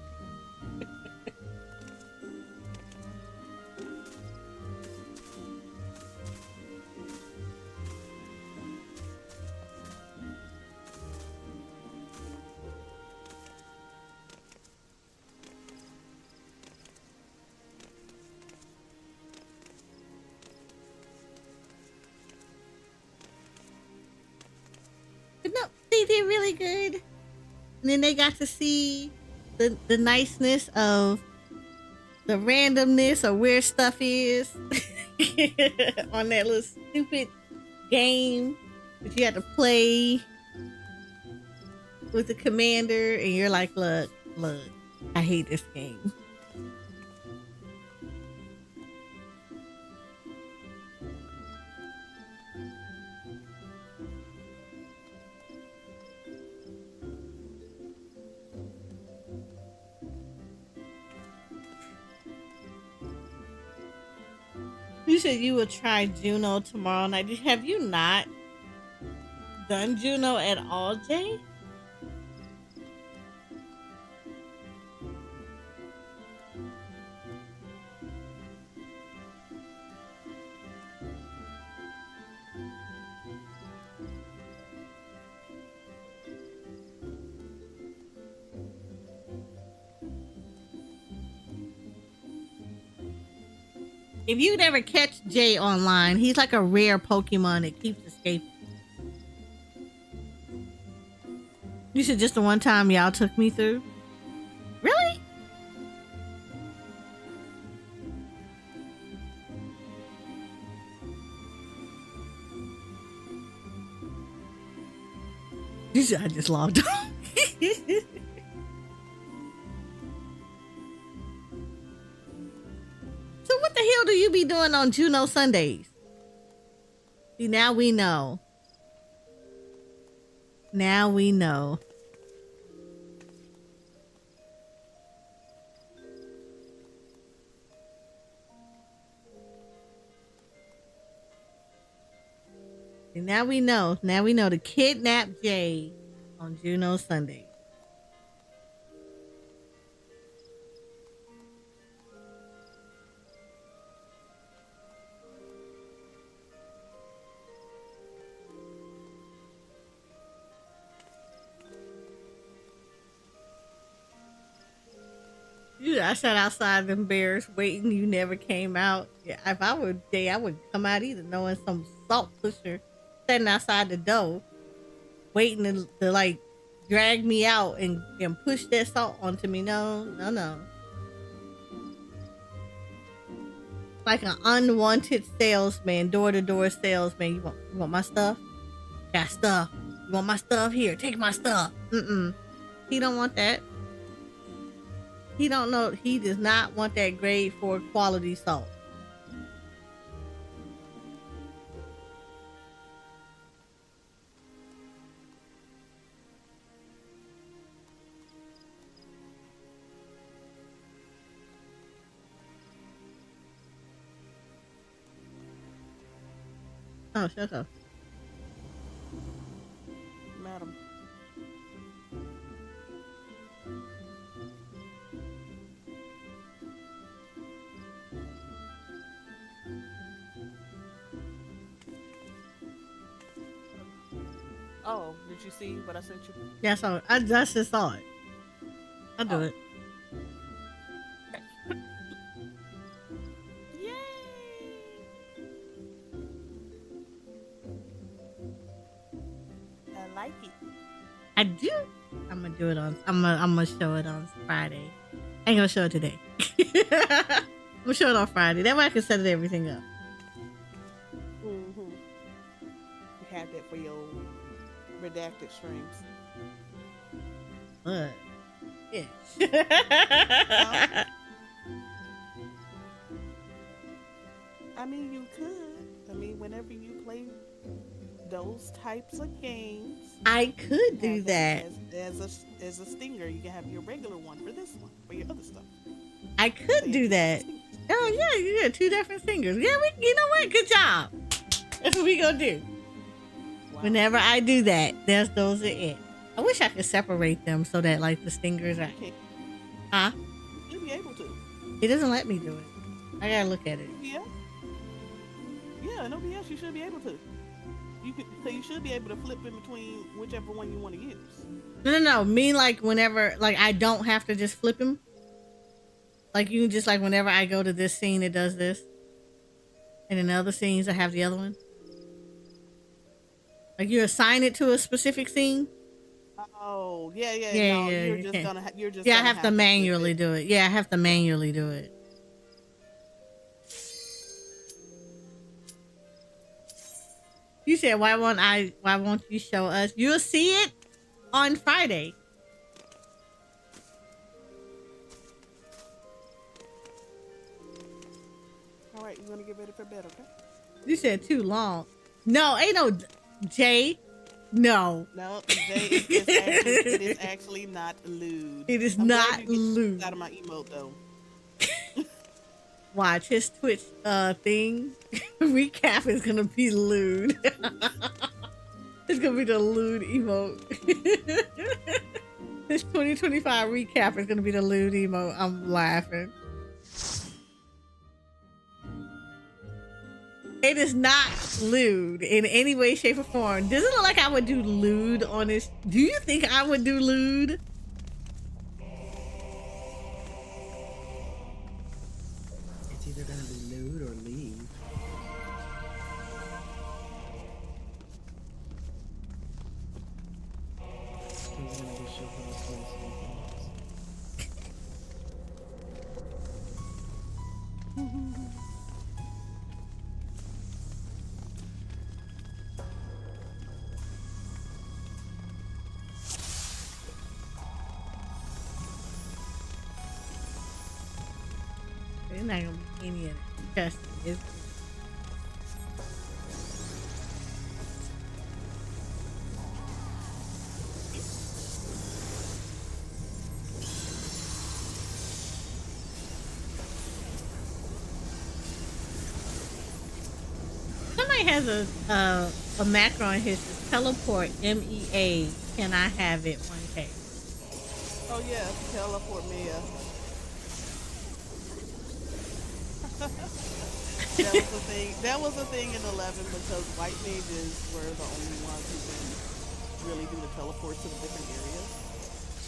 [SPEAKER 1] But no, they did really good. And then they got to see the niceness of the randomness of where stuff is on that little stupid game that you had to play with the commander, and you're like, look, I hate this game. You said you would try Juno tomorrow night. Have you not done Juno at all, Jay? If you never catch Jay online, he's like a rare Pokemon that keeps escaping. You said just the one time y'all took me through? Really? You said I just logged on. So what the hell do you be doing on Juno Sundays? See, now we know. Now we know. And now we know. Now we know to kidnap Jay on Juno Sunday. I sat outside them bears waiting. You never came out. Yeah, if I were Jay, I would come out either, knowing some salt pusher standing outside the door, waiting to like drag me out and push that salt onto me. No. Like an unwanted salesman, door-to-door salesman. You want my stuff? Got stuff. You want my stuff? Here, take my stuff. He don't want that. He don't know. He does not want that grade 4 quality salt. Oh, shut up.
[SPEAKER 2] Madam. Oh, did you see what I sent you?
[SPEAKER 1] Yeah, so I just saw it. I'll do it.
[SPEAKER 2] Yay! I like it.
[SPEAKER 1] I do. I'm gonna do it on. I'm gonna show it on Friday. I ain't gonna show it today. I'm gonna show it on Friday. That way I can set everything up.
[SPEAKER 2] You had that for your redacted streams.
[SPEAKER 1] But yeah.
[SPEAKER 2] I mean, you could. I mean, whenever you play those types of games.
[SPEAKER 1] I could do
[SPEAKER 2] Have
[SPEAKER 1] that.
[SPEAKER 2] as a stinger. You can have your regular one for this one for your other stuff.
[SPEAKER 1] I
[SPEAKER 2] So
[SPEAKER 1] could
[SPEAKER 2] you
[SPEAKER 1] do
[SPEAKER 2] have
[SPEAKER 1] that.
[SPEAKER 2] two different stingers.
[SPEAKER 1] Oh yeah, you got two different singers. Yeah, you know what? Good job. That's what we gonna do.
[SPEAKER 2] Wow.
[SPEAKER 1] Whenever I do that, those are it. I wish I could separate them so that like the stingers are.
[SPEAKER 2] Okay.
[SPEAKER 1] Huh?
[SPEAKER 2] You should be able to.
[SPEAKER 1] It doesn't let me do it. I gotta look at it.
[SPEAKER 2] Yeah. Yeah, no BS. You should be able to. You should be able to flip in between whichever one you want to use.
[SPEAKER 1] No. Mean like whenever, like I don't have to just flip them. Like you can just like whenever I go to this scene, it does this, and in the other scenes I have the other one. Like you assign it to a specific scene.
[SPEAKER 2] Oh, yeah.
[SPEAKER 1] Yeah,
[SPEAKER 2] No,
[SPEAKER 1] yeah,
[SPEAKER 2] you're
[SPEAKER 1] you
[SPEAKER 2] just
[SPEAKER 1] can't.
[SPEAKER 2] gonna. You're just.
[SPEAKER 1] Yeah, I
[SPEAKER 2] gonna
[SPEAKER 1] have to
[SPEAKER 2] flip
[SPEAKER 1] manually
[SPEAKER 2] it.
[SPEAKER 1] do it. Yeah, I have to manually do it. You said why won't you show us? You'll see it on Friday.
[SPEAKER 2] All right, you're gonna get ready for bed, okay?
[SPEAKER 1] You said too long. No, ain't no Jay. No.
[SPEAKER 2] No, it is actually not lewd.
[SPEAKER 1] It is
[SPEAKER 2] I'm glad
[SPEAKER 1] not
[SPEAKER 2] you get
[SPEAKER 1] lewd.
[SPEAKER 2] out of my emote though.
[SPEAKER 1] Watch his Twitch thing. Recap is gonna be lewd. It's gonna be the lewd emote. This 2025 recap is gonna be the lewd emote. I'm laughing. It is not lewd in any way, shape, or form. Does it look like I would do lewd on this? Do you think I would do lewd?
[SPEAKER 4] It's either gonna be lewd or leave. It's gonna be shoving us on
[SPEAKER 1] There's not gonna be any of it. Trust me. Somebody has a macro on his teleport MEA. Can I have it 1K?
[SPEAKER 2] Oh yeah, teleport me. That was a thing in 11 because white mages were the only ones who can really do the teleport to the different areas.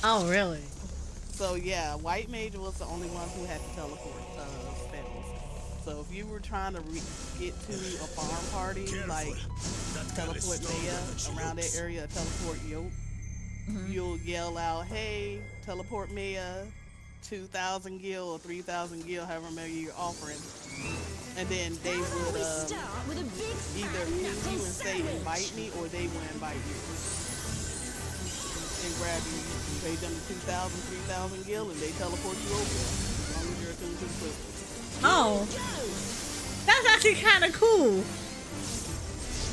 [SPEAKER 1] Oh, really?
[SPEAKER 2] So yeah, white mage was the only one who had to teleport spells. So if you were trying to get to a farm party, like teleport Maya around that area, teleport Yoke, you'll yell out, "Hey, teleport Maya, 2,000 gil or 3,000 gil, however many you're offering," and then they would either ping you and say invite me, or they would invite you and grab you. You pay them 2,000, 3,000 gil, and they teleport you over there, as long as you're attuned to the crystal.
[SPEAKER 1] Oh, that's actually kind of cool.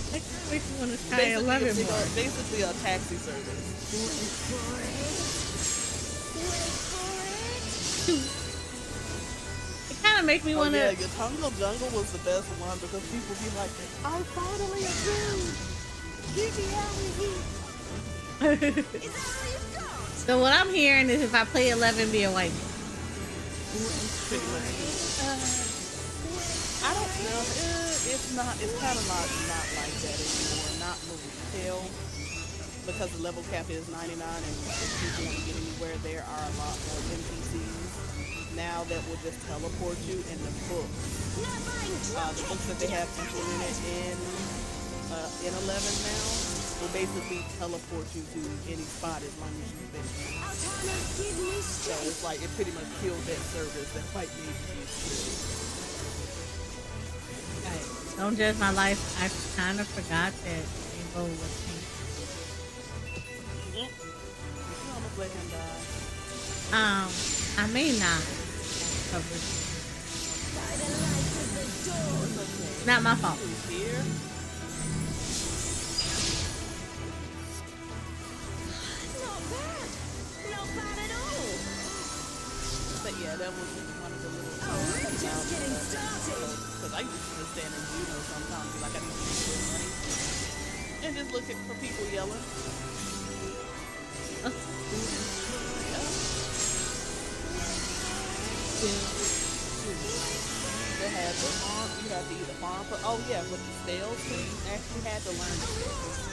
[SPEAKER 1] That makes me want to try 11 more.
[SPEAKER 2] Basically a taxi service.
[SPEAKER 1] It kind of makes me want to.
[SPEAKER 2] Yeah, your jungle was the best one because people be like, "I finally agreed. Get me out of here."
[SPEAKER 1] So what I'm hearing is if I play 11, be a white man.
[SPEAKER 2] I don't know. It's not. It's kind of not like that anymore. Not with retail, because the level cap is 99, and if people want to get anywhere, there are a lot more NPCs now that will just teleport you. In the books, the books that they have implemented in 11 now will basically teleport you to any spot as long as you've been there. So it's like it pretty much killed that service that white mages used to do.
[SPEAKER 1] Don't judge my life. I kind of forgot that Rainbow was pink.
[SPEAKER 2] Yep. You almost let him die.
[SPEAKER 1] I may not cover it. Not my fault.
[SPEAKER 2] Who's here? I used to just stand in Juno sometimes, be like, I need to get money. And just look at for people yelling. They had the farm, you had to either farm for, oh yeah, with the spells, so you actually had to learn the spells.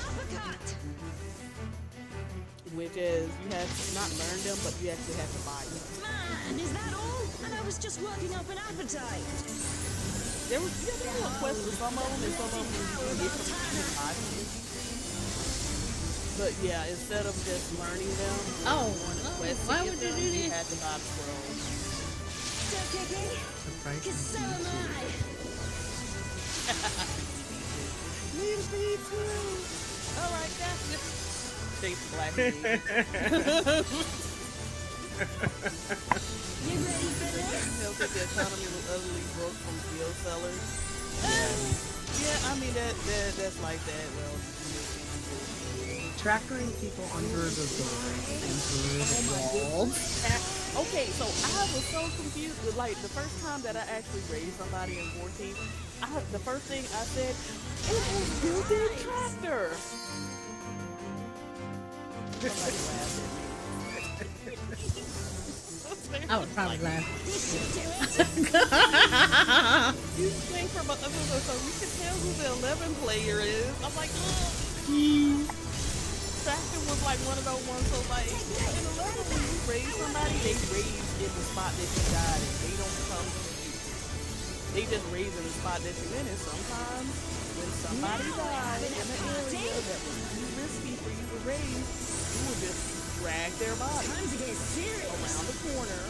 [SPEAKER 2] Which is, you had to not learn them, but you actually had to buy them.
[SPEAKER 6] Man, is that all? And I was just working up an appetite.
[SPEAKER 2] There were quests for some of them, and some of them you get from buy from NPCs. But yeah, instead of just learning them,
[SPEAKER 1] why would you do
[SPEAKER 2] you
[SPEAKER 1] this?
[SPEAKER 2] had to buy the scrolls.
[SPEAKER 6] Still kicking?
[SPEAKER 4] The price
[SPEAKER 6] Cause
[SPEAKER 4] is
[SPEAKER 6] so am I.
[SPEAKER 2] Need a beat too. All right, gotcha. Take the black beat.
[SPEAKER 6] You ready for this?
[SPEAKER 2] Help that the economy was utterly broke from steel sellers. Yeah, I mean that's like that. Well,
[SPEAKER 4] tracking people under the doors and through the walls.
[SPEAKER 2] okay, so I was so confused. Like the first time that I actually raised somebody in 14, the first thing I said, it was built-in tractor. Somebody laughed at me.
[SPEAKER 1] I would probably laugh.
[SPEAKER 2] You think from so you can tell who the 11 player is. I'm like, look. Tractor was like one of those ones. So like in 11, when you raise somebody, they raise in the spot that you died in. They don't come to you. They just raise in the spot that you're in. And sometimes when somebody died in an area that was too risky for you to raise, you would just drag their body
[SPEAKER 6] Time to get serious.
[SPEAKER 2] around the corner,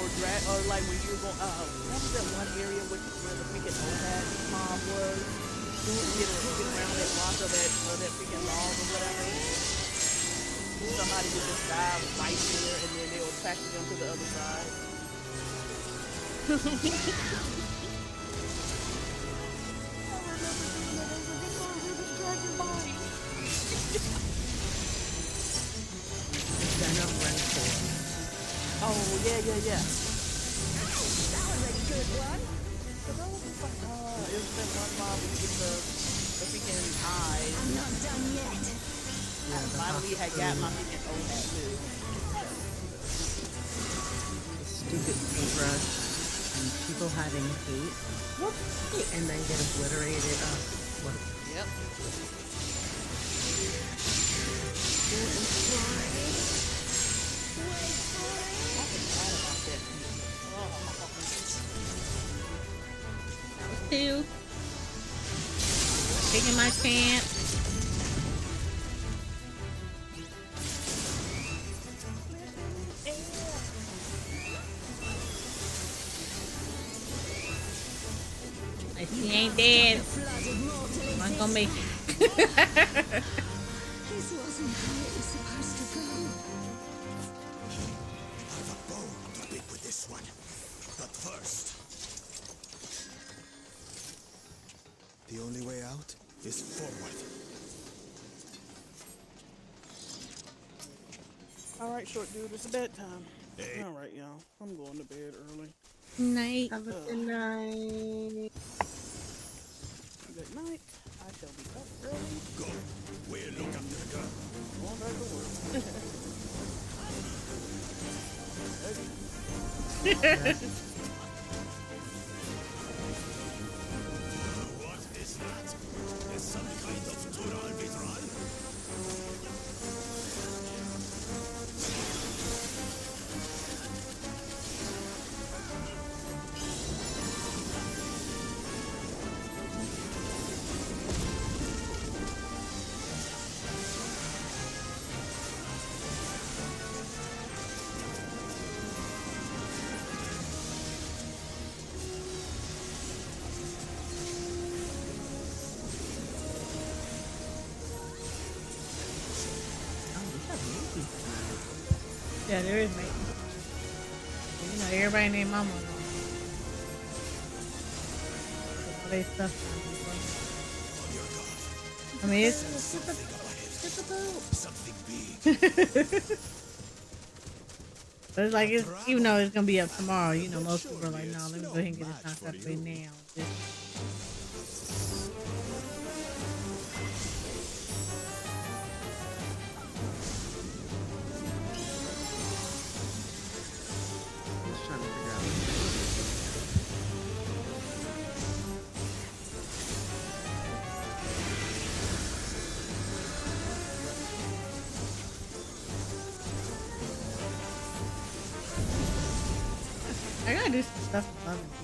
[SPEAKER 2] or drag, or like when you were going, what was that one area where the freaking OHAD mob was? You would get around that rock or that freaking log or whatever. Somebody would just die right there, and then they would track them to the other side. I remember doing that as a good one. We just drag your body. Oh, yeah.
[SPEAKER 6] That was a good one.
[SPEAKER 2] But that was just like, it was that one mob where you get the freaking eyes.
[SPEAKER 6] I'm not done yet.
[SPEAKER 2] I finally had got my freaking OHAT too.
[SPEAKER 4] Stupid paintbrush and people having hate. What? And then get obliterated.
[SPEAKER 2] Yep.
[SPEAKER 1] Two. Taking my chance. If he ain't dead, I'm gonna make it.
[SPEAKER 6] This wasn't how it was supposed to go.
[SPEAKER 5] I've a bone to pick with this one. But first, the only way out is forward.
[SPEAKER 2] All right, short dude, it's bedtime. Hey. All right, y'all. I'm going to bed early.
[SPEAKER 1] Night.
[SPEAKER 4] Have a good night.
[SPEAKER 2] Good night. I shall be up early.
[SPEAKER 5] Go. We'll look after the girl.
[SPEAKER 2] Going back to work.
[SPEAKER 5] What is that? Is some kind of tural vitral?
[SPEAKER 1] Yeah, there is, mate. You know, everybody named Mama. They stuff. I mean, it's a boat.
[SPEAKER 5] Something big.
[SPEAKER 1] But it's like, even though it's gonna be up tomorrow, you know, most people are like, no, let me go ahead and get this knocked out of the way now.
[SPEAKER 4] Just trying to figure out.
[SPEAKER 1] I gotta do some stuff with other people.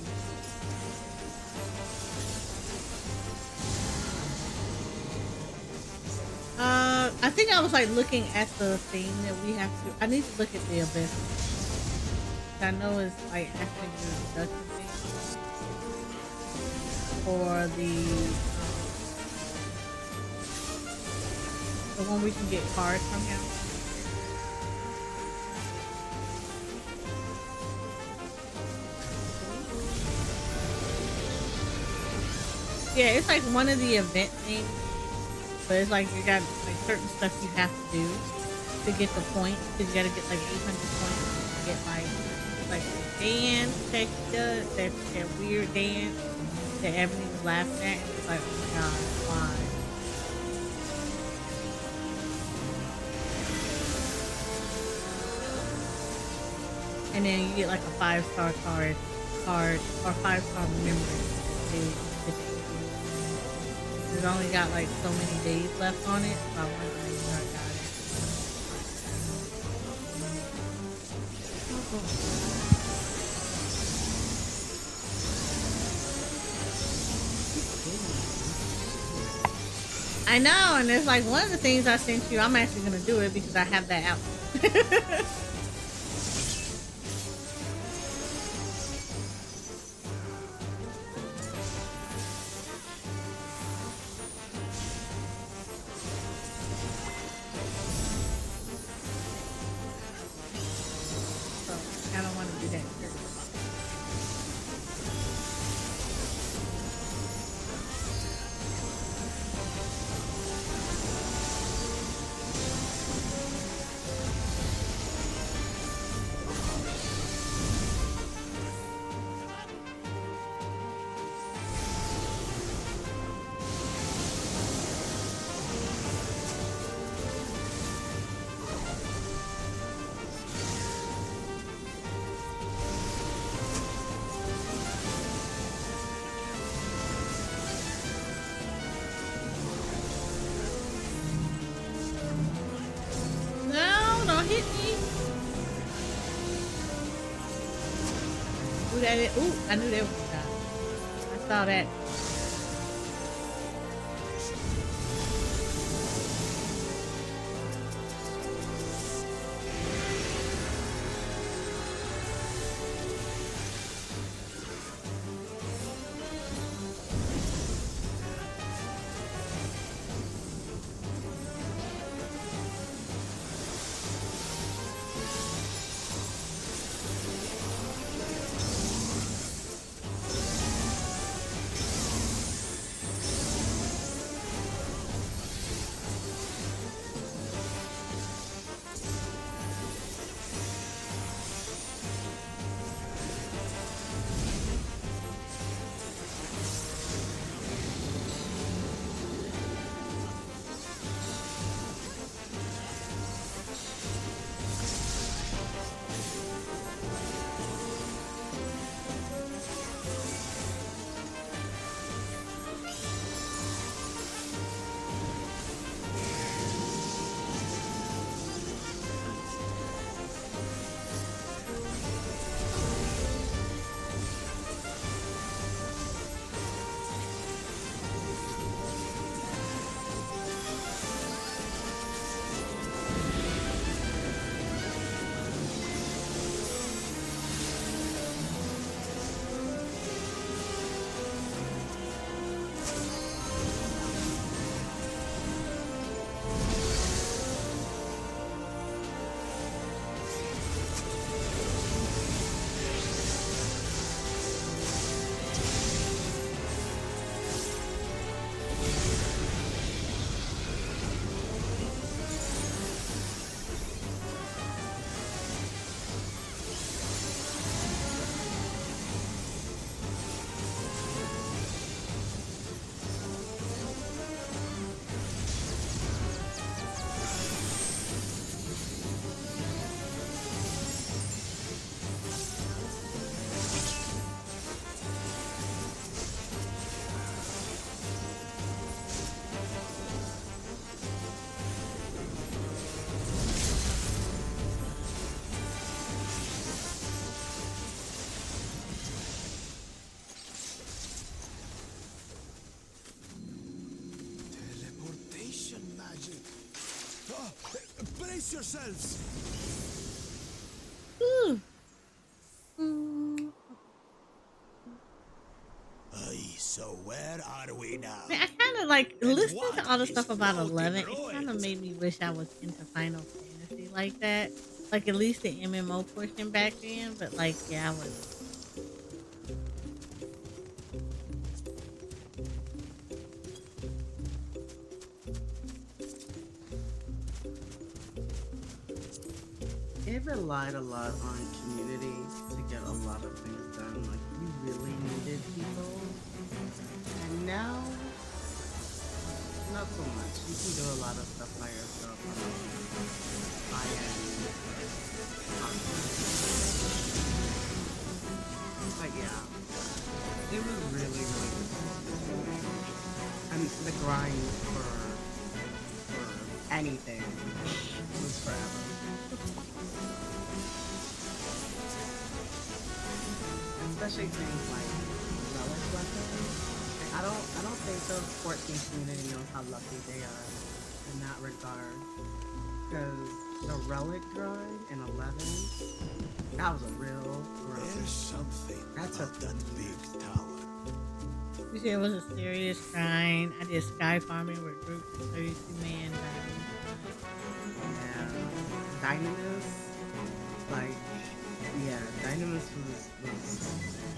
[SPEAKER 1] I think I was like looking at the thing that we have to. I need to look at the event. I know it's like asking you the production thing for the one we can get cards from him. Yeah, it's like one of the event things, but it's like you got like certain stuff you have to do to get the points. Cause you gotta get like 800 points to get like the dance that he does, that weird dance that Ebony was laughing at. And it's like, oh my god, why? And then you get like a 5-star card or 5-star memory. It's only got like so many days left on it, so I wanted to make sure I got it. I know, and it's like one of the things I sent you, I'm actually gonna do it because I have that out. I don't want to do that. No, don't hit me. Ooh, I knew that was a guy. I saw that.
[SPEAKER 5] Brace yourselves!
[SPEAKER 1] Ooh. Mm.
[SPEAKER 5] Aye, so where are we now?
[SPEAKER 1] Man, I kind of like
[SPEAKER 5] And
[SPEAKER 1] listening
[SPEAKER 5] what
[SPEAKER 1] to all the
[SPEAKER 5] is
[SPEAKER 1] stuff about
[SPEAKER 5] floating
[SPEAKER 1] 11. It kind of
[SPEAKER 5] royalty?
[SPEAKER 1] made me wish I was into Final Fantasy like that. Like at least the MMO portion back then. But like, yeah, I was.
[SPEAKER 4] It relied a lot on community to get a lot of things done. Like, you really needed people. And now, not so much. You can do a lot of stuff by yourself on high-end content. But yeah, it was really, really good. And the grind for anything was forever. Especially things like relic weapons. Like, I don't think the 14 community knows how lucky they are in that regard. Because the relic grind in 11, that was a real grind.
[SPEAKER 5] There's something
[SPEAKER 4] That's
[SPEAKER 5] about that big tower.
[SPEAKER 1] You said it was a serious grind. I did sky farming with groups of 32 man.
[SPEAKER 4] Yeah. Dynamis, like, yeah, Dynamis was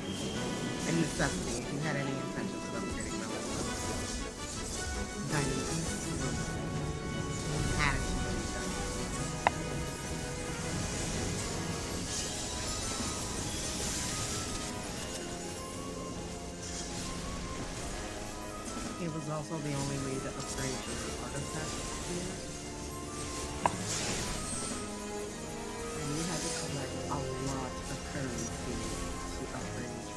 [SPEAKER 4] a necessity if you had any intentions of upgrading relic weapons. Dynamis had to be done. It was also the only way to upgrade your artifact gear. And you had to collect a lot of currency to upgrade your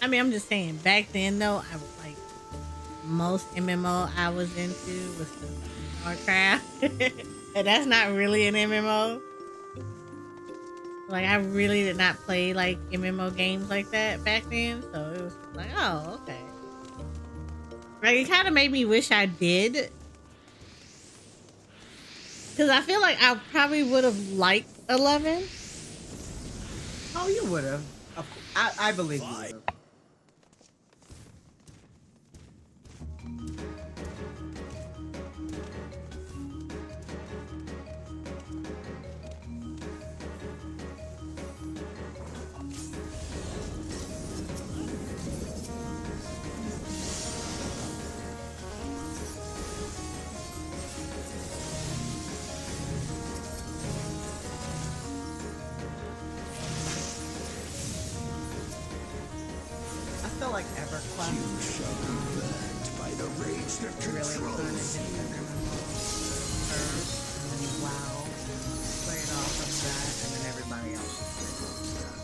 [SPEAKER 1] I mean, I'm just saying, back then though, I was like, most MMO I was into was the Warcraft. And that's not really an MMO. Like, I really did not play like MMO games like that back then. So it was like, oh, okay. Like, it kind of made me wish I did. Because I feel like I probably would have liked 11.
[SPEAKER 4] Oh, you would have. I believe you would have. I feel like EverQuest
[SPEAKER 5] You shall be burned by the rage that
[SPEAKER 4] really kind of
[SPEAKER 5] controls
[SPEAKER 4] hit the MMO first, and then WoW played off of that, and then everybody else just played off of that.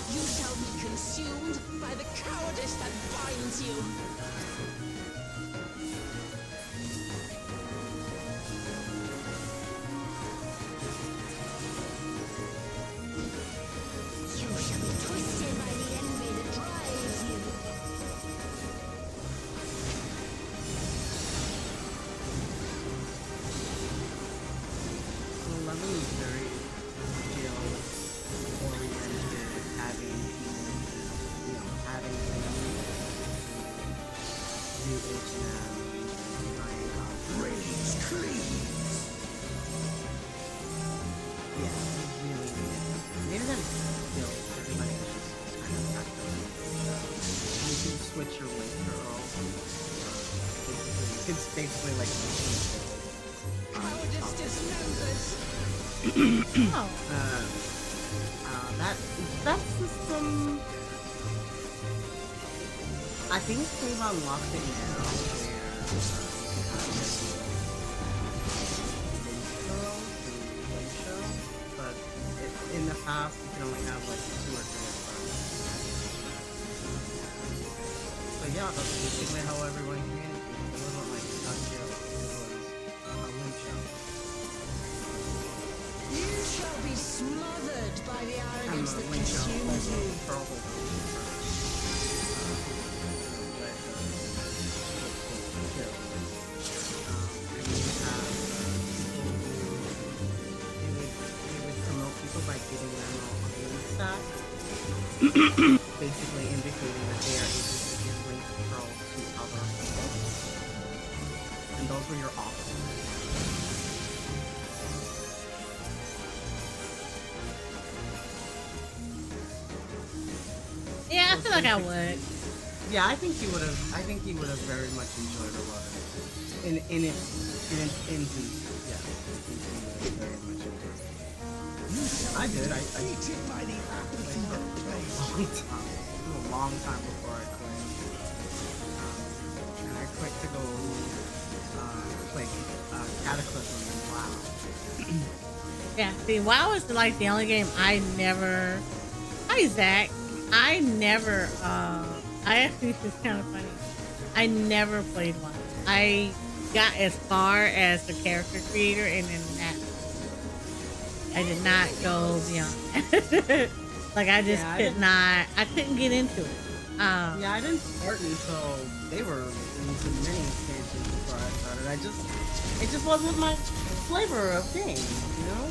[SPEAKER 6] You shall be consumed by the cowardice that binds you. You shall be twisted by the envy that drives you.
[SPEAKER 4] So 11 is very skill oriented, having having do HM, buying
[SPEAKER 5] rage cleaves.
[SPEAKER 4] yeah, really needed. Maybe that skill everybody was just kind of practicing. You can switch your link girl. It's basically like
[SPEAKER 6] Cowardice dismembers.
[SPEAKER 1] Oh.
[SPEAKER 4] that system. I think they've unlocked it now. Where top, you can only have like 2 or 3 at a time. So yeah, that's basically how everyone communicated. It wasn't like Tokyo, it was a link show.
[SPEAKER 6] You shall be smothered by the
[SPEAKER 4] I'm
[SPEAKER 6] arrogance
[SPEAKER 4] a
[SPEAKER 6] that
[SPEAKER 4] link show,
[SPEAKER 6] consumes you.
[SPEAKER 4] Pearl Holder. By giving them all daily stats, basically indicating that they are able to give link pearl to other people, and those were your options.
[SPEAKER 1] Yeah, I feel like I would.
[SPEAKER 4] Yeah, I think he would have. I think he would have very much enjoyed a lot of it. In his yeah, I think he would have very much enjoyed it. I did. I played for a long time before I quit. And I quit to go play Cataclysm and WoW.
[SPEAKER 1] Yeah, see, WoW is like the only game I never. Hi, Zach. I never. I actually, this is kind of funny. I never played WoW. I got as far as the character creator, and then that. I did not go beyond that. Like I just could not. I couldn't get into it.
[SPEAKER 4] Yeah, I didn't start until they were into many expansions before I started. It just wasn't my flavor of game, you know.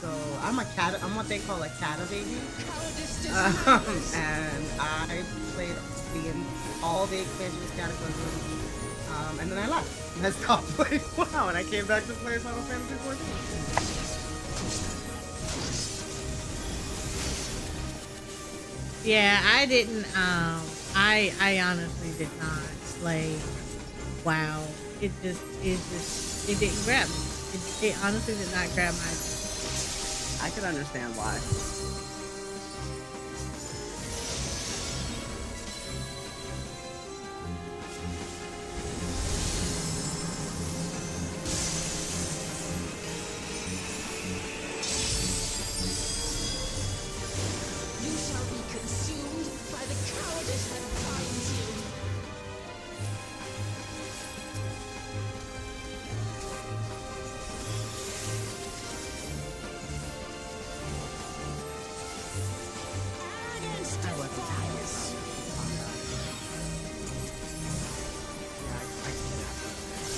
[SPEAKER 4] So I'm what they call a cata baby. And I played all the expansions Cataclysm. And then I left. I stopped playing WoW, and I came back to play Final Fantasy XIV.
[SPEAKER 1] Yeah, I didn't. I honestly did not play WoW. It didn't grab me. It honestly did not grab my attention.
[SPEAKER 4] I could understand why.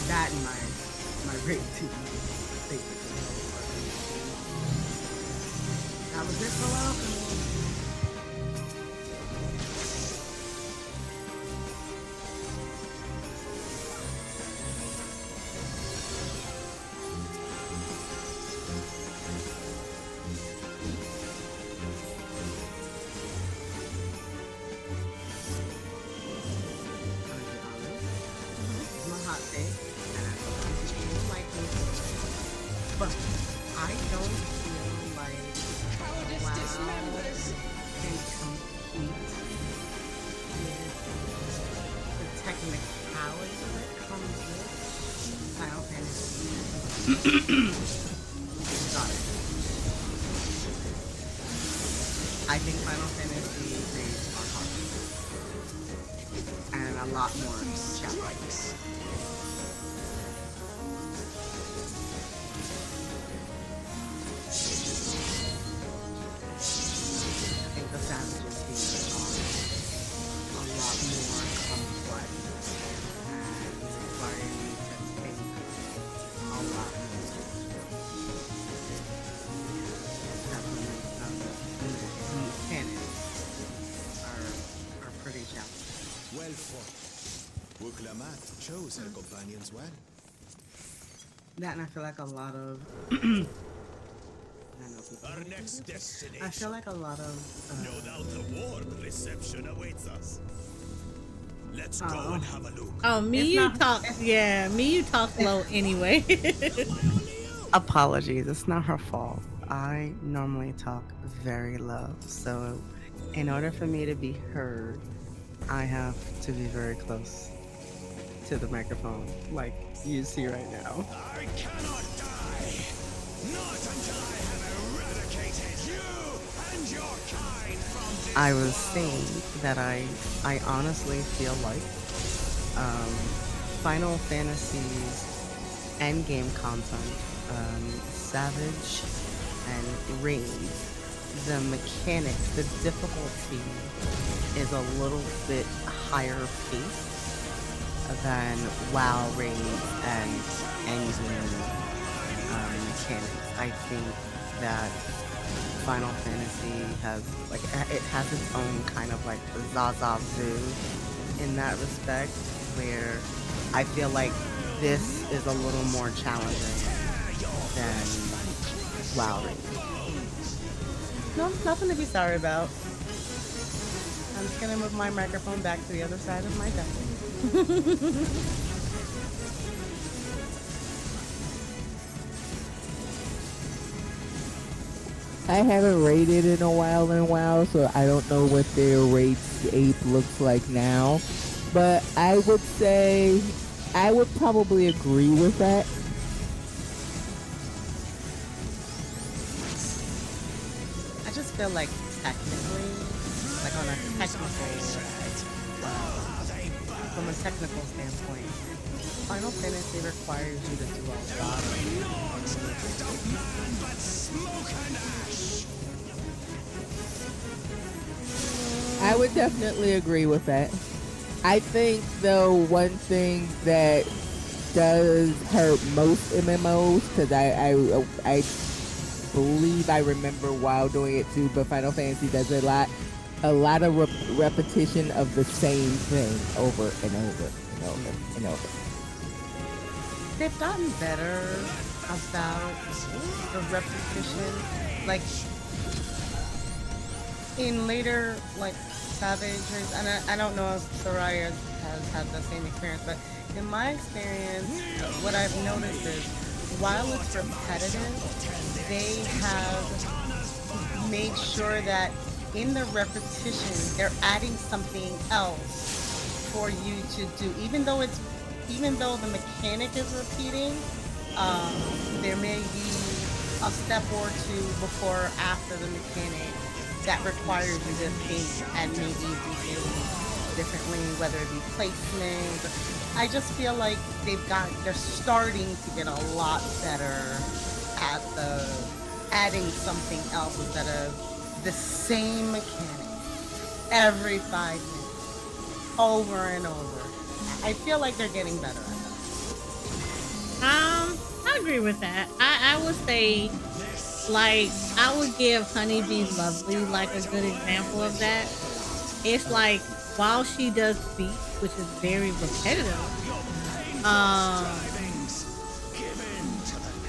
[SPEAKER 4] That and my rate team. That was it for welcome. But I don't feel like WoW can compete with the technicality that comes with Final Fantasy. Got it. I think Final Fantasy raids are harder and a lot more challenging.
[SPEAKER 5] Well fought. Wuklamat chose her companions well.
[SPEAKER 4] That, and I feel like a lot of
[SPEAKER 5] Our next destination.
[SPEAKER 4] I feel like a lot of
[SPEAKER 5] No doubt a warm reception awaits us. Let's go and have a look.
[SPEAKER 1] Oh, me you talk low anyway.
[SPEAKER 4] Apologies, it's not her fault. I normally talk very low, so in order for me to be heard, I have to be very close to the microphone, like you see right now.
[SPEAKER 5] I cannot die. Not until I have eradicated you and your kind from this
[SPEAKER 7] I was saying that I honestly feel like Final Fantasy's endgame content, Savage and Raid, the mechanics, the difficulty is a little bit higher paced than WoW raids and endgame mechanics. I think that Final Fantasy has it has its own kind of like Zaza Zoo in that respect, where I feel like this is a little more challenging than WoW Raid. No, nothing to be sorry about. I'm just gonna move my microphone back to the other side of my desk.
[SPEAKER 3] I haven't raided in a while in WoW, so I don't know what their raid ape looks like now. But I would say I would probably agree with that.
[SPEAKER 7] I just feel like technically, like on a technical, from a technical standpoint, Final Fantasy requires you to do a lot
[SPEAKER 3] I would definitely agree with that. I think, though, one thing that does hurt most MMOs, because I believe I remember WoW doing it too, but Final Fantasy does a lot of repetition of the same thing over and over and over and over.
[SPEAKER 7] They've gotten better about the repetition. Like, in later, like, Savage, and I don't know if Soraya has had the same experience, but in my experience, what I've noticed is, while it's repetitive, they have made sure that in the repetition, they're adding something else for you to do. Even though the mechanic is repeating, there may be a step or two before or after the mechanic that requires you to think and maybe do things differently, whether it be placement. I just feel like they're starting to get a lot better at the adding something else instead of the same mechanic every 5 minutes, over and over. I feel like they're getting better at that.
[SPEAKER 1] I agree with that. I would say, like, I would give Honeybee's Lovely like a good example of that. It's like, while she does beats, which is very repetitive,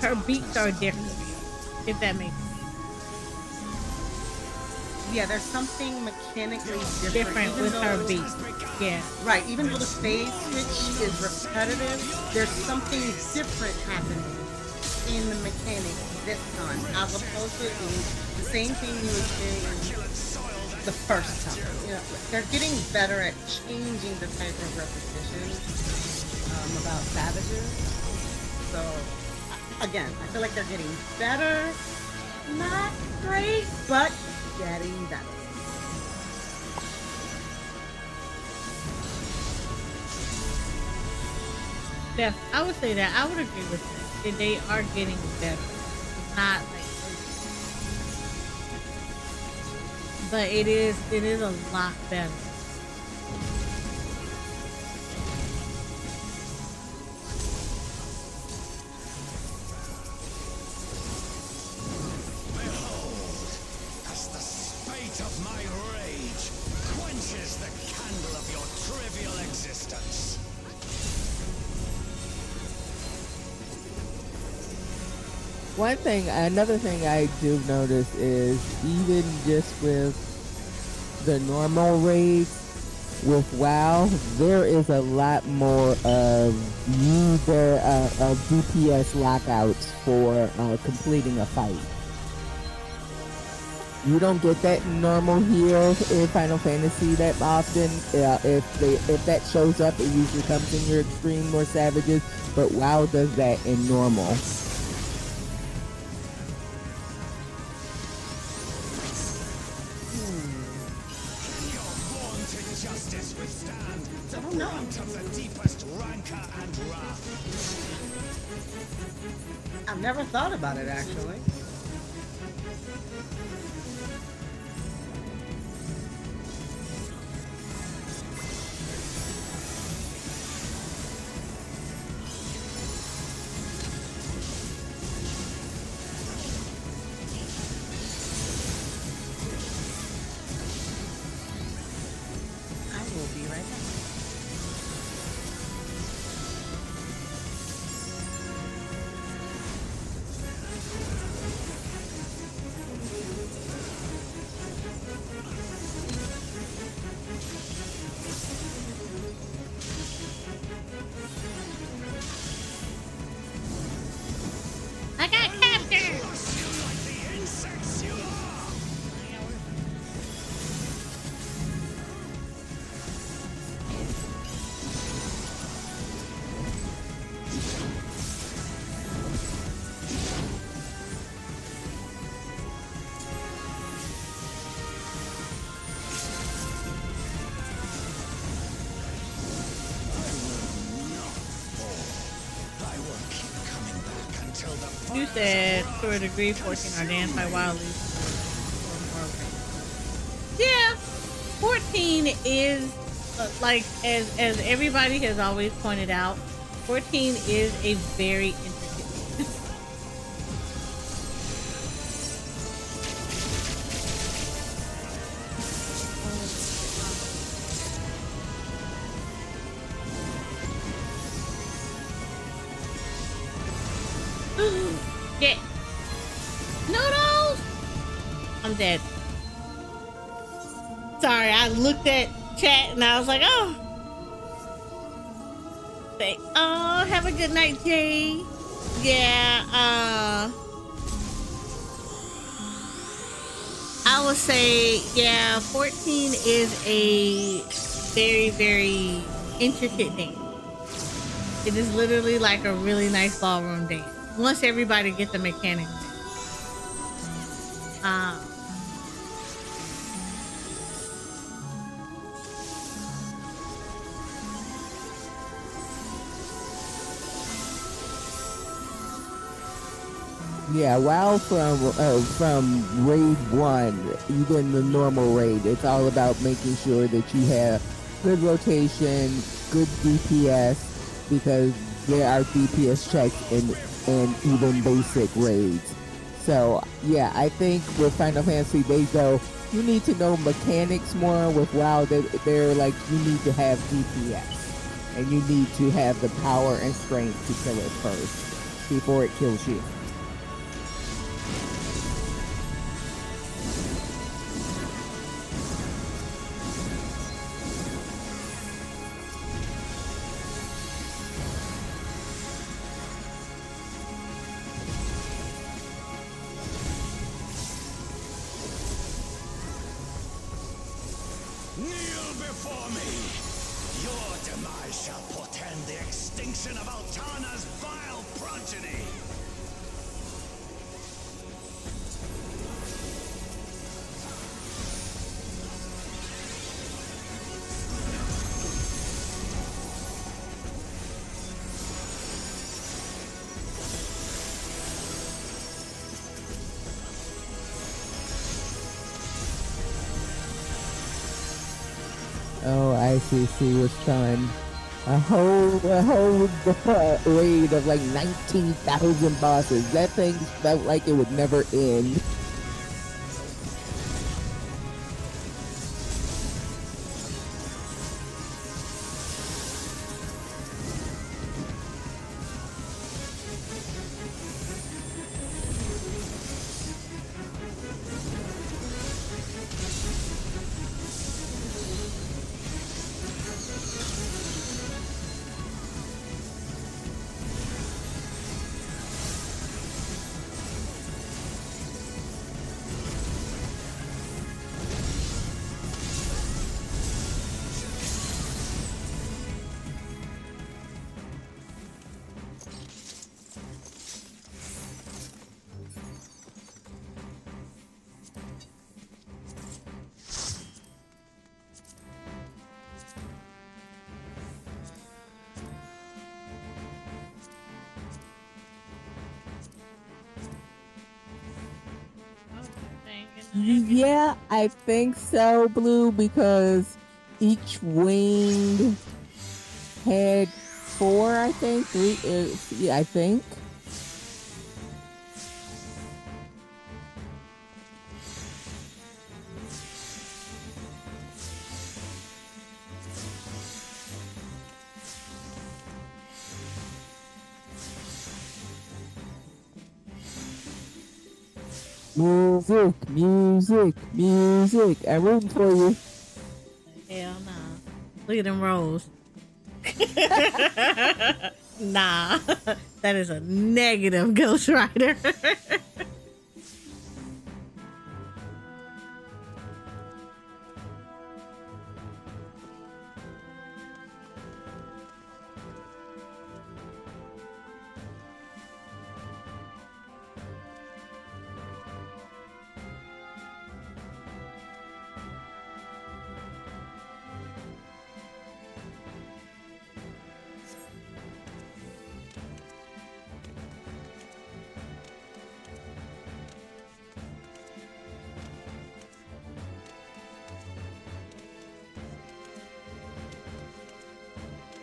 [SPEAKER 1] her beats are different, if that makes sense.
[SPEAKER 7] Yeah, there's something mechanically
[SPEAKER 1] Different with her beats. Yeah.
[SPEAKER 7] Right, even though the phase switch is repetitive, there's something different happening in the mechanic this time, as opposed to the same thing you experienced the first time. You know, they're getting better at changing the type of repetition about savages. So, again, I feel like they're getting better. Not great, but getting better.
[SPEAKER 1] Yeah, I would say that. I would agree with that. They are getting better. It's not like, but it is a lot better.
[SPEAKER 5] as the spate of my rage quenches the candle of your trivial existence.
[SPEAKER 3] Another thing I do notice is, even just with the normal raids with WoW, there is a lot more of DPS lockouts for completing a fight. You don't get that in normal heal in Final Fantasy that often. If that shows up, it usually comes in your extreme or savages, but WoW does that in normal.
[SPEAKER 4] I've never thought about it actually. I will be right back.
[SPEAKER 1] I got captured.
[SPEAKER 5] Like the insects you are! I will keep coming back until the
[SPEAKER 1] You said to a degree 14 are dance by wildly. Yeah, 14 is like as everybody has always pointed out, 14 is a very intricate. Yeah. Noodles! I'm dead. Sorry, I looked at chat and I was like, oh. Oh, have a good night, Jay. Yeah, I would say, yeah, 14 is a very, very intricate dance. It is literally like a really nice ballroom dance. Once everybody gets the mechanics down.
[SPEAKER 3] Yeah, while from raid 1, even the normal raid, it's all about making sure that you have good rotation, good DPS, because there are DPS checks in even basic raids. So yeah, I think with Final Fantasy they go, you need to know mechanics more. With WoW, they're like, you need to have DPS, and you need to have the power and strength to kill it first before it kills you.
[SPEAKER 5] Kneel before me! Your demise shall portend the extinction of Altana's vile progeny!
[SPEAKER 3] Oh, ICC was fun. A whole raid of like 19,000 bosses. That thing felt like it would never end. Yeah, I think so, Blue, because each wing had 4, I think. 3, yeah, I think. Music, music, music. I'm rooting for you.
[SPEAKER 1] Hell nah. Look at them rolls. Nah. That is a negative Ghost Rider.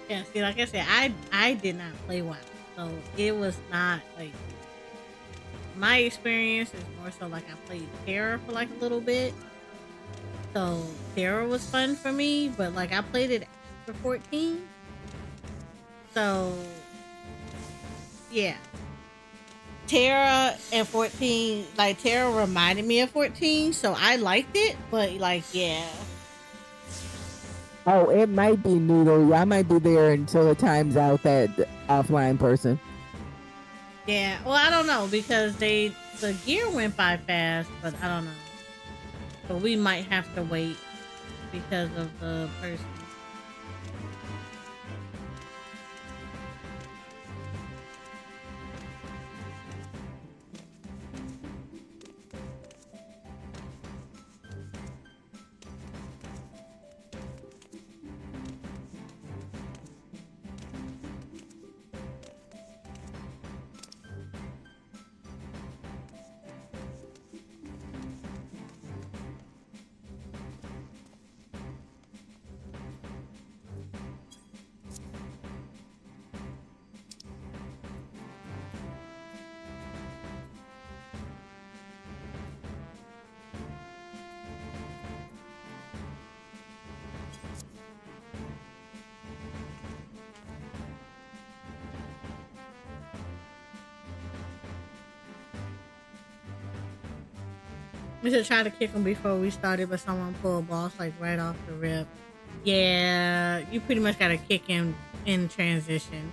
[SPEAKER 1] Yeah, see, like I said, I did not play WoW, so it was not like my experience is more so like I played Terra for like a little bit, so Terra was fun for me, but like I played it after 14, so yeah, Terra and 14, like Terra reminded me of 14, so I liked it, but like yeah.
[SPEAKER 3] Oh, it might be Noodle. I might be there until it times out that offline person.
[SPEAKER 1] Yeah, well, I don't know because the gear went by fast, but I don't know. So we might have to wait because of the person. We should try to kick him before we started, but someone pulled boss like right off the rip. Yeah, you pretty much gotta kick him in transition.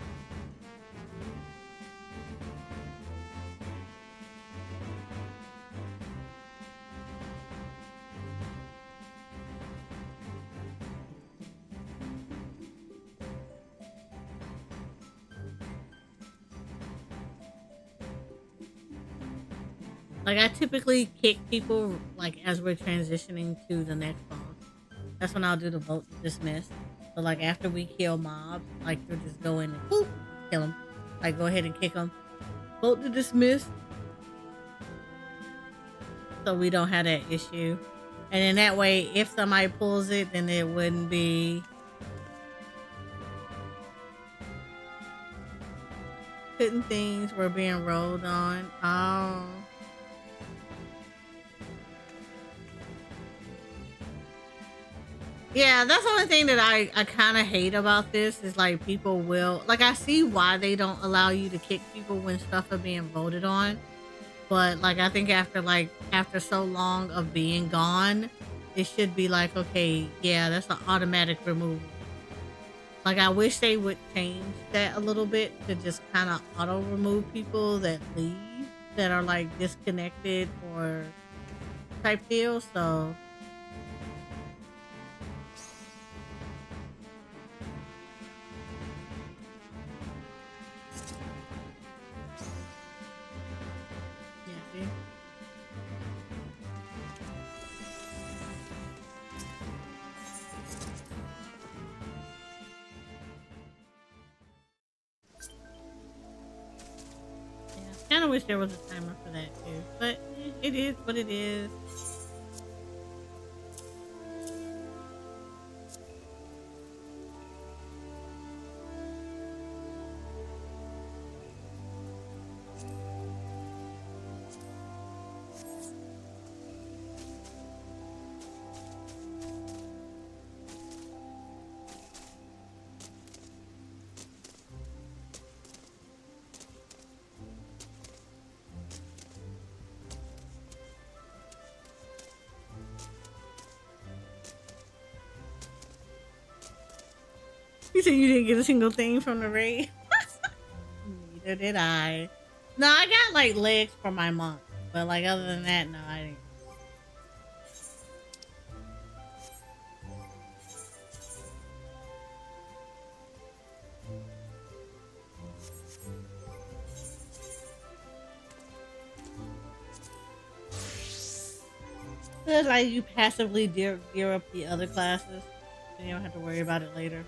[SPEAKER 1] Like I typically kick people like as we're transitioning to the next boss. That's when I'll do the vote to dismiss. So like after we kill mobs, like you'll just go in and boop, kill them. Like go ahead and kick them. Vote to dismiss. So we don't have that issue. And then that way, if somebody pulls it, then it wouldn't be certain things were being rolled on. Oh. Yeah, that's the only thing that I kind of hate about this is like people will like I see why they don't allow you to kick people when stuff are being voted on, but like I think after so long of being gone, it should be like okay, yeah, that's an automatic removal. Like I wish they would change that a little bit to just kind of auto remove people that leave that are like disconnected or type deal. So yeah, see? Yeah, kind of wish there was a timer for that too, but it is what it is. You said you didn't get a single thing from the raid. Neither did I. No, I got like legs for my monk, but like other than that, no, I didn't. It's like you passively gear up the other classes, and you don't have to worry about it later.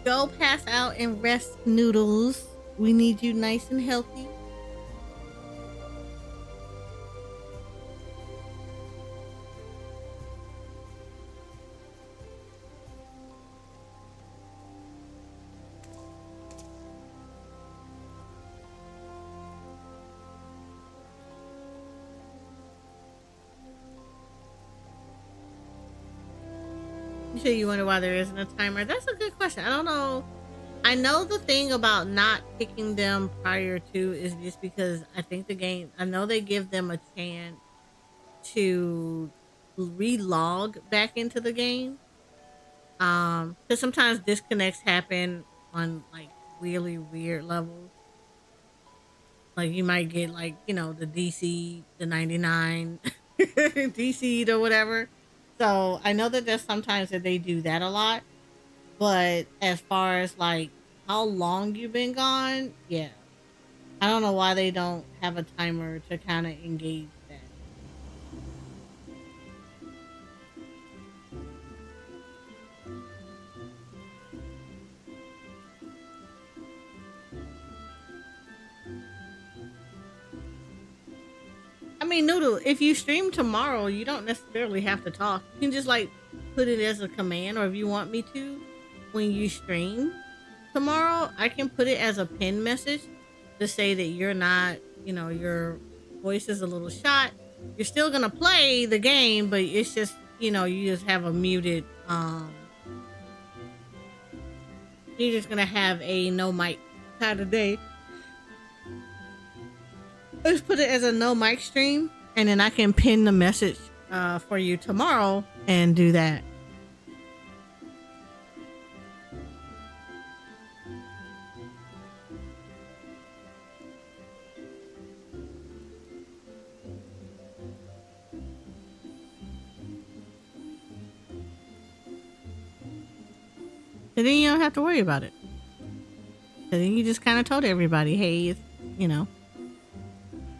[SPEAKER 1] Go pass out and rest, Noodles. We need you nice and healthy. You sure you wonder why there isn't a timer? That's a good question. I don't know. I know the thing about not picking them prior to is just because I think the game, I know they give them a chance to relog back into the game. Because sometimes disconnects happen on like really weird levels. Like you might get like, the DC, the 99 DC'd or whatever. So I know that there's sometimes that they do that a lot. But as far as like how long you've been gone, yeah. I don't know why they don't have a timer to kind of engage that. I mean, Noodle, if you stream tomorrow, you don't necessarily have to talk. You can just like put it as a command, or if you want me to, when you stream tomorrow, I can put it as a pin message to say that you're not, your voice is a little shot. You're still gonna play the game, but it's just, you just have a muted, you're just gonna have a no mic kind of day. Let's put it as a no mic stream, and then I can pin the message for you tomorrow and do that. And then you don't have to worry about it. And then you just kind of told everybody, hey, it's,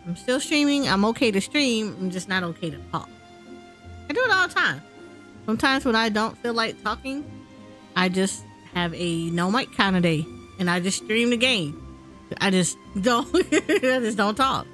[SPEAKER 1] I'm still streaming. I'm okay to stream. I'm just not okay to talk. I do it all the time. Sometimes when I don't feel like talking, I just have a no mic kind of day, and I just stream the game. I just don't. I just don't talk.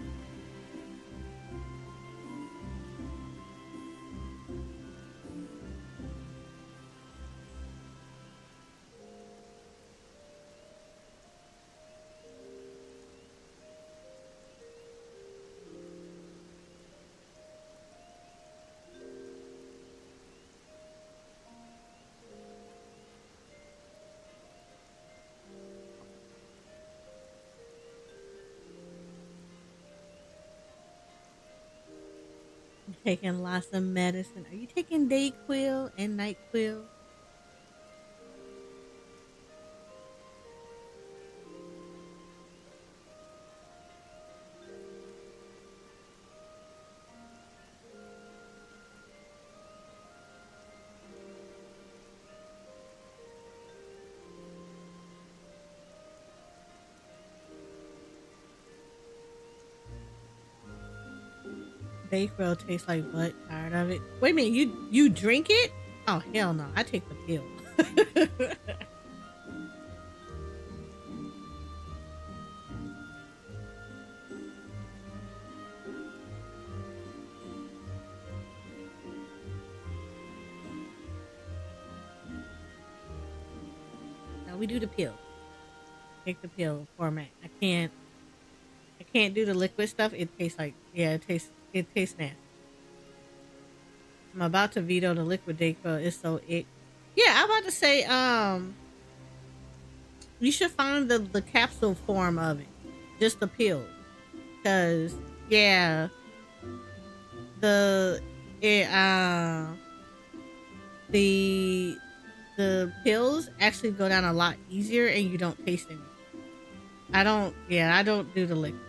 [SPEAKER 1] Taking lots of medicine. Are you taking Dayquil and NyQuil? Dayquil tastes like butt. Tired of it. Wait a minute, you drink it? Oh hell no! I take the pill. No, we do the pill. take the pill format. I can't do the liquid stuff. It tastes like, yeah, it tastes nasty. I'm about to veto the liquid Dayquil. It's so ick. Yeah, I'm about to say, you should find the capsule form of it, just the pill, cause yeah, the it the pills actually go down a lot easier, and you don't taste anything. I don't do the liquid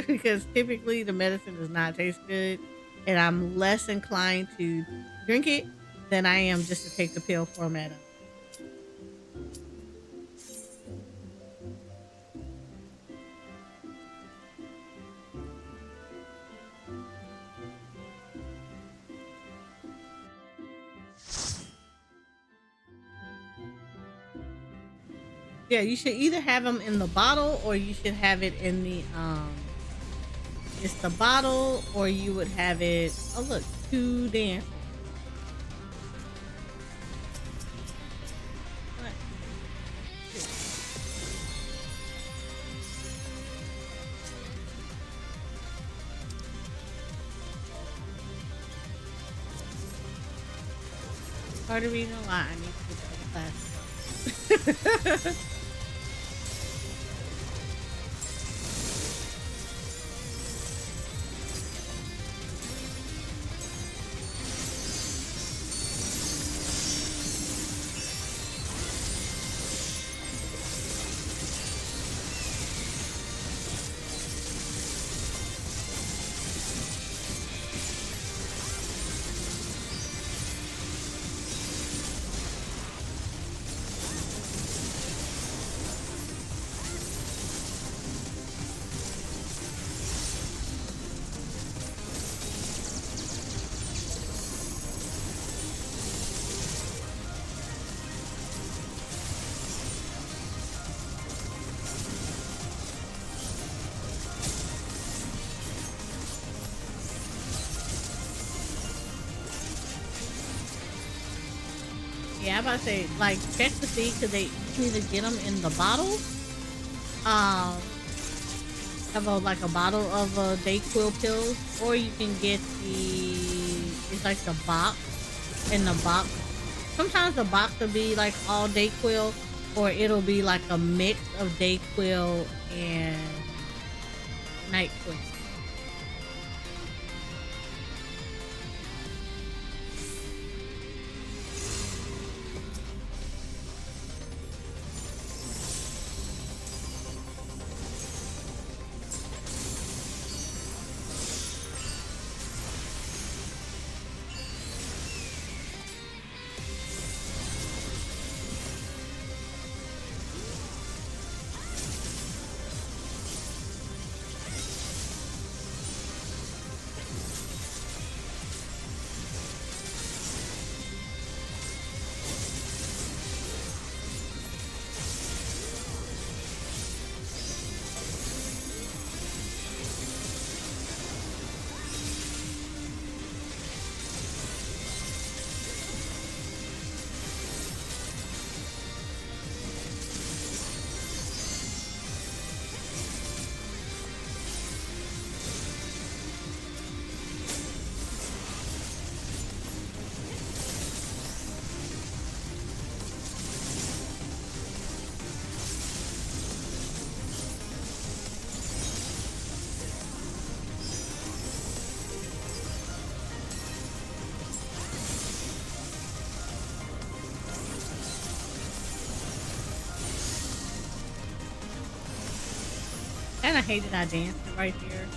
[SPEAKER 1] because typically the medicine does not taste good, and I'm less inclined to drink it than I am just to take the pill format of it. Yeah, you should either have them in the bottle or you should have it in the it's the bottle, or you would have it, oh look, two dancing. What? Part of the reason why I need to get the other class. Yeah, I'm about to say, like, check to see, because they either get them in the bottle, have like a bottle of Dayquil pills, or you can get it's like the box, and the box, sometimes the box will be like all Dayquil, or it'll be like a mix of Dayquil and NyQuil. And I hated I danced right there.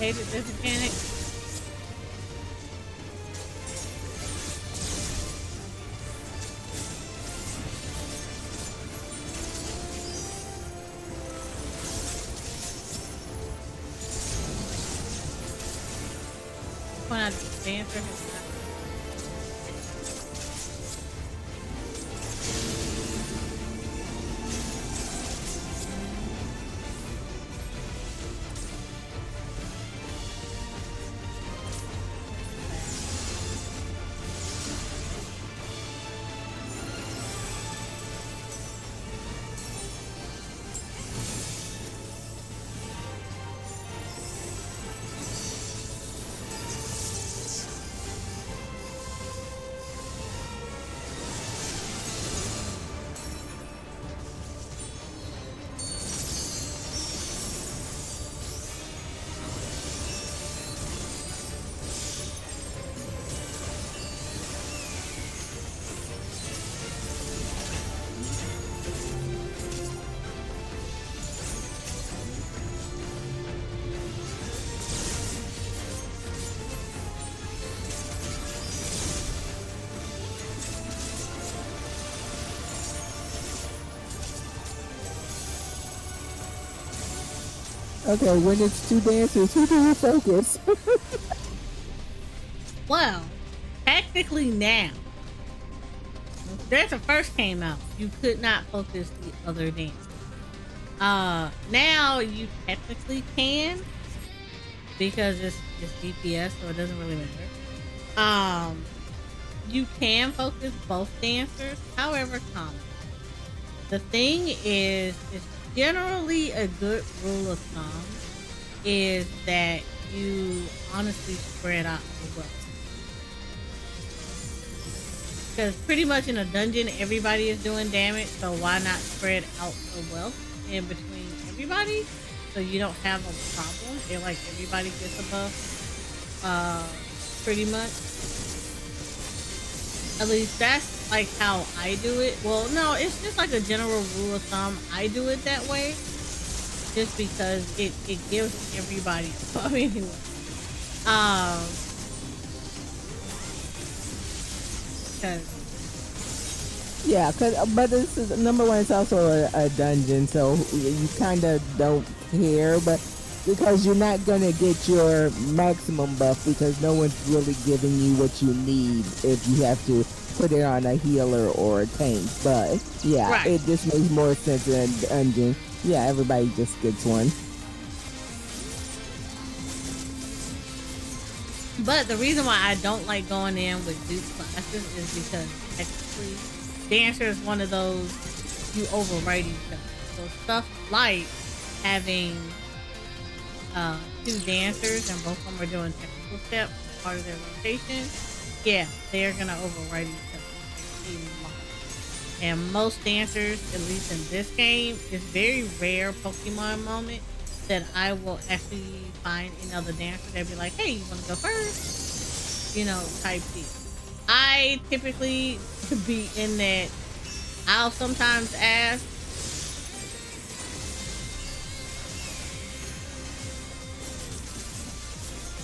[SPEAKER 1] hated this mechanic. When I dancer has not.
[SPEAKER 3] Okay, when it's two dancers, who do you focus?
[SPEAKER 1] Well, technically now, when Dancer first came out, you could not focus the other dancer. Now you technically can because it's DPS, so it doesn't really matter. You can focus both dancers, however, the thing is, it's generally a good rule of thumb is that you honestly spread out the wealth. Because pretty much in a dungeon, everybody is doing damage, so why not spread out the wealth in between everybody so you don't have a problem? They're like everybody gets a buff, pretty much. At least that's like how I do it. Well, no, it's just like a general rule of thumb. I do it that way just because it gives everybody a buff anyway.
[SPEAKER 3] Yeah, but this is number one. It's also a dungeon, so you kind of don't care, but because you're not gonna get your maximum buff because no one's really giving you what you need if you have to put it on a healer or a tank. But yeah,
[SPEAKER 1] right.
[SPEAKER 3] It just makes more sense in a dungeon. Yeah, everybody just gets one.
[SPEAKER 1] But the reason why I don't like going in with Duke classes is because technically Dancer is one of those you overwrite each other. So stuff like having two dancers and both of them are doing technical steps part of their rotation, yeah, they're gonna overwrite each other. And most dancers, at least in this game, it's very rare Pokemon moment that I will actually find another dancer that'd be like, hey, you wanna go first? You know, type deal. I typically be in that I'll sometimes ask,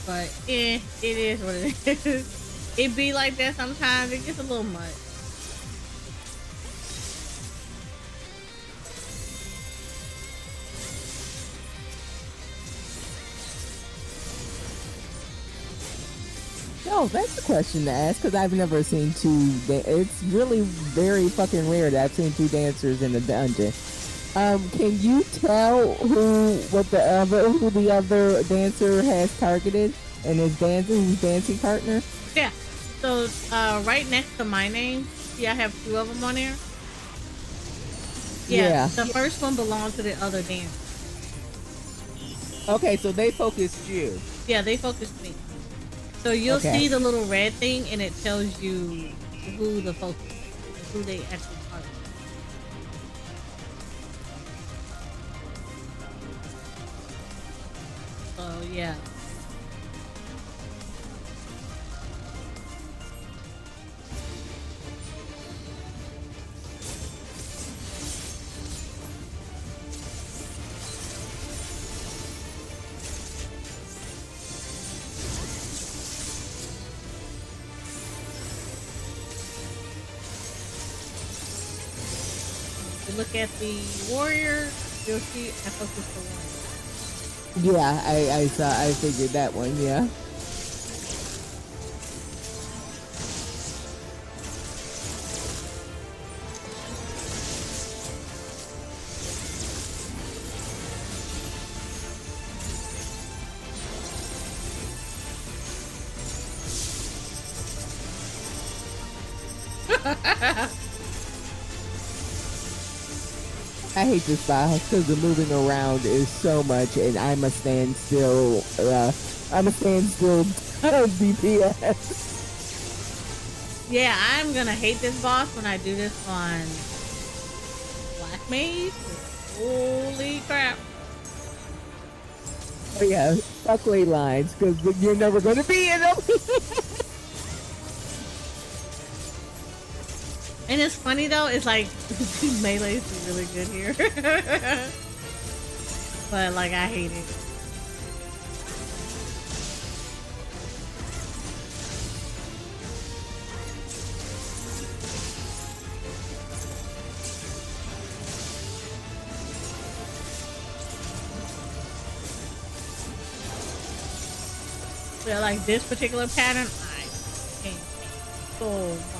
[SPEAKER 1] but it is what it is. It be like that sometimes. It gets a little much.
[SPEAKER 3] No, that's a question to ask because I've never seen two. It's really very fucking rare that I've seen two dancers in a dungeon. Can you tell who the other dancer has targeted and his dancing partner?
[SPEAKER 1] Yeah. So right next to my name, see, I have two of them on there. Yeah. The first one belonged to the other dancer.
[SPEAKER 3] Okay, so they focused you.
[SPEAKER 1] Yeah, they focused me. So you'll see the little red thing, and it tells you who the focus is, who they actually target. So yeah. look at the warrior, you'll see I focused the warrior.
[SPEAKER 3] Yeah, I figured that one, yeah. I hate this boss because the moving around is so much, and I'm a standstill. I'm a standstill DPS.
[SPEAKER 1] Yeah, I'm gonna hate this boss when I do this on Black Mage. Holy crap.
[SPEAKER 3] Oh yeah, fuck ley lines, because you're never going to be in them.
[SPEAKER 1] And it's funny though, it's like melee is really good here. But like I hate it. So like this particular pattern, I hate so much.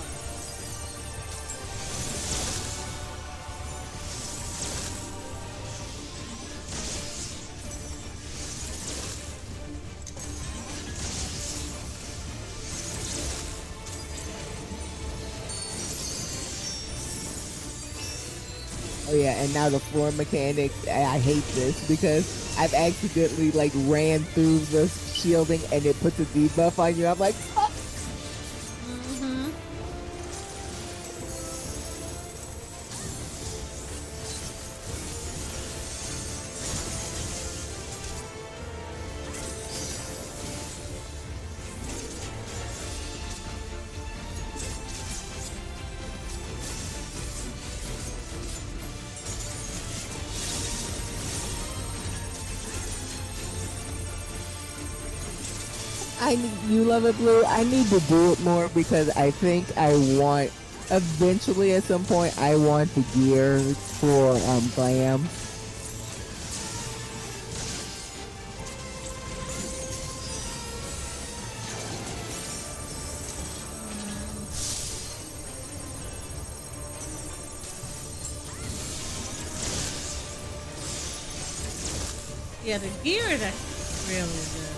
[SPEAKER 3] Oh yeah, and now the floor mechanics, I hate this because I've accidentally like ran through the shielding and it puts a debuff on you. I'm like, fuck.
[SPEAKER 1] Mm-hmm.
[SPEAKER 3] You love it, Blue. I need to do it more because I think I want, eventually at some point, I want the gear for Glam.
[SPEAKER 1] Yeah, the gear is actually really good.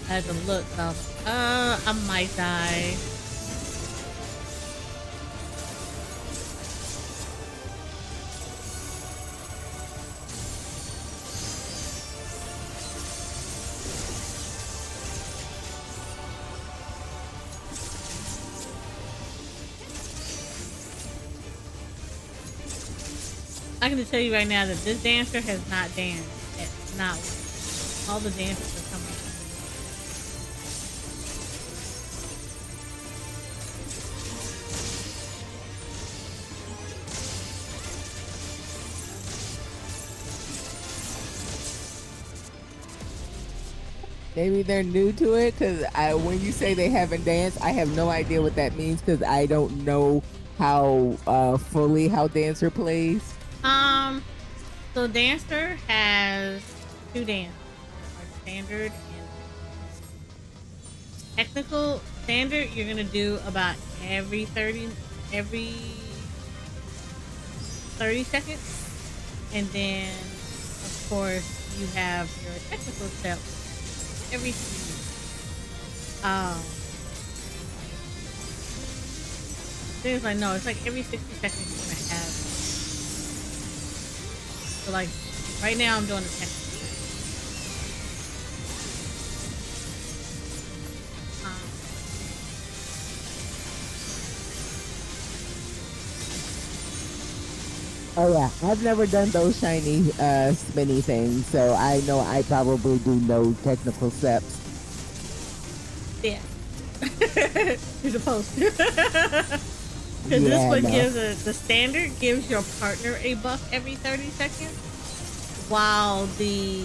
[SPEAKER 1] I had to look up. I might die. I can just tell you right now that this dancer has not danced. It's not. All the dancers are coming.
[SPEAKER 3] Maybe they're new to it because when you say they haven't danced, I have no idea what that means because I don't know how fully how Dancer plays.
[SPEAKER 1] So Dancer has two dances, standard and technical. Standard, you're gonna do about every 30 seconds, and then of course you have your technical steps every 2 minutes. There's like no, it's like every 60 seconds you're gonna have. So like right now I'm doing the technical.
[SPEAKER 3] Oh yeah, I've never done those shiny spinny things, so I know I probably do no technical steps.
[SPEAKER 1] Yeah. You're supposed to. Because this one gives the standard gives your partner a buff every 30 seconds. while the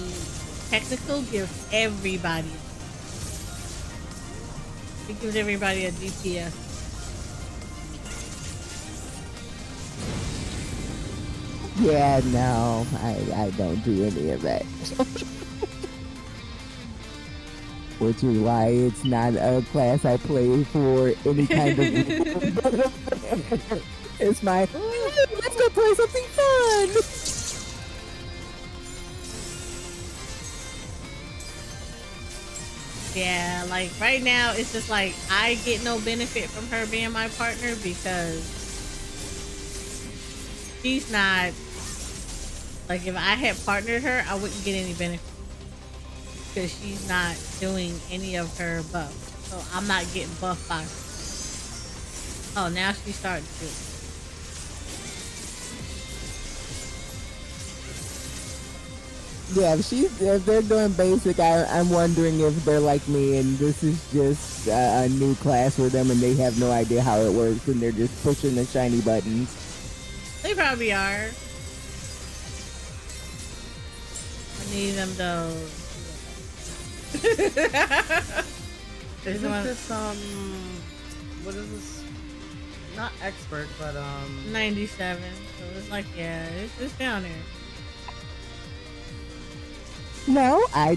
[SPEAKER 1] technical gives everybody. It gives everybody a DPS.
[SPEAKER 3] Yeah, no, I don't do any of that. Which is why it's not a class I play for any kind of. It's my, let's go play something fun.
[SPEAKER 1] Yeah, like right now, it's just like I get no benefit from her being my partner because she's not. Like if I had partnered her, I wouldn't get any benefit because she's not doing any of her buffs. So I'm not getting buffed by her. Oh, now she's starting to do it.
[SPEAKER 3] Yeah, if they're doing basic, I'm wondering if they're like me and this is just a new class for them and they have no idea how it works and they're just pushing the shiny buttons.
[SPEAKER 1] They probably are. I need them though.
[SPEAKER 7] Isn't this what is this? Not expert, but
[SPEAKER 1] 97. So it's like, yeah, it's down there.
[SPEAKER 3] No, I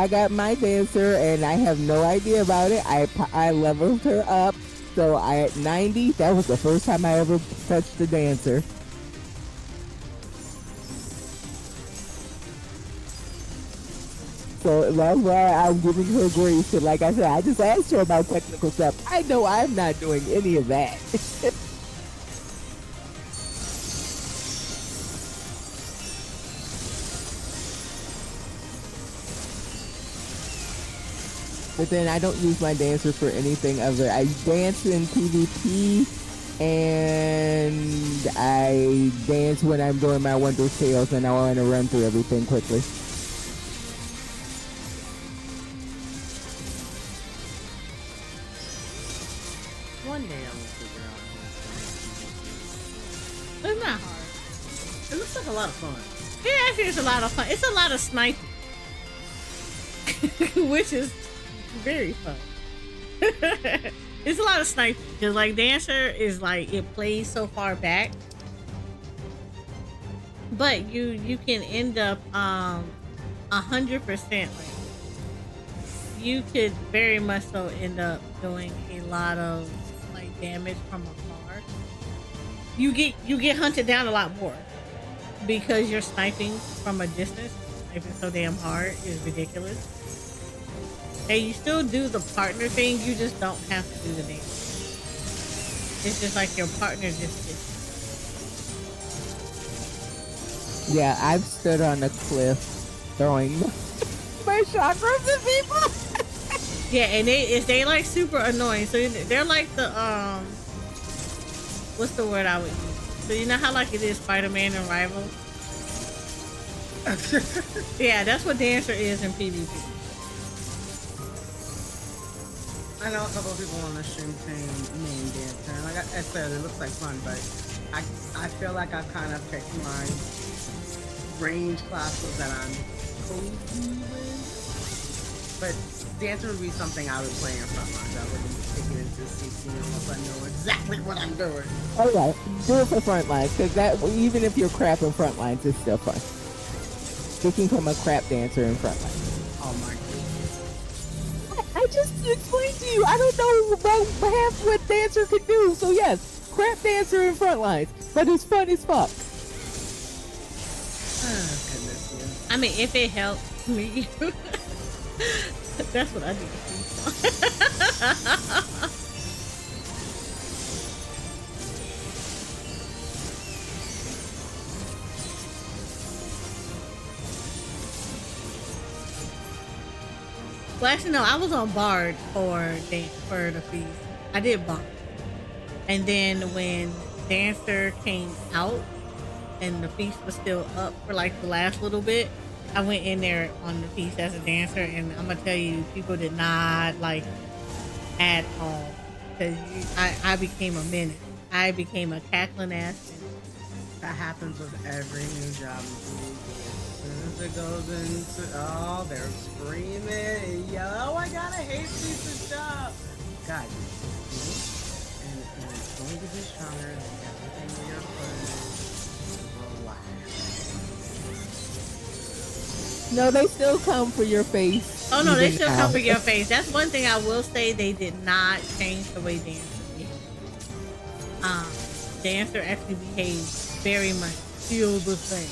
[SPEAKER 3] got my dancer and I have no idea about it. I leveled her up, so at 90, that was the first time I ever touched the dancer. So that's why I'm giving her grace. And like I said, I just asked her about technical stuff. I know I'm not doing any of that. But then I don't use my dancer for anything other. I dance in PvP and I dance when I'm doing my Wonder Tales and I want to run through everything quickly.
[SPEAKER 4] One day I will figure out.
[SPEAKER 1] It's not hard.
[SPEAKER 4] It looks like a lot of fun.
[SPEAKER 1] It actually is a lot of fun. It's a lot of sniping. Which is very fun. It's a lot of sniping. Because like Dancer is like, it plays so far back. But you can end up 100% like you could very much so end up doing a lot of like damage from afar. You get hunted down a lot more because you're sniping from a distance. Sniping so damn hard is ridiculous. And you still do the partner thing, you just don't have to do the damage. It's just like your partner just did.
[SPEAKER 3] Yeah, I've stood on a cliff throwing my chakras at people.
[SPEAKER 1] Yeah, and they like super annoying. So they're like the what's the word I would use? So you know how like it is Spider-Man and Rival? Yeah, that's what Dancer is in PvP.
[SPEAKER 4] I know a couple of people on the stream saying main dancer. And like I said, it looks like fun, but I feel like I've kind of picked my range classes that I'm cozy with. But dancer would be something I would play in frontlines. I wouldn't take it into CC unless I know exactly what I'm doing.
[SPEAKER 3] Alright, do it for frontlines, because that even if you're crap in frontlines, it's still fun. Speaking from a crap dancer in frontlines.
[SPEAKER 4] Oh my goodness.
[SPEAKER 3] I just explained to you. I don't know about half what dancer can do. So yes, crap dancer in frontlines, but it's fun as fuck.
[SPEAKER 4] Oh, goodness, yeah.
[SPEAKER 1] I mean, if it helps me, that's what I do. Well, actually, no, I was on Bard for the feast. I did Bard. And then when Dancer came out and the feast was still up for like the last little bit, I went in there on the feast as a dancer, and I'm gonna tell you, people did not like it at all. Because I became a menace. I became a cackling ass.
[SPEAKER 4] That happens with every new job.
[SPEAKER 7] once it goes into, oh, they're screaming. Yo, I gotta hate piece of shop. God, and it's going to be stronger than everything you're putting. Relax.
[SPEAKER 3] No, they still come for your face.
[SPEAKER 1] Oh no, they
[SPEAKER 3] even
[SPEAKER 1] still
[SPEAKER 3] now.
[SPEAKER 1] come for your face. That's one thing I will say. They did not change the way Dancer behaved. Dancer actually behaved very much still the same.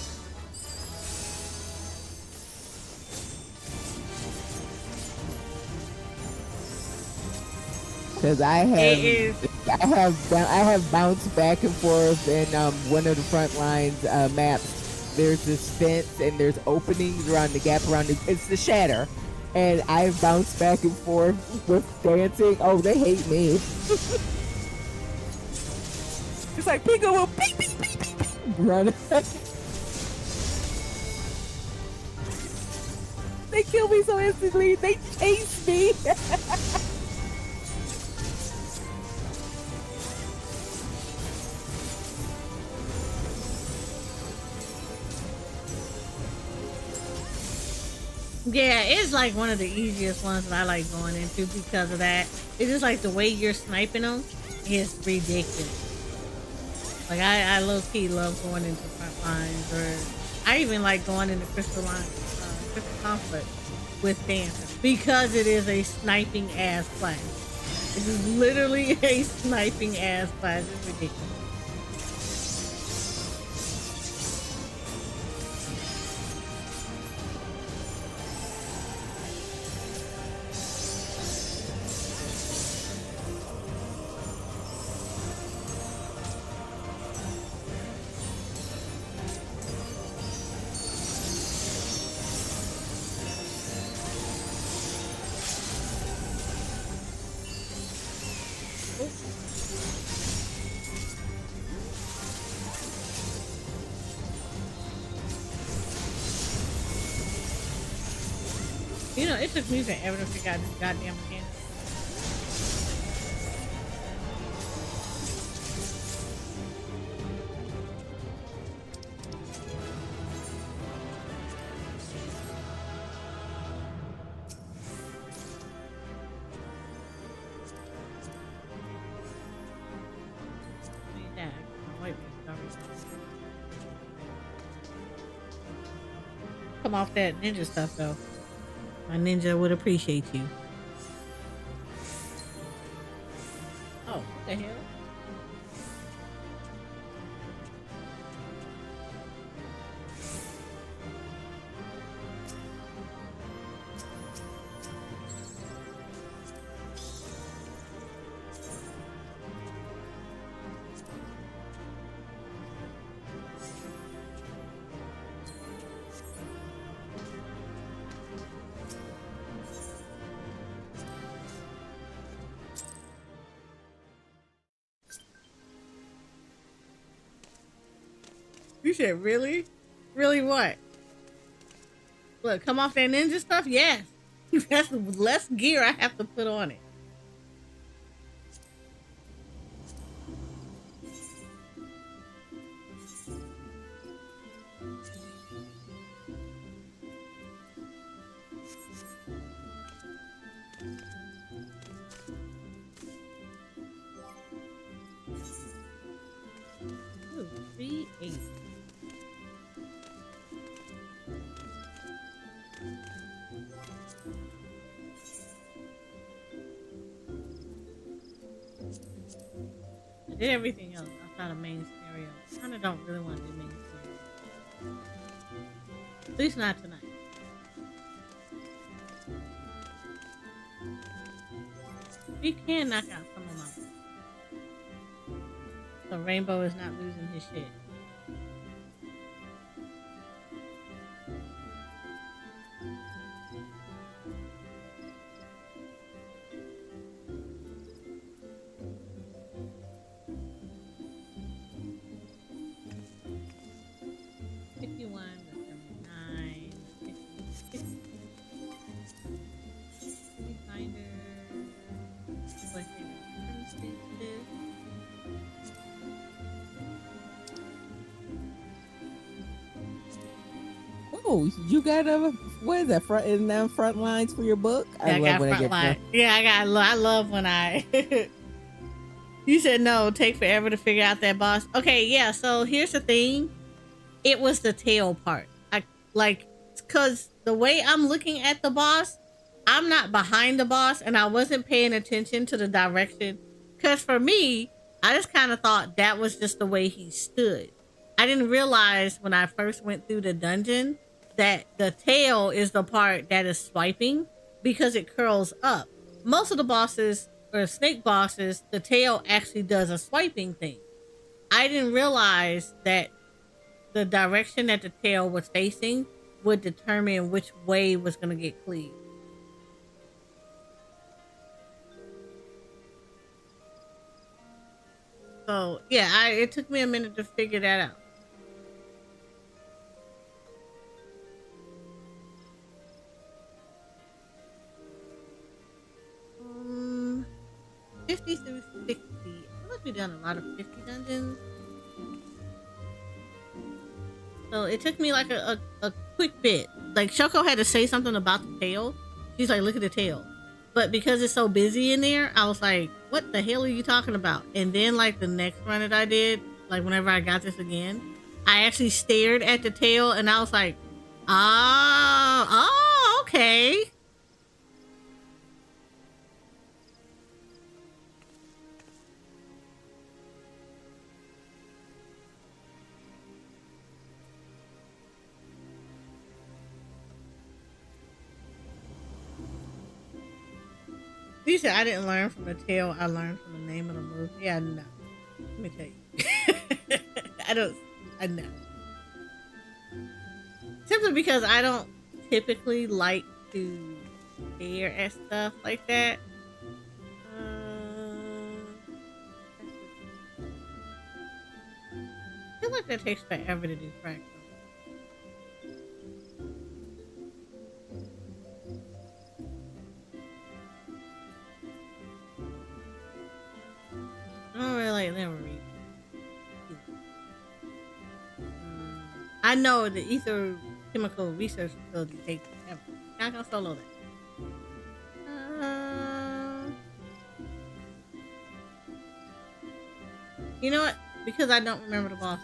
[SPEAKER 3] Because I have bounced back and forth in one of the front lines maps. There's this fence and there's openings around the gap around it's the shatter, and I've bounced back and forth with dancing. Oh, they hate me. It's like peekaboo, peek, peek, peek, peek, peek. Run. They kill me so instantly. They chase me.
[SPEAKER 1] Yeah, it's like one of the easiest ones that I like going into because of that. It's just like the way you're sniping them is ridiculous. Like I low key love going into front lines, or I even like going into crystal conflict with Dancer because it is a sniping ass class. It is literally a sniping ass class. It's ridiculous. You know, it took me forever to figure out this goddamn mechanic. Come off that ninja stuff though. My ninja would appreciate you. Oh, what the hell? You said, really? Really what? Look, come off that ninja stuff? Yes. That's less gear I have to put on it. Ooh, 3-8. I did everything else outside of main stereo. I kind of don't really want to do main stereo. At least not tonight. We can knock out some of them. So Rainbow is not losing his shit.
[SPEAKER 3] Oh, you got a what is that front lines for your book?
[SPEAKER 1] Yeah, I got
[SPEAKER 3] when
[SPEAKER 1] front line. Yeah, I love when I. You said no. Take forever to figure out that boss. Okay, yeah. So here's the thing. It was the tail part. I like because the way I'm looking at the boss, I'm not behind the boss, and I wasn't paying attention to the direction. Because for me, I just kind of thought that was just the way he stood. I didn't realize when I first went through the dungeon that the tail is the part that is swiping because it curls up. Most of the bosses or snake bosses, the tail actually does a swiping thing. I didn't realize that the direction that the tail was facing would determine which way was going to get cleaved. So yeah, it took me a minute to figure that out. 50 through 60. I must be done a lot of 50 dungeons. So it took me like a quick bit. Like Shoko had to say something about the tail. She's like, look at the tail. But because it's so busy in there, I was like, what the hell are you talking about? And then like the next run that I did, like whenever I got this again, I actually stared at the tail and I was like, oh, okay. You said I didn't learn from the tail, I learned from the name of the move. Yeah, no. Let me tell you. I know. Simply because I don't typically like to stare at stuff like that. I feel like that takes forever to do practice. I don't really like memory. I know the ether chemical research facility takes forever. Not gonna solo that. You know what? Because I don't remember the boss.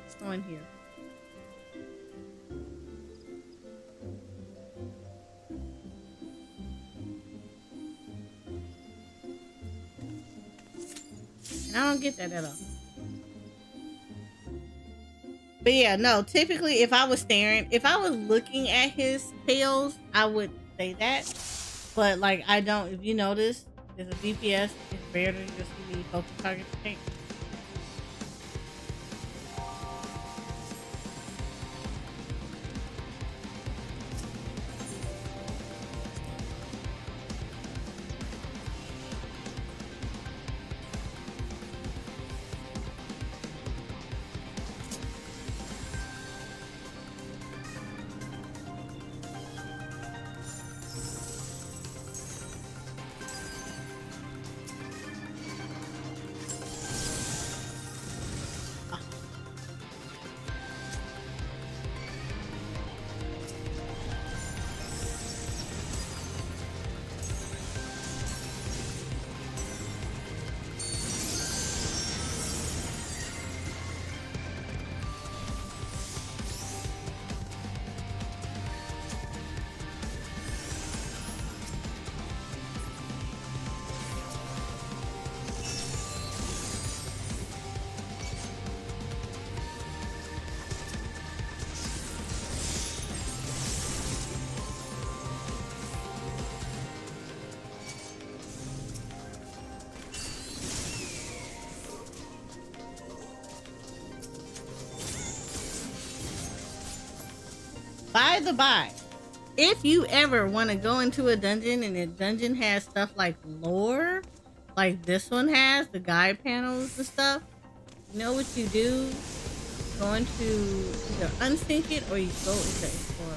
[SPEAKER 1] Let's go in here. I don't get that at all. But yeah, no, typically if I was looking at his tails, I would say that. But like I don't, if you notice, there's a DPS, it's rare to just see the focus target change. By the by, if you ever want to go into a dungeon and the dungeon has stuff like lore, like this one has, the guide panels and stuff, you know what you do? Go into either unsync it or you go into explore.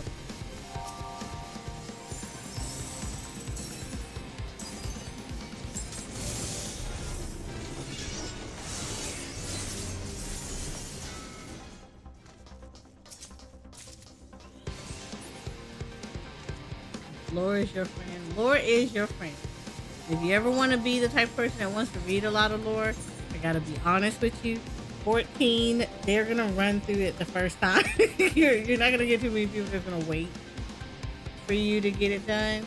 [SPEAKER 1] Lore is your friend. Lore is your friend. If you ever want to be the type of person that wants to read a lot of lore, I gotta be honest with you. 14, they're gonna run through it the first time. You're not gonna get too many people that's gonna wait for you to get it done.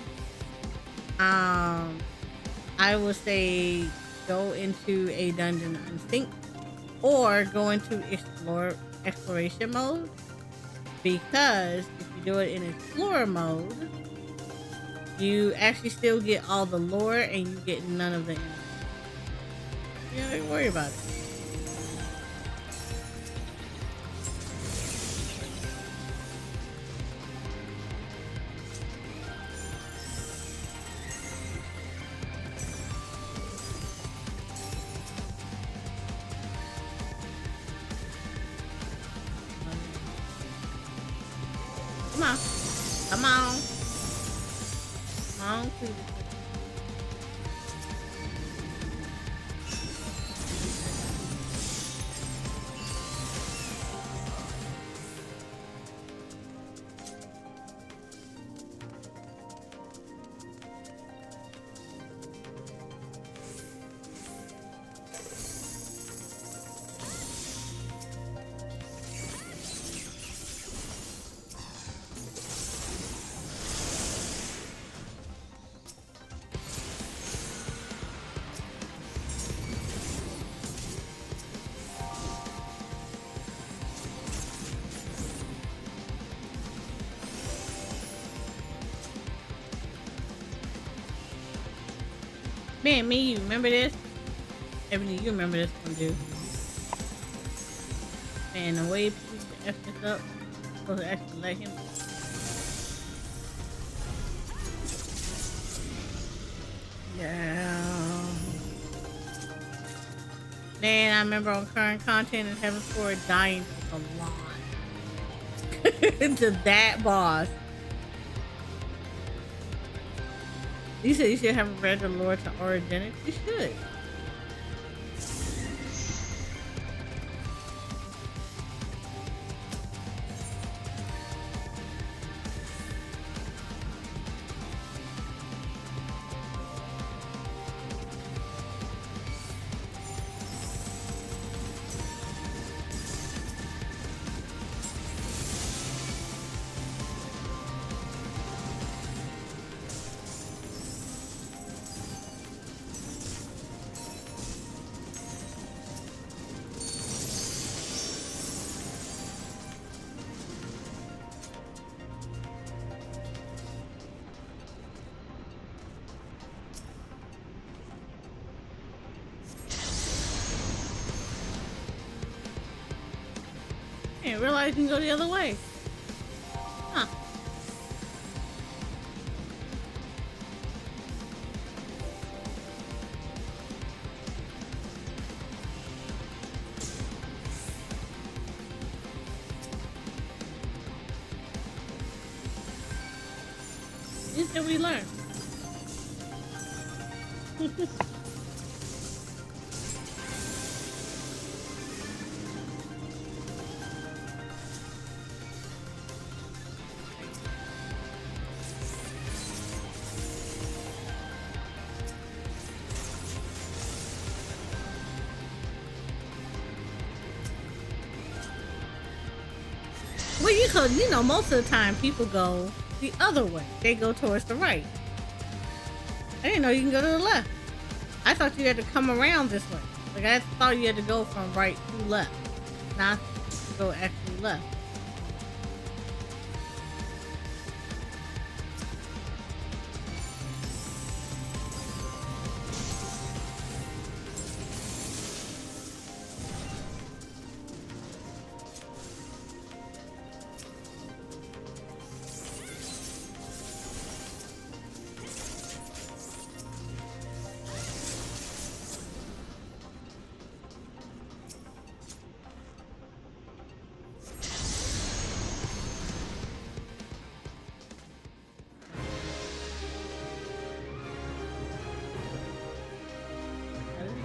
[SPEAKER 1] I would say go into a dungeon instinct or go into exploration mode, because if you do it in explorer mode, you actually still get all the lore and you get none of the enemies. You don't even worry about it. Come on. Come on. Come on, please. Man, me, you remember this? Ebony, you remember this one, dude. Man, the way people F this up, I'm supposed to actually let him. Yeah. Man, I remember on current content in Heaven's Sword dying a lot. To that boss. You said you should have read the lore to Origenic. You should. I didn't realize you can go the other way. Huh. This that we learn. Well, you know, most of the time people go the other way. They go towards the right. I didn't know you can go to the left. I thought you had to come around this way. Like, I thought you had to go from right to left, not to go actually left.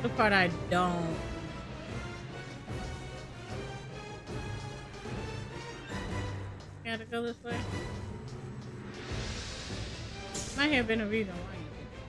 [SPEAKER 1] The part I don't. Gotta go this way. Might have been a reason why you did it.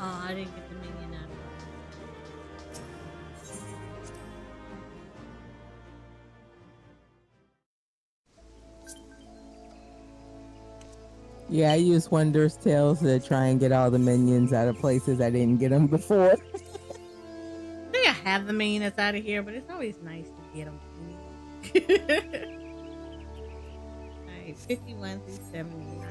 [SPEAKER 1] Oh, I didn't get the minion out of it.
[SPEAKER 3] Yeah, I used Wondrous Tales to try and get all the minions out of places I didn't get them before.
[SPEAKER 1] I think I have the minion that's out of here, but it's always nice to get them. Alright, 51 through 79.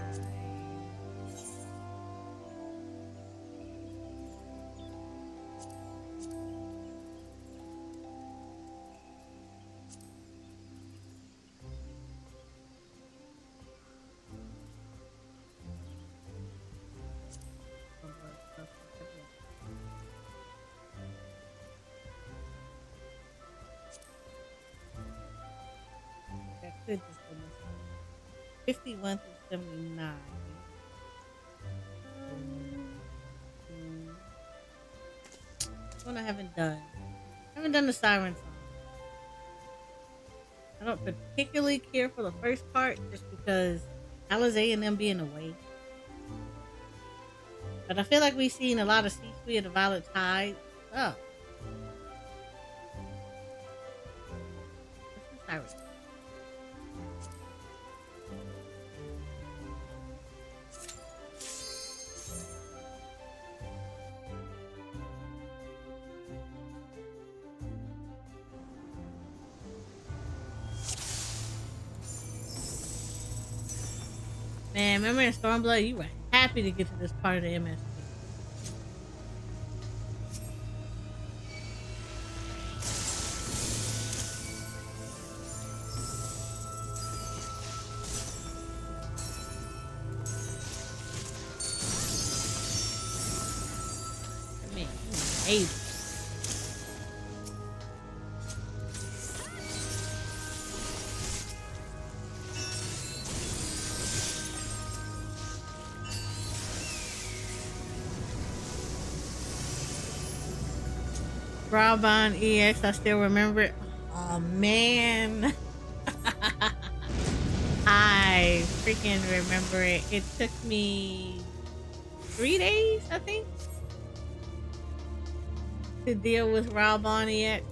[SPEAKER 1] That could just go missing. 51 through 79. One I haven't done. I haven't done the Siren song. I don't particularly care for the first part just because Eorzea and them being away. But I feel like we've seen a lot of C-Suite of the Violet Tide. Oh. This is Siren. Man, remember in Stormblood, you were happy to get to this part of the MSP. Man, you were able. Brabon EX, I still remember it. Oh man. I freaking remember it. It took me 3 days, I think, to deal with Brabon EX.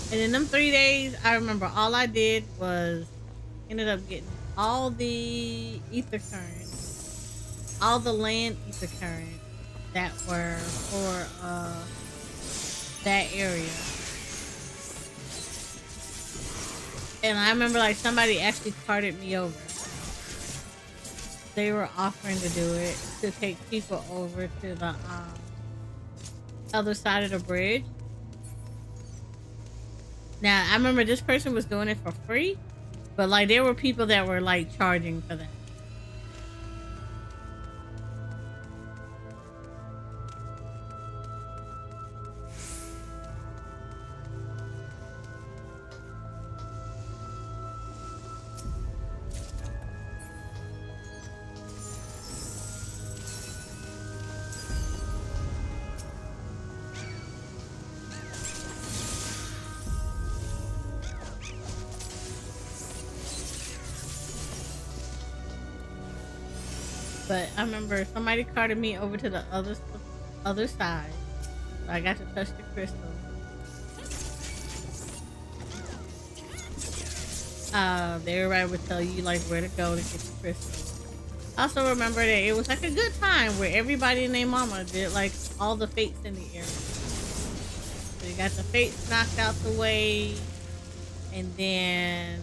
[SPEAKER 1] And in them 3 days, I remember all I did was ended up getting all the ether currents, all the land ether currents that were for that area. And I remember like somebody actually carted me over. They were offering to do it, to take people over to the other side of the bridge. Now, I remember this person was doing it for free, but like there were people that were like charging for that. But I remember somebody carted me over to the other side. So I got to touch the crystal. Everybody would tell you like where to go to get the crystal. Also remember that it was like a good time where everybody and their mama did like all the fates in the area. So you got the fates knocked out the way, and then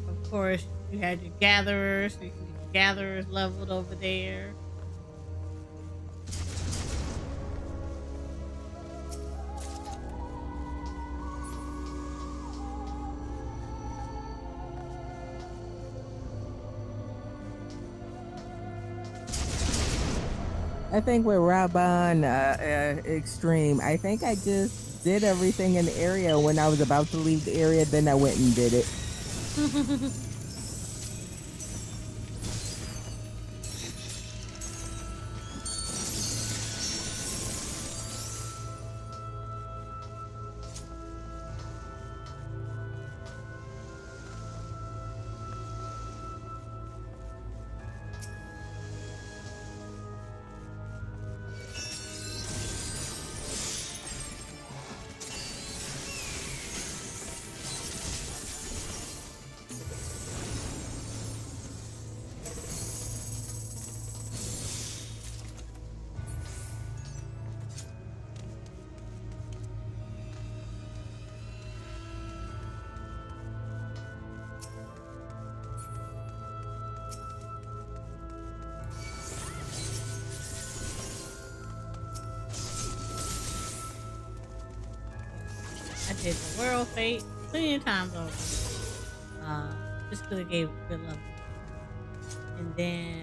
[SPEAKER 1] of course you had your gatherers, so you can get your gatherers leveled over there.
[SPEAKER 3] I think with Raban Extreme, I think I just did everything in the area when I was about to leave the area, then I went and did it. I did the World Fate plenty of times over. Just because it gave a good level. And then,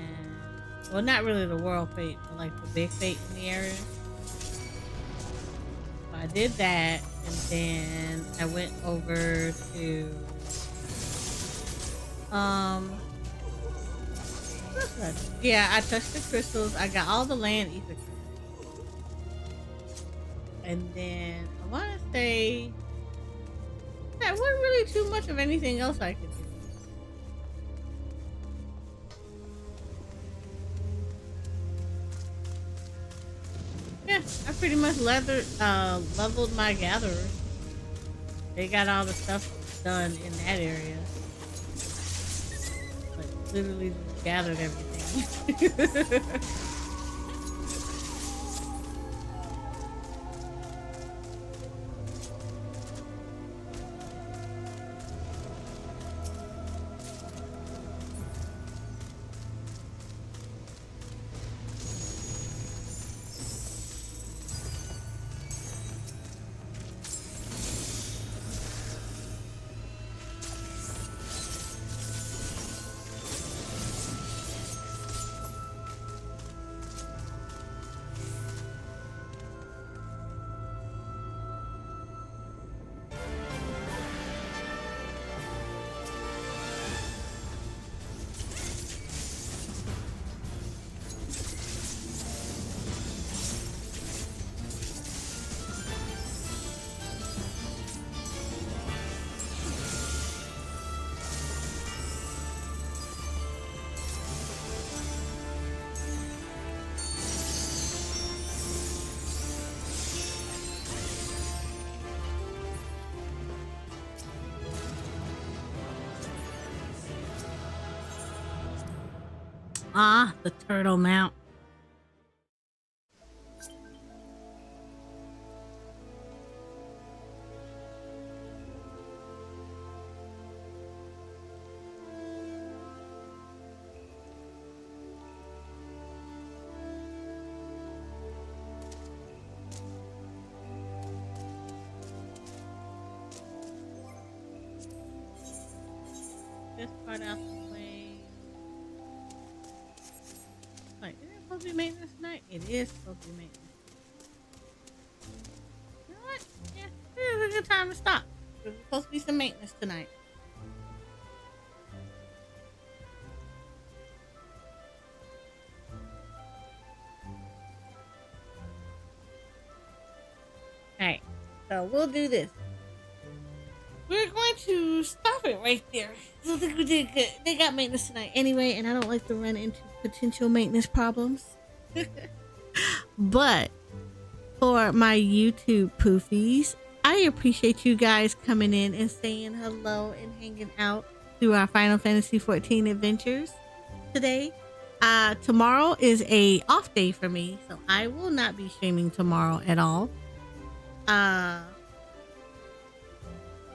[SPEAKER 3] well, not really the World Fate, but like the big fate in the area. So I did that, and then I went over to yeah, I touched the crystals. I got all the land ether crystals. And then I want to say that wasn't really too much of anything else I could do. Yeah, I pretty much leveled my gatherers. They got all the stuff done in that area. Like literally just gathered everything. Ah, the turtle mount. This part out the way. Like, is it supposed to be maintenance tonight? It is supposed to be maintenance. You know what? Yeah, this is a good time to stop. There's supposed to be some maintenance tonight. Alright, so we'll do this. We're going to stop it right there. I think we did good. They got maintenance tonight anyway, and I don't like to run into potential maintenance problems. But for my YouTube poofies, I appreciate you guys coming in and saying hello and hanging out through our Final Fantasy XIV adventures today.
[SPEAKER 1] Tomorrow is a off day for me, so I will not be streaming tomorrow at all.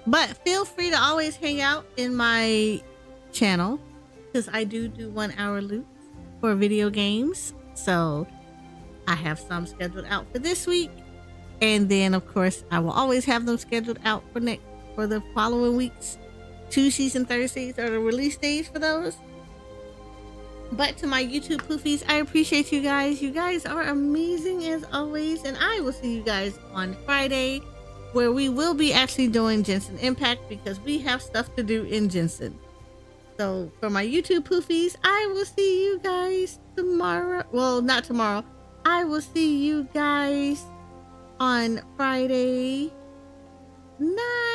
[SPEAKER 1] But feel free to always hang out in my channel because I do 1 hour loops for video games. So I have some scheduled out for this week, and then of course I will always have them scheduled out for the following weeks. Tuesdays and Thursdays are the release days for those. But to my YouTube poofies, I appreciate you guys. You guys are amazing as always, and I will see you guys on Friday, where we will be actually doing Genshin Impact because we have stuff to do in Genshin. So for my YouTube poofies, I will see you guys tomorrow. Well, not tomorrow. I will see you guys on Friday night.